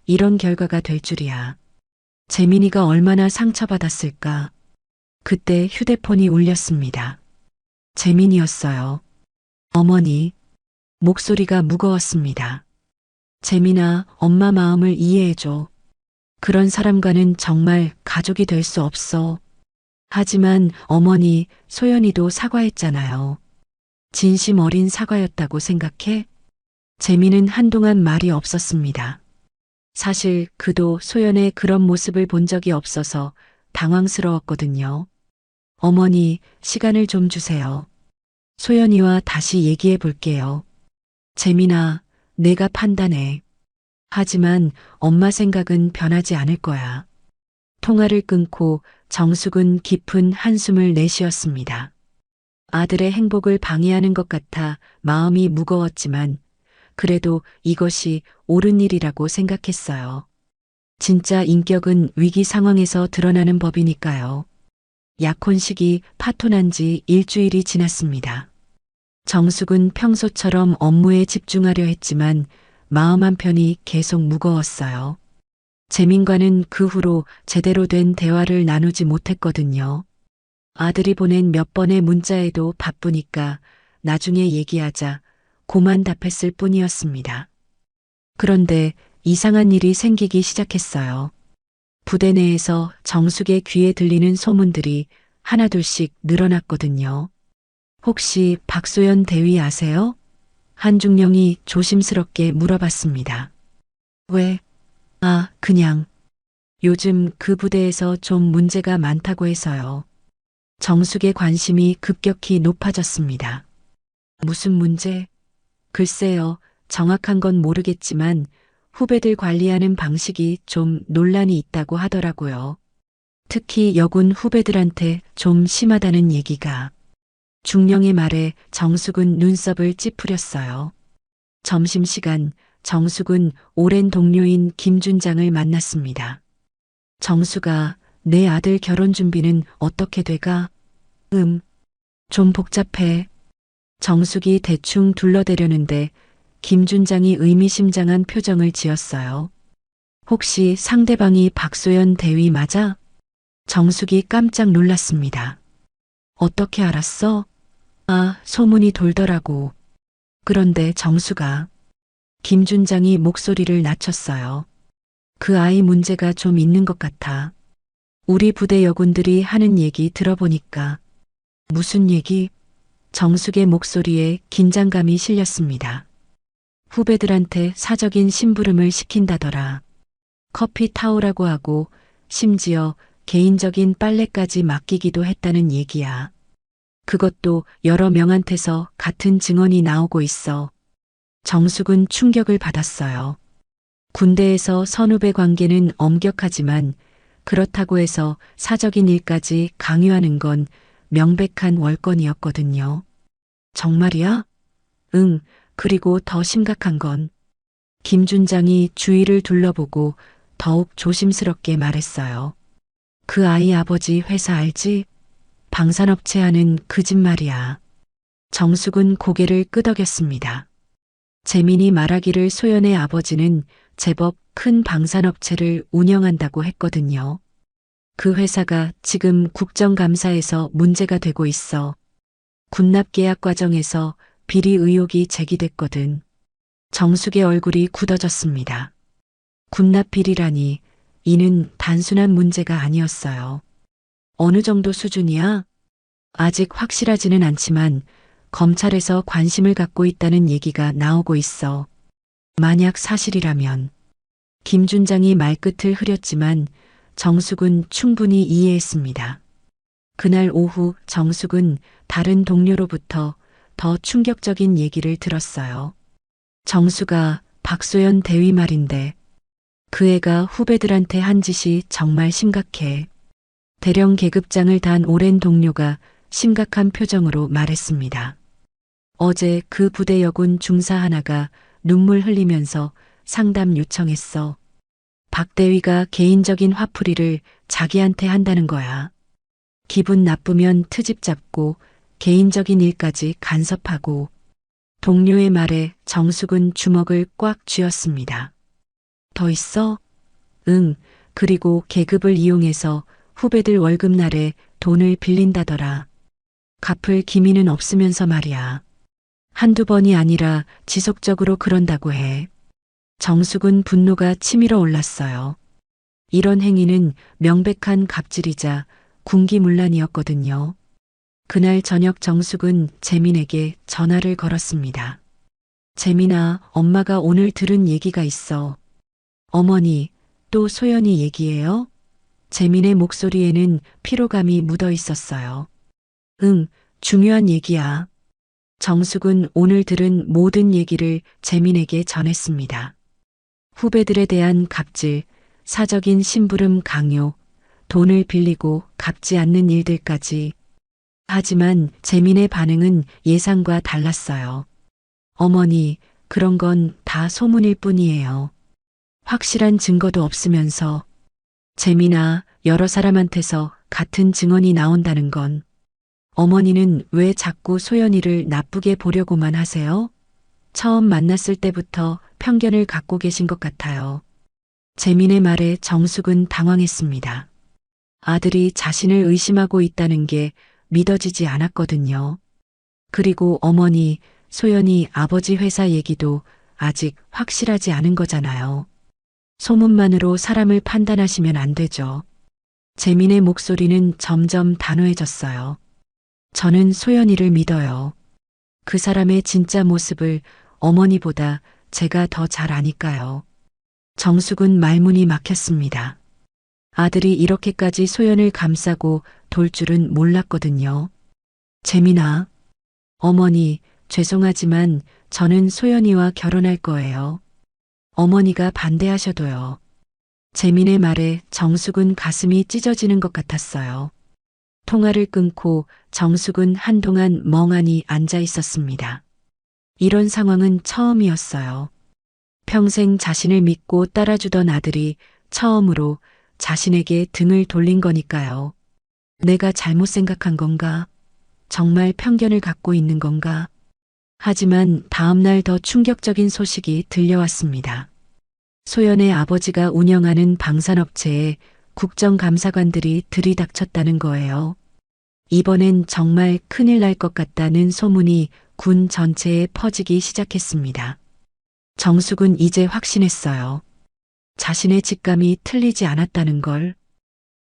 이런 결과가 될 줄이야. 재민이가 얼마나 상처받았을까. 그때 휴대폰이 울렸습니다. 재민이었어요. 어머니. 목소리가 무거웠습니다. 재민아, 엄마 마음을 이해해줘. 그런 사람과는 정말 가족이 될 수 없어. 하지만 어머니, 소연이도 사과했잖아요. 진심 어린 사과였다고 생각해? 재민은 한동안 말이 없었습니다. 사실 그도 소연의 그런 모습을 본 적이 없어서 당황스러웠거든요. 어머니, 시간을 좀 주세요. 소연이와 다시 얘기해 볼게요. 재민아, 내가 판단해. 하지만 엄마 생각은 변하지 않을 거야. 통화를 끊고 정숙은 깊은 한숨을 내쉬었습니다. 아들의 행복을 방해하는 것 같아 마음이 무거웠지만 그래도 이것이 옳은 일이라고 생각했어요. 진짜 인격은 위기 상황에서 드러나는 법이니까요. 약혼식이 파토난 지 일주일이 지났습니다. 정숙은 평소처럼 업무에 집중하려 했지만 마음 한편이 계속 무거웠어요. 재민과는 그 후로 제대로 된 대화를 나누지 못했거든요. 아들이 보낸 몇 번의 문자에도 바쁘니까 나중에 얘기하자 고만 답했을 뿐이었습니다. 그런데 이상한 일이 생기기 시작했어요. 부대 내에서 정숙의 귀에 들리는 소문들이 하나둘씩 늘어났거든요. 혹시 박소연 대위 아세요? 한중령이 조심스럽게 물어봤습니다. 왜? 그냥. 요즘 그 부대에서 좀 문제가 많다고 해서요. 정숙의 관심이 급격히 높아졌습니다. 무슨 문제? 글쎄요, 정확한 건 모르겠지만 후배들 관리하는 방식이 좀 논란이 있다고 하더라고요. 특히 여군 후배들한테 좀 심하다는 얘기가. 중령의 말에 정숙은 눈썹을 찌푸렸어요. 점심시간 정숙은 오랜 동료인 김준장을 만났습니다. 정숙아, 내 아들 결혼 준비는 어떻게 돼가? 좀 복잡해. 정숙이 대충 둘러대려는데 김준장이 의미심장한 표정을 지었어요. 혹시 상대방이 박소연 대위 맞아? 정숙이 깜짝 놀랐습니다. 어떻게 알았어? 아, 소문이 돌더라고. 그런데 정수가 김준장이 목소리를 낮췄어요. 그 아이 문제가 좀 있는 것 같아. 우리 부대 여군들이 하는 얘기 들어보니까. 무슨 얘기? 정숙의 목소리에 긴장감이 실렸습니다. 후배들한테 사적인 심부름을 시킨다더라. 커피 타오라고 하고 심지어 개인적인 빨래까지 맡기기도 했다는 얘기야. 그것도 여러 명한테서 같은 증언이 나오고 있어. 정숙은 충격을 받았어요. 군대에서 선후배 관계는 엄격하지만 그렇다고 해서 사적인 일까지 강요하는 건 명백한 월권이었거든요. 정말이야? 응, 그리고 더 심각한 건 김준장이 주위를 둘러보고 더욱 조심스럽게 말했어요. 그 아이 아버지 회사 알지? 방산업체 하는 그 집 말이야. 정숙은 고개를 끄덕였습니다. 재민이 말하기를 소연의 아버지는 제법 큰 방산업체를 운영한다고 했거든요. 그 회사가 지금 국정감사에서 문제가 되고 있어. 군납계약 과정에서 비리 의혹이 제기됐거든. 정숙의 얼굴이 굳어졌습니다. 군납 비리라니 이는 단순한 문제가 아니었어요. 어느 정도 수준이야? 아직 확실하지는 않지만 검찰에서 관심을 갖고 있다는 얘기가 나오고 있어. 만약 사실이라면. 김준장이 말끝을 흐렸지만 정숙은 충분히 이해했습니다. 그날 오후 정숙은 다른 동료로부터 더 충격적인 얘기를 들었어요. 정수가 박소연 대위 말인데 그 애가 후배들한테 한 짓이 정말 심각해. 대령 계급장을 단 오랜 동료가 심각한 표정으로 말했습니다. 어제 그 부대 여군 중사 하나가 눈물 흘리면서 상담 요청했어. 박 대위가 개인적인 화풀이를 자기한테 한다는 거야. 기분 나쁘면 트집 잡고 개인적인 일까지 간섭하고. 동료의 말에 정숙은 주먹을 꽉 쥐었습니다. 더 있어? 응, 그리고 계급을 이용해서 후배들 월급날에 돈을 빌린다더라. 갚을 기미는 없으면서 말이야. 한두 번이 아니라 지속적으로 그런다고 해. 정숙은 분노가 치밀어 올랐어요. 이런 행위는 명백한 갑질이자 군기문란이었거든요. 그날 저녁 정숙은 재민에게 전화를 걸었습니다. 재민아, 엄마가 오늘 들은 얘기가 있어. 어머니, 또 소연이 얘기해요? 재민의 목소리에는 피로감이 묻어 있었어요. 응, 중요한 얘기야. 정숙은 오늘 들은 모든 얘기를 재민에게 전했습니다. 후배들에 대한 갑질, 사적인 심부름 강요, 돈을 빌리고 갚지 않는 일들까지. 하지만 재민의 반응은 예상과 달랐어요. 어머니, 그런 건 다 소문일 뿐이에요. 확실한 증거도 없으면서. 재민아, 여러 사람한테서 같은 증언이 나온다는 건 어머니는 왜 자꾸 소연이를 나쁘게 보려고만 하세요? 처음 만났을 때부터 편견을 갖고 계신 것 같아요. 재민의 말에 정숙은 당황했습니다. 아들이 자신을 의심하고 있다는 게 믿어지지 않았거든요. 그리고 어머니, 소연이 아버지 회사 얘기도 아직 확실하지 않은 거잖아요. 소문만으로 사람을 판단하시면 안 되죠. 재민의 목소리는 점점 단호해졌어요. 저는 소연이를 믿어요. 그 사람의 진짜 모습을 어머니보다 제가 더 잘 아니까요. 정숙은 말문이 막혔습니다. 아들이 이렇게까지 소연을 감싸고 돌 줄은 몰랐거든요. 재민아, 어머니, 죄송하지만 저는 소연이와 결혼할 거예요. 어머니가 반대하셔도요. 재민의 말에 정숙은 가슴이 찢어지는 것 같았어요. 통화를 끊고 정숙은 한동안 멍하니 앉아 있었습니다. 이런 상황은 처음이었어요. 평생 자신을 믿고 따라주던 아들이 처음으로 자신에게 등을 돌린 거니까요. 내가 잘못 생각한 건가? 정말 편견을 갖고 있는 건가? 하지만 다음날 더 충격적인 소식이 들려왔습니다. 소연의 아버지가 운영하는 방산업체에 국정감사관들이 들이닥쳤다는 거예요. 이번엔 정말 큰일 날 것 같다는 소문이 군 전체에 퍼지기 시작했습니다. 정숙은 이제 확신했어요. 자신의 직감이 틀리지 않았다는 걸.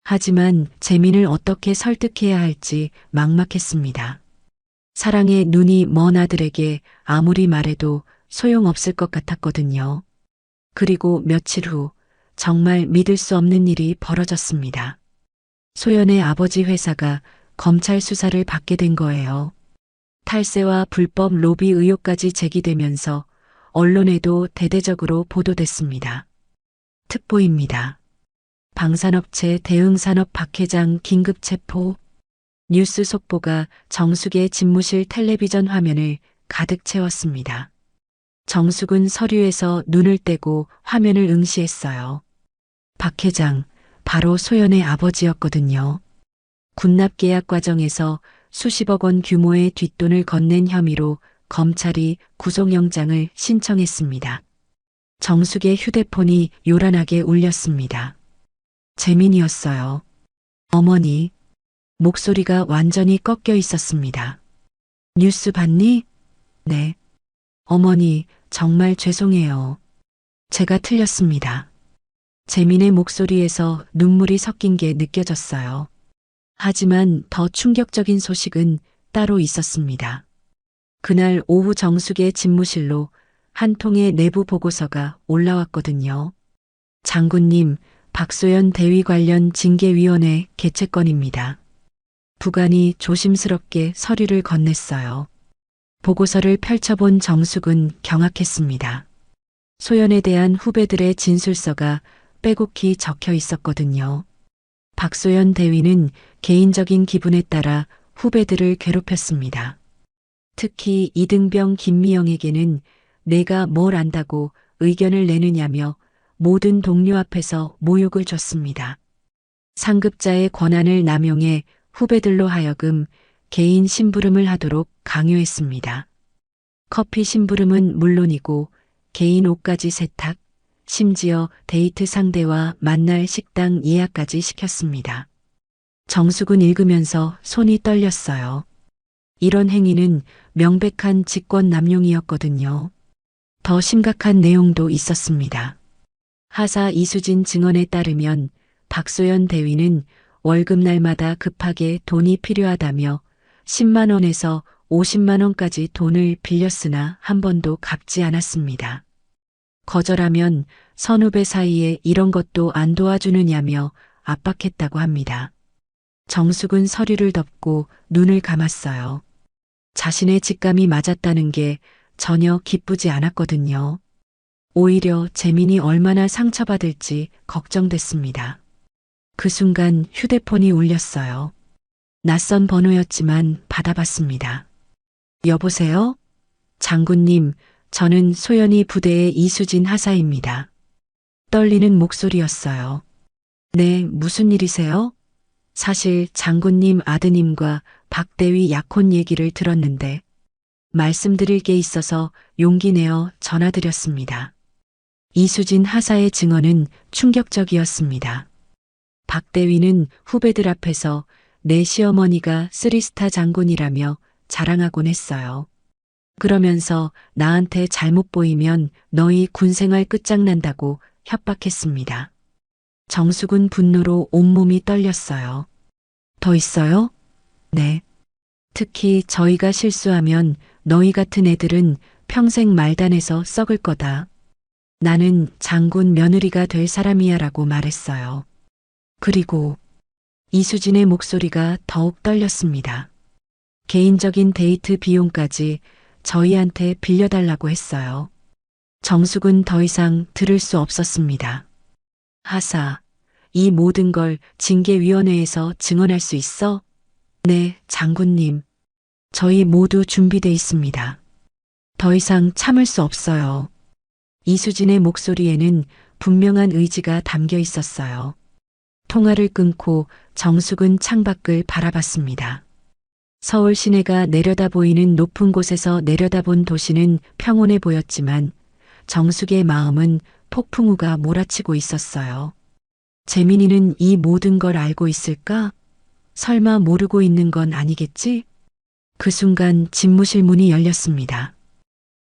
하지만 재민을 어떻게 설득해야 할지 막막했습니다. 사랑의 눈이 먼 아들에게 아무리 말해도 소용없을 것 같았거든요. 그리고 며칠 후 정말 믿을 수 없는 일이 벌어졌습니다. 소연의 아버지 회사가 검찰 수사를 받게 된 거예요. 탈세와 불법 로비 의혹까지 제기되면서 언론에도 대대적으로 보도됐습니다. 특보입니다. 방산업체 대응산업 박 회장 긴급 체포. 뉴스 속보가 정숙의 집무실 텔레비전 화면을 가득 채웠습니다. 정숙은 서류에서 눈을 떼고 화면을 응시했어요. 박 회장, 바로 소연의 아버지였거든요. 군납 계약 과정에서 수십억 원 규모의 뒷돈을 건넨 혐의로 검찰이 구속영장을 신청했습니다. 정숙의 휴대폰이 요란하게 울렸습니다. 재민이었어요. 어머니. 목소리가 완전히 꺾여 있었습니다. 뉴스 봤니? 네. 어머니, 정말 죄송해요. 제가 틀렸습니다. 재민의 목소리에서 눈물이 섞인 게 느껴졌어요. 하지만 더 충격적인 소식은 따로 있었습니다. 그날 오후 정숙의 집무실로 한 통의 내부 보고서가 올라왔거든요. 장군님, 박소연 대위 관련 징계위원회 개최건입니다. 부관이 조심스럽게 서류를 건넸어요. 보고서를 펼쳐본 정숙은 경악했습니다. 소연에 대한 후배들의 진술서가 빼곡히 적혀 있었거든요. 박소연 대위는 개인적인 기분에 따라 후배들을 괴롭혔습니다. 특히 이등병 김미영에게는 내가 뭘 안다고 의견을 내느냐며 모든 동료 앞에서 모욕을 줬습니다. 상급자의 권한을 남용해 후배들로 하여금 개인 심부름을 하도록 강요했습니다. 커피 심부름은 물론이고 개인 옷까지 세탁, 심지어 데이트 상대와 만날 식당 예약까지 시켰습니다. 정숙은 읽으면서 손이 떨렸어요. 이런 행위는 명백한 직권 남용이었거든요. 더 심각한 내용도 있었습니다. 하사 이수진 증언에 따르면 박소연 대위는 월급날마다 급하게 돈이 필요하다며 10만 원에서 50만 원까지 돈을 빌렸으나 한 번도 갚지 않았습니다. 거절하면 선후배 사이에 이런 것도 안 도와주느냐며 압박했다고 합니다. 정숙은 서류를 덮고 눈을 감았어요. 자신의 직감이 맞았다는 게 전혀 기쁘지 않았거든요. 오히려 재민이 얼마나 상처받을지 걱정됐습니다. 그 순간 휴대폰이 울렸어요. 낯선 번호였지만 받아봤습니다. 여보세요? 장군님, 저는 소연이 부대의 이수진 하사입니다. 떨리는 목소리였어요. 네, 무슨 일이세요? 사실 장군님 아드님과 박대위 약혼 얘기를 들었는데 말씀드릴 게 있어서 용기 내어 전화드렸습니다. 이수진 하사의 증언은 충격적이었습니다. 박대위는 후배들 앞에서 내 시어머니가 3스타 장군이라며 자랑하곤 했어요. 그러면서 나한테 잘못 보이면 너희 군생활 끝장난다고 협박했습니다. 정숙은 분노로 온몸이 떨렸어요. 더 있어요? 네. 특히 저희가 실수하면 너희 같은 애들은 평생 말단에서 썩을 거다. 나는 장군 며느리가 될 사람이야 라고 말했어요. 그리고 이수진의 목소리가 더욱 떨렸습니다. 개인적인 데이트 비용까지 저희한테 빌려달라고 했어요. 정숙은 더 이상 들을 수 없었습니다. 하사, 이 모든 걸 징계위원회에서 증언할 수 있어? 네, 장군님. 저희 모두 준비돼 있습니다. 더 이상 참을 수 없어요. 이수진의 목소리에는 분명한 의지가 담겨 있었어요. 통화를 끊고 정숙은 창밖을 바라봤습니다. 서울 시내가 내려다 보이는 높은 곳에서 내려다본 도시는 평온해 보였지만 정숙의 마음은 폭풍우가 몰아치고 있었어요. 재민이는 이 모든 걸 알고 있을까? 설마 모르고 있는 건 아니겠지? 그 순간 집무실 문이 열렸습니다.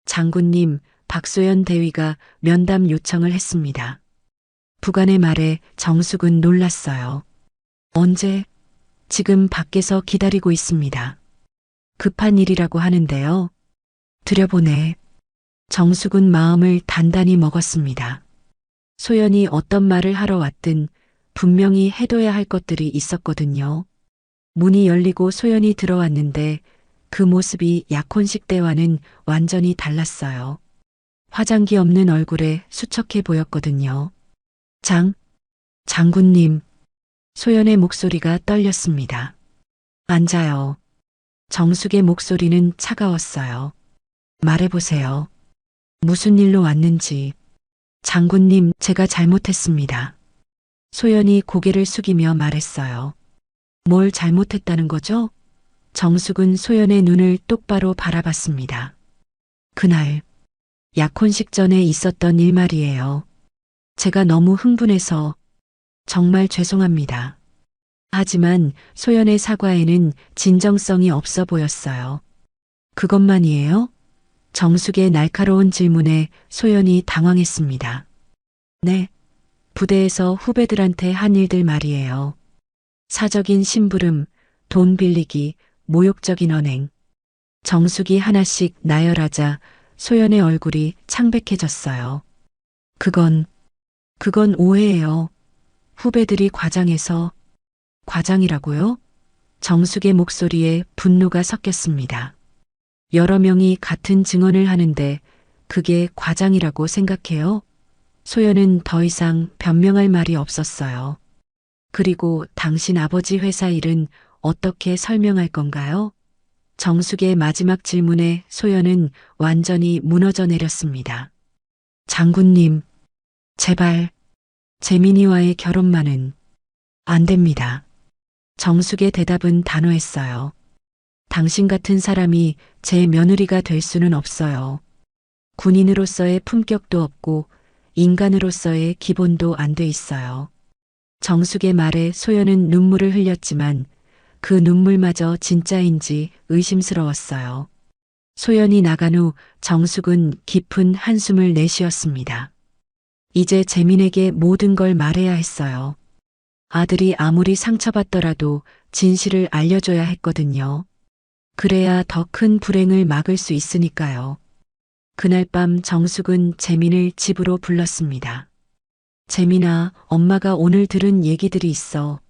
장군님, 박소연 대위가 면담 요청을 했습니다. 부관의 말에 정숙은 놀랐어요. 언제? 지금 밖에서 기다리고 있습니다. 급한 일이라고 하는데요. 들여보내. 정숙은 마음을 단단히 먹었습니다. 소연이 어떤 말을 하러 왔든 분명히 해둬야 할 것들이 있었거든요. 문이 열리고 소연이 들어왔는데 그 모습이 약혼식 때와는 완전히 달랐어요. 화장기 없는 얼굴에 수척해 보였거든요. 장군님. 소연의 목소리가 떨렸습니다. 앉아요. 정숙의 목소리는 차가웠어요. 말해보세요. 무슨 일로 왔는지. 장군님, 제가 잘못했습니다. 소연이 고개를 숙이며 말했어요. 뭘 잘못했다는 거죠? 정숙은 소연의 눈을 똑바로 바라봤습니다. 그날, 약혼식 전에 있었던 일 말이에요. 제가 너무 흥분해서 정말 죄송합니다. 하지만 소연의 사과에는 진정성이 없어 보였어요. 그것만이에요? 정숙의 날카로운 질문에 소연이 당황했습니다. 네, 부대에서 후배들한테 한 일들 말이에요. 사적인 심부름, 돈 빌리기, 모욕적인 언행. 정숙이 하나씩 나열하자 소연의 얼굴이 창백해졌어요. 그건 오해예요. 후배들이 과장해서. 과장이라고요? 정숙의 목소리에 분노가 섞였습니다. 여러 명이 같은 증언을 하는데 그게 과장이라고 생각해요? 소연은 더 이상 변명할 말이 없었어요. 그리고 당신 아버지 회사 일은 어떻게 설명할 건가요? 정숙의 마지막 질문에 소연은 완전히 무너져 내렸습니다. 장군님, 제발, 재민이와의 결혼만은 안 됩니다. 정숙의 대답은 단호했어요. 당신 같은 사람이 제 며느리가 될 수는 없어요. 군인으로서의 품격도 없고 인간으로서의 기본도 안 돼 있어요. 정숙의 말에 소연은 눈물을 흘렸지만 그 눈물마저 진짜인지 의심스러웠어요. 소연이 나간 후 정숙은 깊은 한숨을 내쉬었습니다. 이제 재민에게 모든 걸 말해야 했어요. 아들이 아무리 상처받더라도 진실을 알려줘야 했거든요. 그래야 더 큰 불행을 막을 수 있으니까요. 그날 밤 정숙은 재민을 집으로 불렀습니다. 재민아, 엄마가 오늘 들은 얘기들이 있어.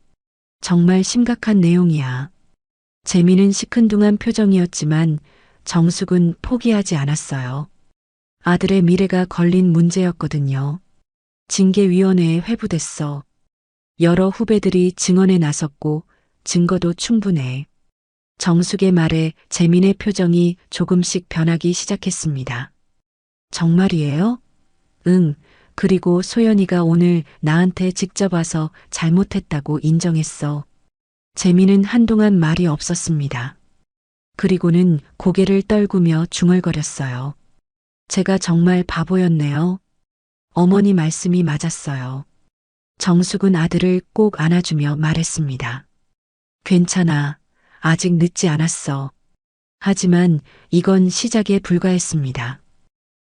정말 심각한 내용이야. 재민은 시큰둥한 표정이었지만 정숙은 포기하지 않았어요. 아들의 미래가 걸린 문제였거든요. 징계위원회에 회부됐어. 여러 후배들이 증언에 나섰고 증거도 충분해. 정숙의 말에 재민의 표정이 조금씩 변하기 시작했습니다. 정말이에요? 응, 그리고 소연이가 오늘 나한테 직접 와서 잘못했다고 인정했어. 재민은 한동안 말이 없었습니다. 그리고는 고개를 떨구며 중얼거렸어요. 제가 정말 바보였네요. 어머니 말씀이 맞았어요. 정숙은 아들을 꼭 안아주며 말했습니다. 괜찮아. 아직 늦지 않았어. 하지만 이건 시작에 불과했습니다.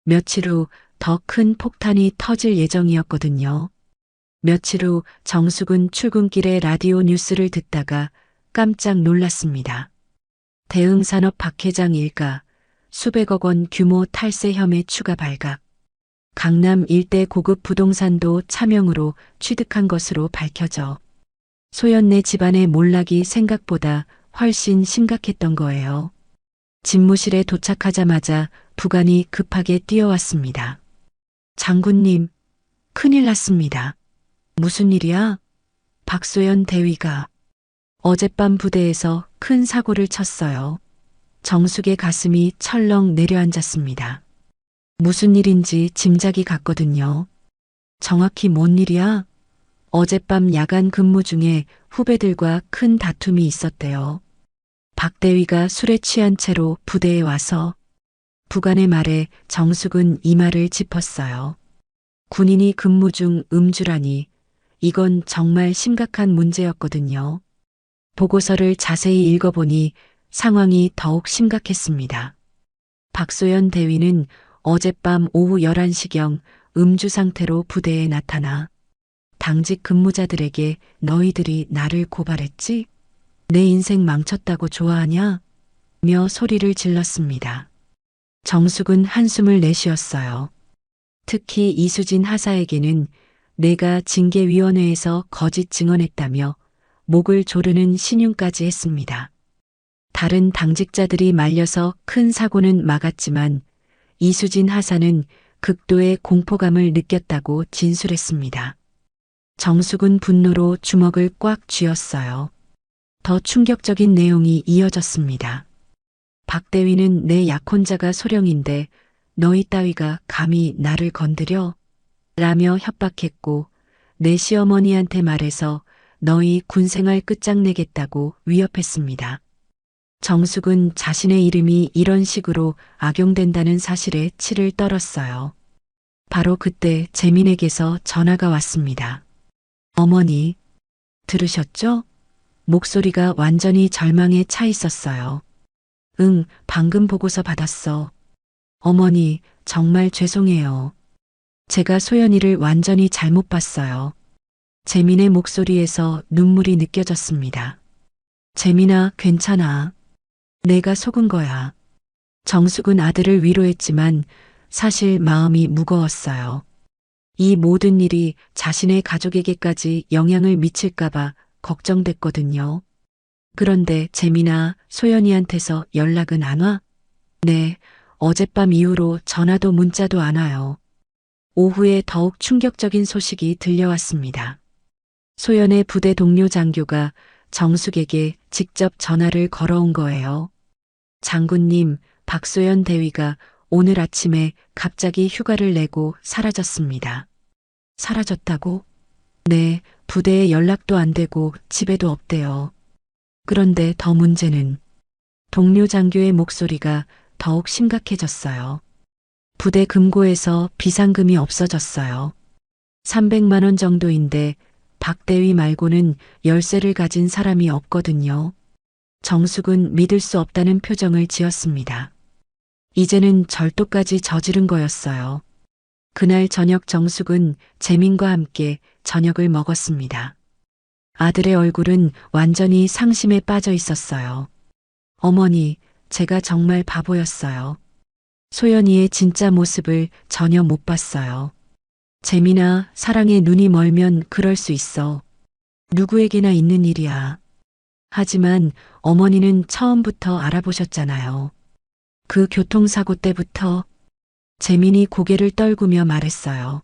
며칠 후 더 큰 폭탄이 터질 예정이었거든요. 며칠 후 정숙은 출근길에 라디오 뉴스를 듣다가 깜짝 놀랐습니다. 대흥산업 박 회장 일가, 수백억 원 규모 탈세 혐의 추가 발각. 강남 일대 고급 부동산도 차명으로 취득한 것으로 밝혀져 소연네 집안의 몰락이 생각보다 훨씬 심각했던 거예요. 집무실에 도착하자마자 부관이 급하게 뛰어왔습니다. 장군님, 큰일 났습니다. 무슨 일이야? 박소연 대위가 어젯밤 부대에서 큰 사고를 쳤어요. 정숙의 가슴이 철렁 내려앉았습니다. 무슨 일인지 짐작이 갔거든요. 정확히 뭔 일이야? 어젯밤 야간 근무 중에 후배들과 큰 다툼이 있었대요. 박 대위가 술에 취한 채로 부대에 와서 부관의 말에 정숙은 이마를 짚었어요. 군인이 근무 중 음주라니 이건 정말 심각한 문제였거든요. 보고서를 자세히 읽어보니 상황이 더욱 심각했습니다. 박소연 대위는 어젯밤 오후 11시경 음주 상태로 부대에 나타나 당직 근무자들에게 너희들이 나를 고발했지? 내 인생 망쳤다고 좋아하냐? 며 소리를 질렀습니다. 정숙은 한숨을 내쉬었어요. 특히 이수진 하사에게는 내가 징계위원회에서 거짓 증언했다며 목을 조르는 신용까지 했습니다. 다른 당직자들이 말려서 큰 사고는 막았지만 이수진 하사는 극도의 공포감을 느꼈다고 진술했습니다. 정숙은 분노로 주먹을 꽉 쥐었어요. 더 충격적인 내용이 이어졌습니다. 박 대위는 내 약혼자가 소령인데 너희 따위가 감히 나를 건드려? 라며 협박했고 내 시어머니한테 말해서 너희 군생활 끝장내겠다고 위협했습니다. 정숙은 자신의 이름이 이런 식으로 악용된다는 사실에 치를 떨었어요. 바로 그때 재민에게서 전화가 왔습니다. 어머니, 들으셨죠? 목소리가 완전히 절망에 차 있었어요. 응, 방금 보고서 받았어. 어머니, 정말 죄송해요. 제가 소연이를 완전히 잘못 봤어요. 재민의 목소리에서 눈물이 느껴졌습니다. 재민아, 괜찮아. 내가 속은 거야. 정숙은 아들을 위로했지만 사실 마음이 무거웠어요. 이 모든 일이 자신의 가족에게까지 영향을 미칠까봐 걱정됐거든요. 그런데 재민아, 소연이한테서 연락은 안 와? 네, 어젯밤 이후로 전화도 문자도 안 와요. 오후에 더욱 충격적인 소식이 들려왔습니다. 소연의 부대 동료 장교가 정숙에게 직접 전화를 걸어온 거예요. 장군님, 박소연 대위가 오늘 아침에 갑자기 휴가를 내고 사라졌습니다. 사라졌다고? 네, 부대에 연락도 안 되고 집에도 없대요. 그런데 더 문제는 동료 장교의 목소리가 더욱 심각해졌어요. 부대 금고에서 비상금이 없어졌어요. 300만 원 정도인데 박 대위 말고는 열쇠를 가진 사람이 없거든요. 정숙은 믿을 수 없다는 표정을 지었습니다. 이제는 절도까지 저지른 거였어요. 그날 저녁 정숙은 재민과 함께 저녁을 먹었습니다. 아들의 얼굴은 완전히 상심에 빠져 있었어요. 어머니, 제가 정말 바보였어요. 소연이의 진짜 모습을 전혀 못 봤어요. 재민아, 사랑에 눈이 멀면 그럴 수 있어. 누구에게나 있는 일이야. 하지만 어머니는 처음부터 알아보셨잖아요. 그 교통사고 때부터. 재민이 고개를 떨구며 말했어요.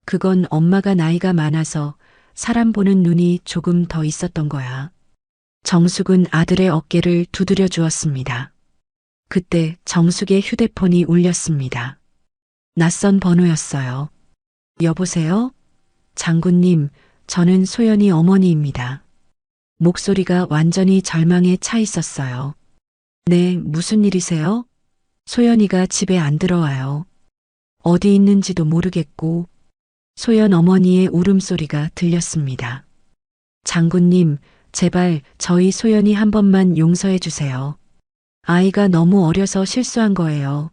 그건 엄마가 나이가 많아서 사람 보는 눈이 조금 더 있었던 거야. 정숙은 아들의 어깨를 두드려 주었습니다. 그때 정숙의 휴대폰이 울렸습니다. 낯선 번호였어요. 여보세요? 장군님, 저는 소연이 어머니입니다. 목소리가 완전히 절망에 차 있었어요. 네, 무슨 일이세요? 소연이가 집에 안 들어와요. 어디 있는지도 모르겠고. 소연 어머니의 울음소리가 들렸습니다. 장군님, 제발 저희 소연이 한 번만 용서해 주세요. 아이가 너무 어려서 실수한 거예요.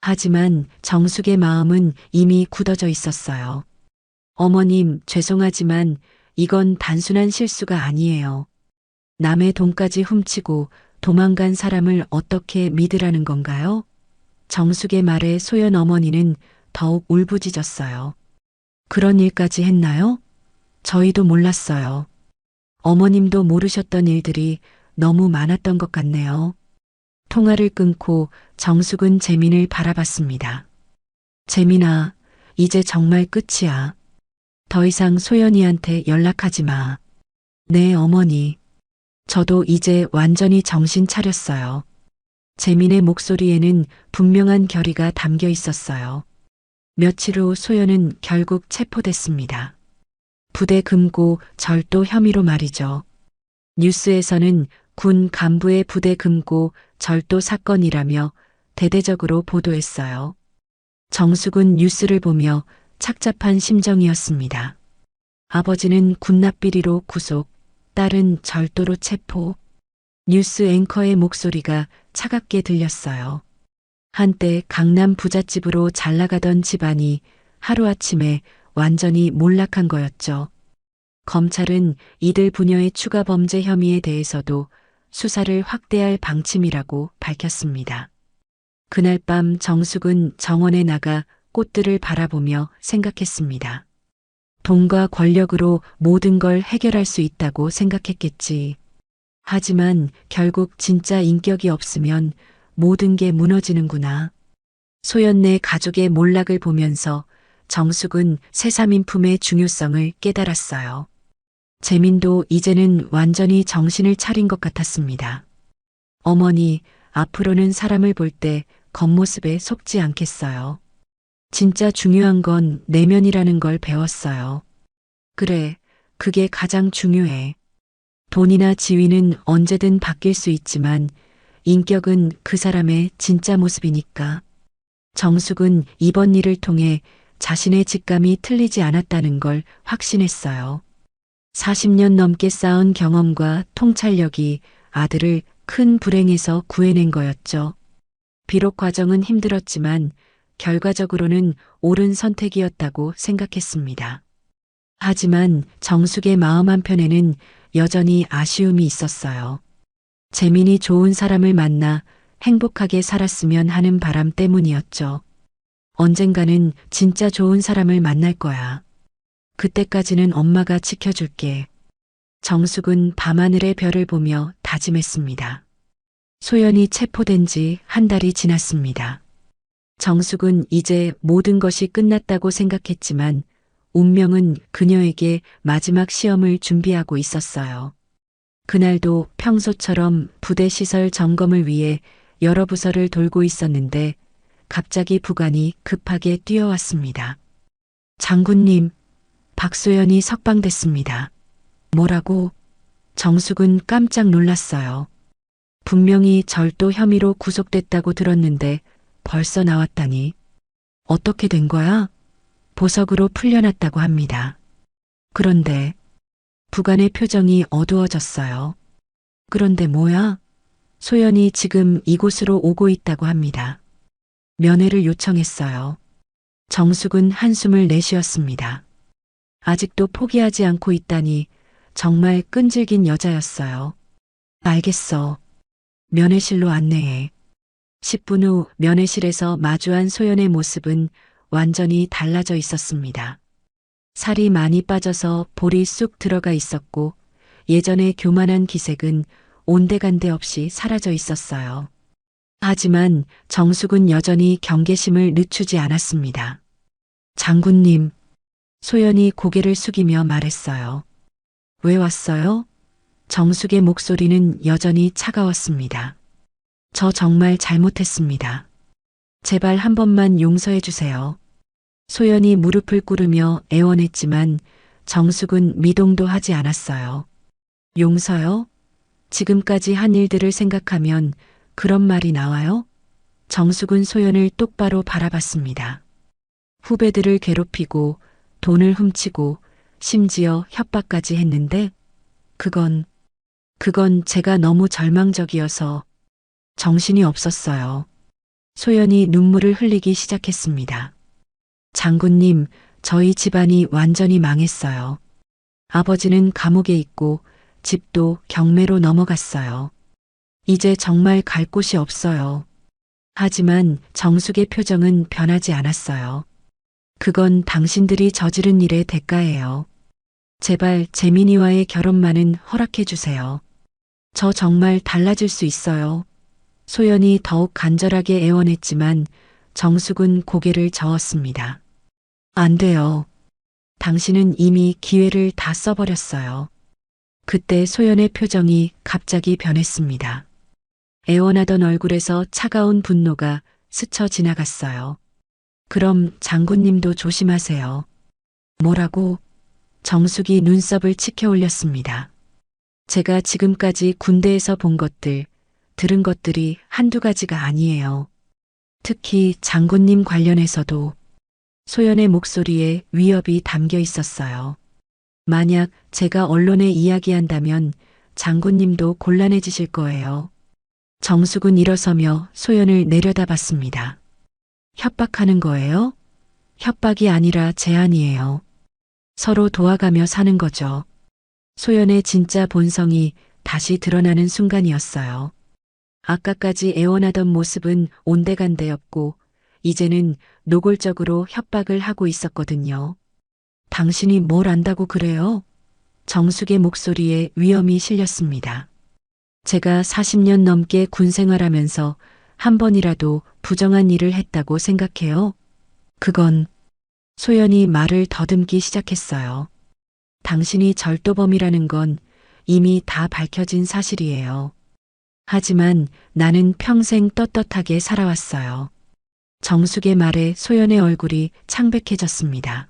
하지만 정숙의 마음은 이미 굳어져 있었어요. 어머님, 죄송하지만 이건 단순한 실수가 아니에요. 남의 돈까지 훔치고 도망간 사람을 어떻게 믿으라는 건가요? 정숙의 말에 소연 어머니는 더욱 울부짖었어요. 그런 일까지 했나요? 저희도 몰랐어요. 어머님도 모르셨던 일들이 너무 많았던 것 같네요. 통화를 끊고 정숙은 재민을 바라봤습니다. 재민아, 이제 정말 끝이야. 더 이상 소연이한테 연락하지 마. 네, 어머니. 저도 이제 완전히 정신 차렸어요. 재민의 목소리에는 분명한 결의가 담겨 있었어요. 며칠 후 소연은 결국 체포됐습니다. 부대 금고 절도 혐의로 말이죠. 뉴스에서는 군 간부의 부대 금고 절도 사건이라며 대대적으로 보도했어요. 정숙은 뉴스를 보며 착잡한 심정이었습니다. 아버지는 군납비리로 구속, 딸은 절도로 체포. 뉴스 앵커의 목소리가 차갑게 들렸어요. 한때 강남 부잣집으로 잘 나가던 집안이 하루아침에 완전히 몰락한 거였죠. 검찰은 이들 부녀의 추가 범죄 혐의에 대해서도 수사를 확대할 방침이라고 밝혔습니다. 그날 밤 정숙은 정원에 나가 꽃들을 바라보며 생각했습니다. 돈과 권력으로 모든 걸 해결할 수 있다고 생각했겠지. 하지만 결국 진짜 인격이 없으면 모든 게 무너지는구나. 소연네 가족의 몰락을 보면서 정숙은 새삼인품의 중요성을 깨달았어요. 재민도 이제는 완전히 정신을 차린 것 같았습니다. 어머니, 앞으로는 사람을 볼 때 겉모습에 속지 않겠어요. 진짜 중요한 건 내면이라는 걸 배웠어요. 그래, 그게 가장 중요해. 돈이나 지위는 언제든 바뀔 수 있지만 인격은 그 사람의 진짜 모습이니까. 정숙은 이번 일을 통해 자신의 직감이 틀리지 않았다는 걸 확신했어요. 40년 넘게 쌓은 경험과 통찰력이 아들을 큰 불행에서 구해낸 거였죠. 비록 과정은 힘들었지만 결과적으로는 옳은 선택이었다고 생각했습니다. 하지만 정숙의 마음 한편에는 여전히 아쉬움이 있었어요. 재민이 좋은 사람을 만나 행복하게 살았으면 하는 바람 때문이었죠. 언젠가는 진짜 좋은 사람을 만날 거야. 그때까지는 엄마가 지켜줄게. 정숙은 밤하늘의 별을 보며 다짐했습니다. 소연이 체포된 지 한 달이 지났습니다. 정숙은 이제 모든 것이 끝났다고 생각했지만 운명은 그녀에게 마지막 시험을 준비하고 있었어요. 그날도 평소처럼 부대 시설 점검을 위해 여러 부서를 돌고 있었는데 갑자기 부관이 급하게 뛰어왔습니다. 장군님, 박소연이 석방됐습니다. 뭐라고? 정숙은 깜짝 놀랐어요. 분명히 절도 혐의로 구속됐다고 들었는데 벌써 나왔다니. 어떻게 된 거야? 보석으로 풀려났다고 합니다. 그런데 부관의 표정이 어두워졌어요. 그런데 뭐야? 소연이 지금 이곳으로 오고 있다고 합니다. 면회를 요청했어요. 정숙은 한숨을 내쉬었습니다. 아직도 포기하지 않고 있다니 정말 끈질긴 여자였어요. 알겠어. 면회실로 안내해. 10분 후 면회실에서 마주한 소연의 모습은 완전히 달라져 있었습니다. 살이 많이 빠져서 볼이 쑥 들어가 있었고 예전의 교만한 기색은 온데간데 없이 사라져 있었어요. 하지만 정숙은 여전히 경계심을 늦추지 않았습니다. 장군님, 소연이 고개를 숙이며 말했어요. 왜 왔어요? 정숙의 목소리는 여전히 차가웠습니다. 저 정말 잘못했습니다. 제발 한 번만 용서해 주세요. 소연이 무릎을 꿇으며 애원했지만 정숙은 미동도 하지 않았어요. 용서요? 지금까지 한 일들을 생각하면 그런 말이 나와요? 정숙은 소연을 똑바로 바라봤습니다. 후배들을 괴롭히고 돈을 훔치고 심지어 협박까지 했는데 그건 제가 너무 절망적이어서 정신이 없었어요. 소연이 눈물을 흘리기 시작했습니다. 장군님, 저희 집안이 완전히 망했어요. 아버지는 감옥에 있고 집도 경매로 넘어갔어요. 이제 정말 갈 곳이 없어요. 하지만 정숙의 표정은 변하지 않았어요. 그건 당신들이 저지른 일의 대가예요. 제발 재민이와의 결혼만은 허락해 주세요. 저 정말 달라질 수 있어요. 소연이 더욱 간절하게 애원했지만 정숙은 고개를 저었습니다. 안 돼요. 당신은 이미 기회를 다 써버렸어요. 그때 소연의 표정이 갑자기 변했습니다. 애원하던 얼굴에서 차가운 분노가 스쳐 지나갔어요. 그럼 장군님도 조심하세요. 뭐라고? 정숙이 눈썹을 치켜 올렸습니다. 제가 지금까지 군대에서 본 것들, 들은 것들이 한두 가지가 아니에요. 특히 장군님 관련해서도 소연의 목소리에 위협이 담겨 있었어요. 만약 제가 언론에 이야기한다면 장군님도 곤란해지실 거예요. 정숙은 일어서며 소연을 내려다봤습니다. 협박하는 거예요? 협박이 아니라 제안이에요. 서로 도와가며 사는 거죠. 소연의 진짜 본성이 다시 드러나는 순간이었어요. 아까까지 애원하던 모습은 온데간데였고 이제는 노골적으로 협박을 하고 있었거든요. 당신이 뭘 안다고 그래요? 정숙의 목소리에 위험이 실렸습니다. 제가 40년 넘게 군 생활하면서 한 번이라도 부정한 일을 했다고 생각해요? 그건 소연이 말을 더듬기 시작했어요. 당신이 절도범이라는 건 이미 다 밝혀진 사실이에요. 하지만 나는 평생 떳떳하게 살아왔어요. 정숙의 말에 소연의 얼굴이 창백해졌습니다.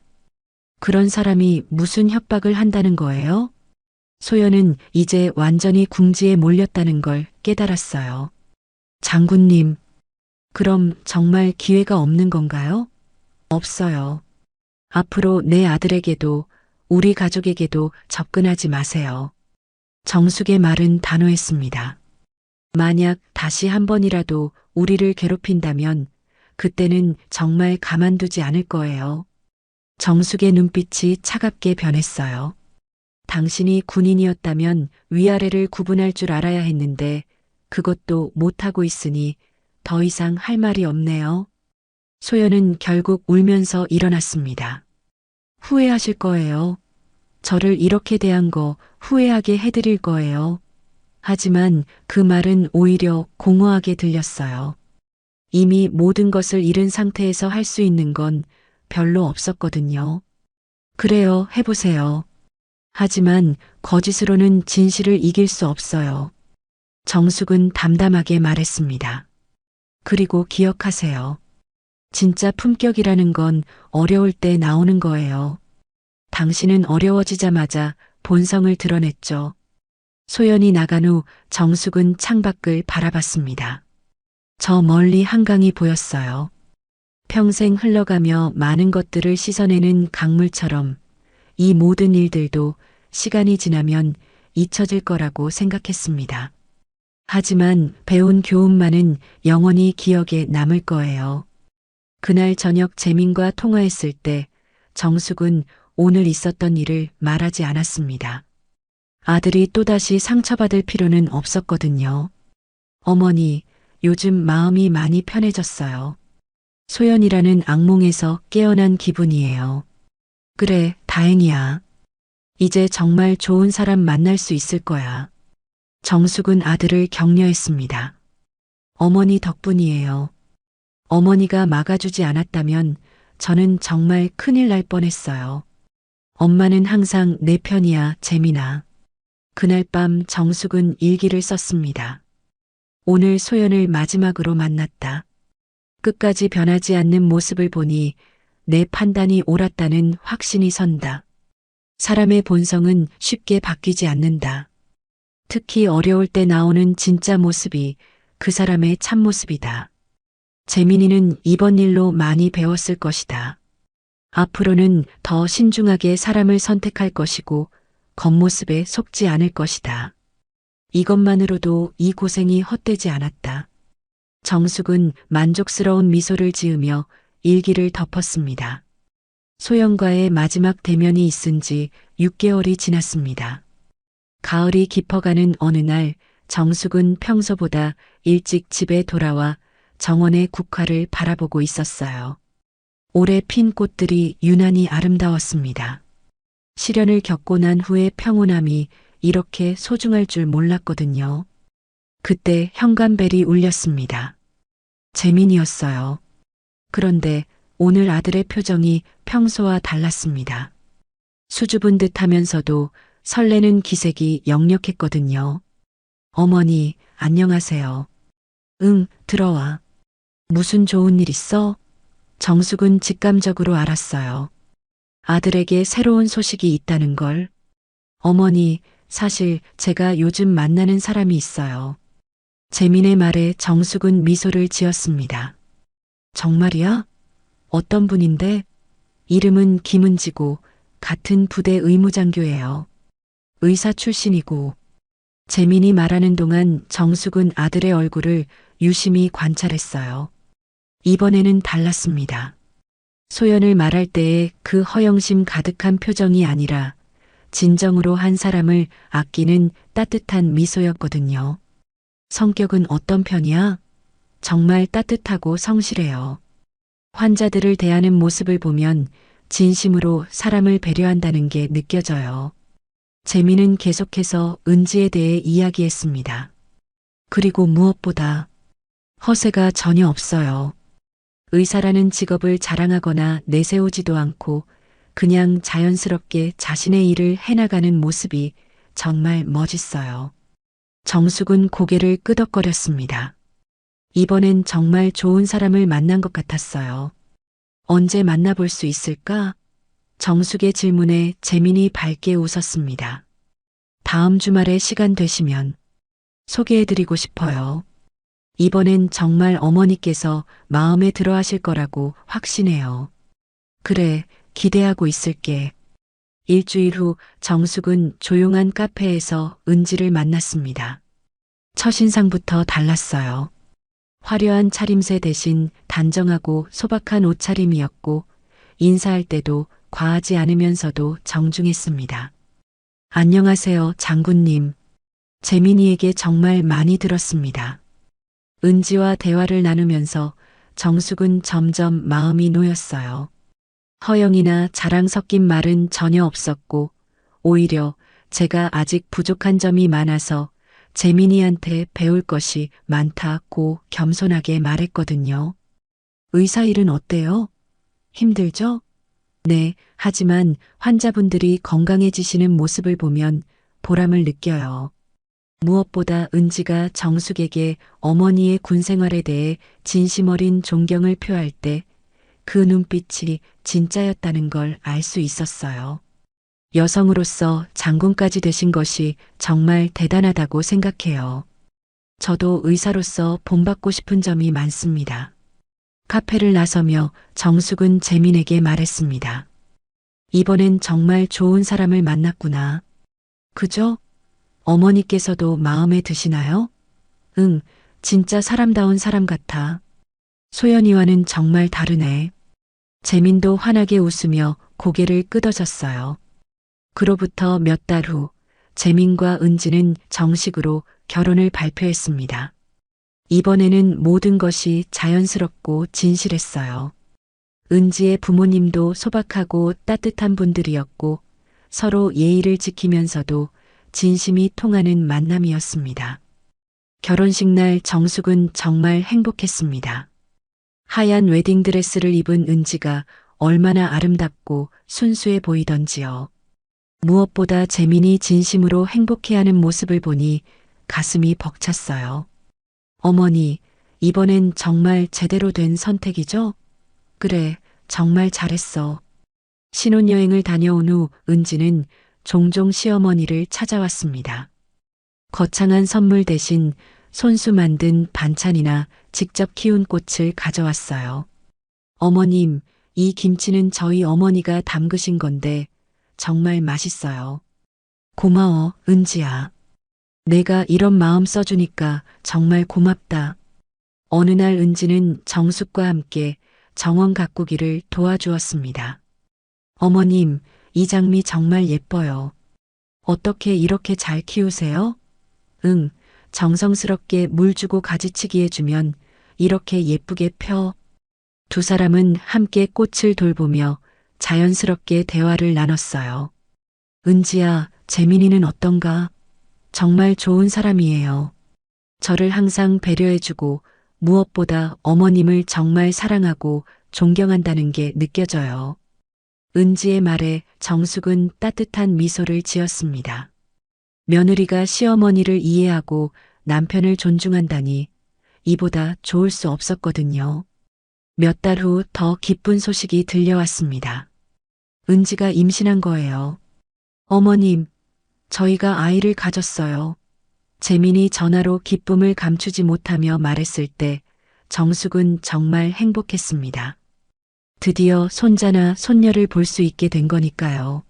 그런 사람이 무슨 협박을 한다는 거예요? 소연은 이제 완전히 궁지에 몰렸다는 걸 깨달았어요. 장군님, 그럼 정말 기회가 없는 건가요? 없어요. 앞으로 내 아들에게도 우리 가족에게도 접근하지 마세요. 정숙의 말은 단호했습니다. 만약 다시 한 번이라도 우리를 괴롭힌다면 그때는 정말 가만두지 않을 거예요. 정숙의 눈빛이 차갑게 변했어요. 당신이 군인이었다면 위아래를 구분할 줄 알아야 했는데 그것도 못하고 있으니 더 이상 할 말이 없네요. 소연은 결국 울면서 일어났습니다. 후회하실 거예요. 저를 이렇게 대한 거 후회하게 해드릴 거예요. 하지만 그 말은 오히려 공허하게 들렸어요. 이미 모든 것을 잃은 상태에서 할 수 있는 건 별로 없었거든요. 그래요, 해보세요. 하지만 거짓으로는 진실을 이길 수 없어요. 정숙은 담담하게 말했습니다. 그리고 기억하세요. 진짜 품격이라는 건 어려울 때 나오는 거예요. 당신은 어려워지자마자 본성을 드러냈죠. 소연이 나간 후 정숙은 창밖을 바라봤습니다. 저 멀리 한강이 보였어요. 평생 흘러가며 많은 것들을 씻어내는 강물처럼 이 모든 일들도 시간이 지나면 잊혀질 거라고 생각했습니다. 하지만 배운 교훈만은 영원히 기억에 남을 거예요. 그날 저녁 재민과 통화했을 때 정숙은 오늘 있었던 일을 말하지 않았습니다. 아들이 또다시 상처받을 필요는 없었거든요. 어머니, 요즘 마음이 많이 편해졌어요. 소연이라는 악몽에서 깨어난 기분이에요. 그래, 다행이야. 이제 정말 좋은 사람 만날 수 있을 거야. 정숙은 아들을 격려했습니다. 어머니 덕분이에요. 어머니가 막아주지 않았다면 저는 정말 큰일 날 뻔했어요. 엄마는 항상 내 편이야, 재민아. 그날 밤 정숙은 일기를 썼습니다. 오늘 소연을 마지막으로 만났다. 끝까지 변하지 않는 모습을 보니 내 판단이 옳았다는 확신이 선다. 사람의 본성은 쉽게 바뀌지 않는다. 특히 어려울 때 나오는 진짜 모습이 그 사람의 참모습이다. 재민이는 이번 일로 많이 배웠을 것이다. 앞으로는 더 신중하게 사람을 선택할 것이고 겉모습에 속지 않을 것이다. 이것만으로도 이 고생이 헛되지 않았다. 정숙은 만족스러운 미소를 지으며 일기를 덮었습니다. 소연과의 마지막 대면이 있은 지 6개월이 지났습니다. 가을이 깊어가는 어느 날 정숙은 평소보다 일찍 집에 돌아와 정원의 국화를 바라보고 있었어요. 올해 핀 꽃들이 유난히 아름다웠습니다. 시련을 겪고 난 후의 평온함이 이렇게 소중할 줄 몰랐거든요. 그때 현관벨이 울렸습니다. 재민이었어요. 그런데 오늘 아들의 표정이 평소와 달랐습니다. 수줍은 듯 하면서도 설레는 기색이 역력했거든요. 어머니, 안녕하세요. 응, 들어와. 무슨 좋은 일 있어? 정숙은 직감적으로 알았어요. 아들에게 새로운 소식이 있다는 걸. 어머니, 사실 제가 요즘 만나는 사람이 있어요. 재민의 말에 정숙은 미소를 지었습니다. 정말이야? 어떤 분인데? 이름은 김은지고 같은 부대 의무장교예요. 의사 출신이고. 재민이 말하는 동안 정숙은 아들의 얼굴을 유심히 관찰했어요. 이번에는 달랐습니다. 소연을 말할 때의 그 허영심 가득한 표정이 아니라 진정으로 한 사람을 아끼는 따뜻한 미소였거든요. 성격은 어떤 편이야? 정말 따뜻하고 성실해요. 환자들을 대하는 모습을 보면 진심으로 사람을 배려한다는 게 느껴져요. 재민은 계속해서 은지에 대해 이야기했습니다. 그리고 무엇보다 허세가 전혀 없어요. 의사라는 직업을 자랑하거나 내세우지도 않고 그냥 자연스럽게 자신의 일을 해나가는 모습이 정말 멋있어요. 정숙은 고개를 끄덕거렸습니다. 이번엔 정말 좋은 사람을 만난 것 같았어요. 언제 만나볼 수 있을까? 정숙의 질문에 재민이 밝게 웃었습니다. 다음 주말에 시간 되시면 소개해드리고 싶어요. 이번엔 정말 어머니께서 마음에 들어 하실 거라고 확신해요. 그래, 기대하고 있을게. 일주일 후 정숙은 조용한 카페에서 은지를 만났습니다. 첫인상부터 달랐어요. 화려한 차림새 대신 단정하고 소박한 옷차림이었고 인사할 때도 과하지 않으면서도 정중했습니다. 안녕하세요, 장군님. 재민이에게 정말 많이 들었습니다. 은지와 대화를 나누면서 정숙은 점점 마음이 놓였어요. 허영이나 자랑 섞인 말은 전혀 없었고 오히려 제가 아직 부족한 점이 많아서 재민이한테 배울 것이 많다고 겸손하게 말했거든요. 의사 일은 어때요? 힘들죠? 네, 하지만 환자분들이 건강해지시는 모습을 보면 보람을 느껴요. 무엇보다 은지가 정숙에게 어머니의 군 생활에 대해 진심 어린 존경을 표할 때 그 눈빛이 진짜였다는 걸 알 수 있었어요. 여성으로서 장군까지 되신 것이 정말 대단하다고 생각해요. 저도 의사로서 본받고 싶은 점이 많습니다. 카페를 나서며 정숙은 재민에게 말했습니다. 이번엔 정말 좋은 사람을 만났구나. 그죠? 어머니께서도 마음에 드시나요? 응, 진짜 사람다운 사람 같아. 소연이와는 정말 다르네. 재민도 환하게 웃으며 고개를 끄덕였어요. 그로부터 몇 달 후 재민과 은지는 정식으로 결혼을 발표했습니다. 이번에는 모든 것이 자연스럽고 진실했어요. 은지의 부모님도 소박하고 따뜻한 분들이었고 서로 예의를 지키면서도 진심이 통하는 만남이었습니다. 결혼식 날 정숙은 정말 행복했습니다. 하얀 웨딩드레스를 입은 은지가 얼마나 아름답고 순수해 보이던지요. 무엇보다 재민이 진심으로 행복해하는 모습을 보니 가슴이 벅찼어요. 어머니, 이번엔 정말 제대로 된 선택이죠? 그래, 정말 잘했어. 신혼여행을 다녀온 후 은지는 종종 시어머니를 찾아왔습니다. 거창한 선물 대신 손수 만든 반찬이나 직접 키운 꽃을 가져왔어요. 어머님, 이 김치는 저희 어머니가 담그신 건데 정말 맛있어요. 고마워, 은지야. 내가 이런 마음 써주니까 정말 고맙다. 어느 날 은지는 정숙과 함께 정원 가꾸기를 도와주었습니다. 어머님, 이 장미 정말 예뻐요. 어떻게 이렇게 잘 키우세요? 응, 정성스럽게 물 주고 가지치기 해주면 이렇게 예쁘게 펴. 두 사람은 함께 꽃을 돌보며 자연스럽게 대화를 나눴어요. 은지야, 재민이는 어떤가? 정말 좋은 사람이에요. 저를 항상 배려해주고 무엇보다 어머님을 정말 사랑하고 존경한다는 게 느껴져요. 은지의 말에 정숙은 따뜻한 미소를 지었습니다. 며느리가 시어머니를 이해하고 남편을 존중한다니 이보다 좋을 수 없었거든요. 몇 달 후 더 기쁜 소식이 들려왔습니다. 은지가 임신한 거예요. 어머님, 저희가 아이를 가졌어요. 재민이 전화로 기쁨을 감추지 못하며 말했을 때 정숙은 정말 행복했습니다. 드디어 손자나 손녀를 볼 수 있게 된 거니까요.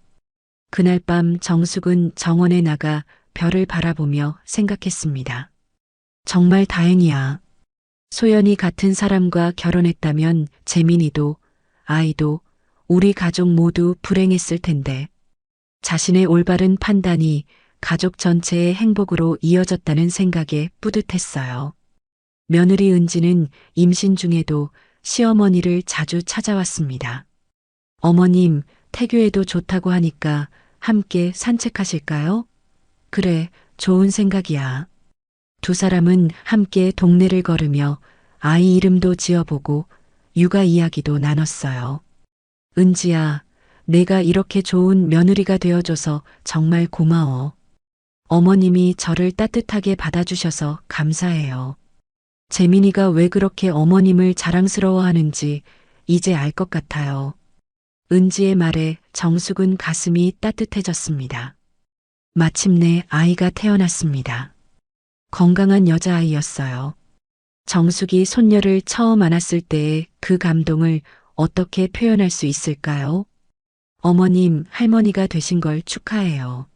그날 밤 정숙은 정원에 나가 별을 바라보며 생각했습니다. 정말 다행이야. 소연이 같은 사람과 결혼했다면 재민이도 아이도 우리 가족 모두 불행했을 텐데 자신의 올바른 판단이 가족 전체의 행복으로 이어졌다는 생각에 뿌듯했어요. 며느리 은지는 임신 중에도 시어머니를 자주 찾아왔습니다. 어머님, 태교에도 좋다고 하니까 함께 산책하실까요? 그래, 좋은 생각이야. 두 사람은 함께 동네를 걸으며 아이 이름도 지어보고 육아 이야기도 나눴어요. 은지야, 내가 이렇게 좋은 며느리가 되어줘서 정말 고마워. 어머님이 저를 따뜻하게 받아주셔서 감사해요. 재민이가 왜 그렇게 어머님을 자랑스러워하는지 이제 알 것 같아요. 은지의 말에 정숙은 가슴이 따뜻해졌습니다. 마침내 아이가 태어났습니다. 건강한 여자아이였어요. 정숙이 손녀를 처음 안았을 때의 그 감동을 어떻게 표현할 수 있을까요? 어머님, 할머니가 되신 걸 축하해요.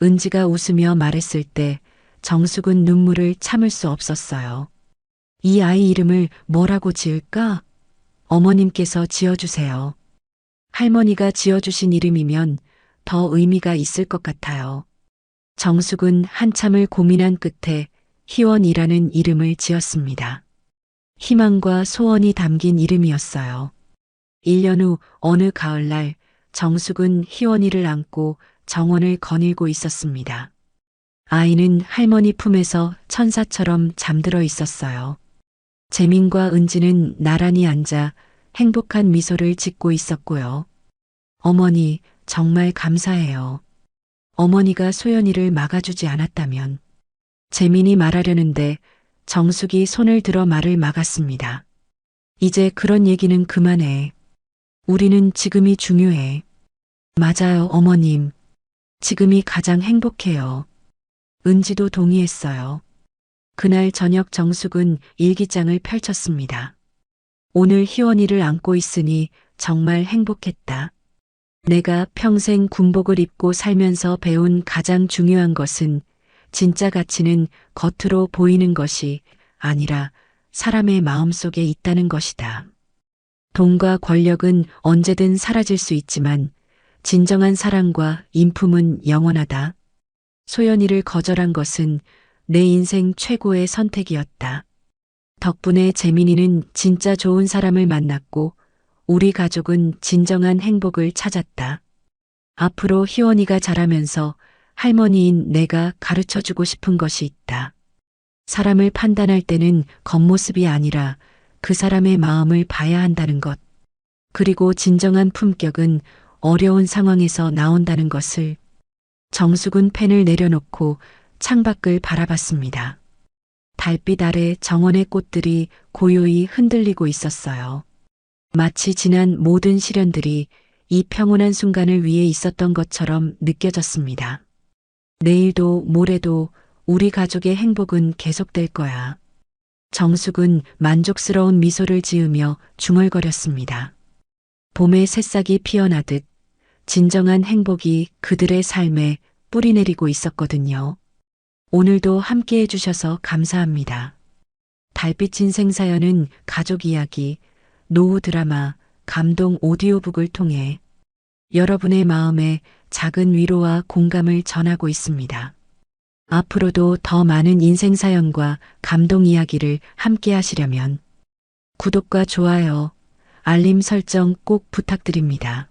은지가 웃으며 말했을 때 정숙은 눈물을 참을 수 없었어요. 이 아이 이름을 뭐라고 지을까? 어머님께서 지어주세요. 할머니가 지어주신 이름이면 더 의미가 있을 것 같아요. 정숙은 한참을 고민한 끝에 희원이라는 이름을 지었습니다. 희망과 소원이 담긴 이름이었어요. 1년 후 어느 가을날 정숙은 희원이를 안고 정원을 거닐고 있었습니다. 아이는 할머니 품에서 천사처럼 잠들어 있었어요. 재민과 은지는 나란히 앉아 행복한 미소를 짓고 있었고요. 어머니, 정말 감사해요. 어머니가 소연이를 막아주지 않았다면. 재민이 말하려는데 정숙이 손을 들어 말을 막았습니다. 이제 그런 얘기는 그만해. 우리는 지금이 중요해. 맞아요, 어머님. 지금이 가장 행복해요. 은지도 동의했어요. 그날 저녁 정숙은 일기장을 펼쳤습니다. 오늘 희원이를 안고 있으니 정말 행복했다. 내가 평생 군복을 입고 살면서 배운 가장 중요한 것은 진짜 가치는 겉으로 보이는 것이 아니라 사람의 마음속에 있다는 것이다. 돈과 권력은 언제든 사라질 수 있지만 진정한 사랑과 인품은 영원하다. 소연이를 거절한 것은 내 인생 최고의 선택이었다. 덕분에 재민이는 진짜 좋은 사람을 만났고 우리 가족은 진정한 행복을 찾았다. 앞으로 희원이가 자라면서 할머니인 내가 가르쳐주고 싶은 것이 있다. 사람을 판단할 때는 겉모습이 아니라 그 사람의 마음을 봐야 한다는 것. 그리고 진정한 품격은 어려운 상황에서 나온다는 것을. 정숙은 펜을 내려놓고 창밖을 바라봤습니다. 달빛 아래 정원의 꽃들이 고요히 흔들리고 있었어요. 마치 지난 모든 시련들이 이 평온한 순간을 위해 있었던 것처럼 느껴졌습니다. 내일도 모레도 우리 가족의 행복은 계속될 거야. 정숙은 만족스러운 미소를 지으며 중얼거렸습니다. 봄의 새싹이 피어나듯 진정한 행복이 그들의 삶에 뿌리내리고 있었거든요. 오늘도 함께 해주셔서 감사합니다. 달빛 인생사연은 가족 이야기, 노후 드라마, 감동 오디오북을 통해 여러분의 마음에 작은 위로와 공감을 전하고 있습니다. 앞으로도 더 많은 인생사연과 감동 이야기를 함께 하시려면 구독과 좋아요, 알림 설정 꼭 부탁드립니다.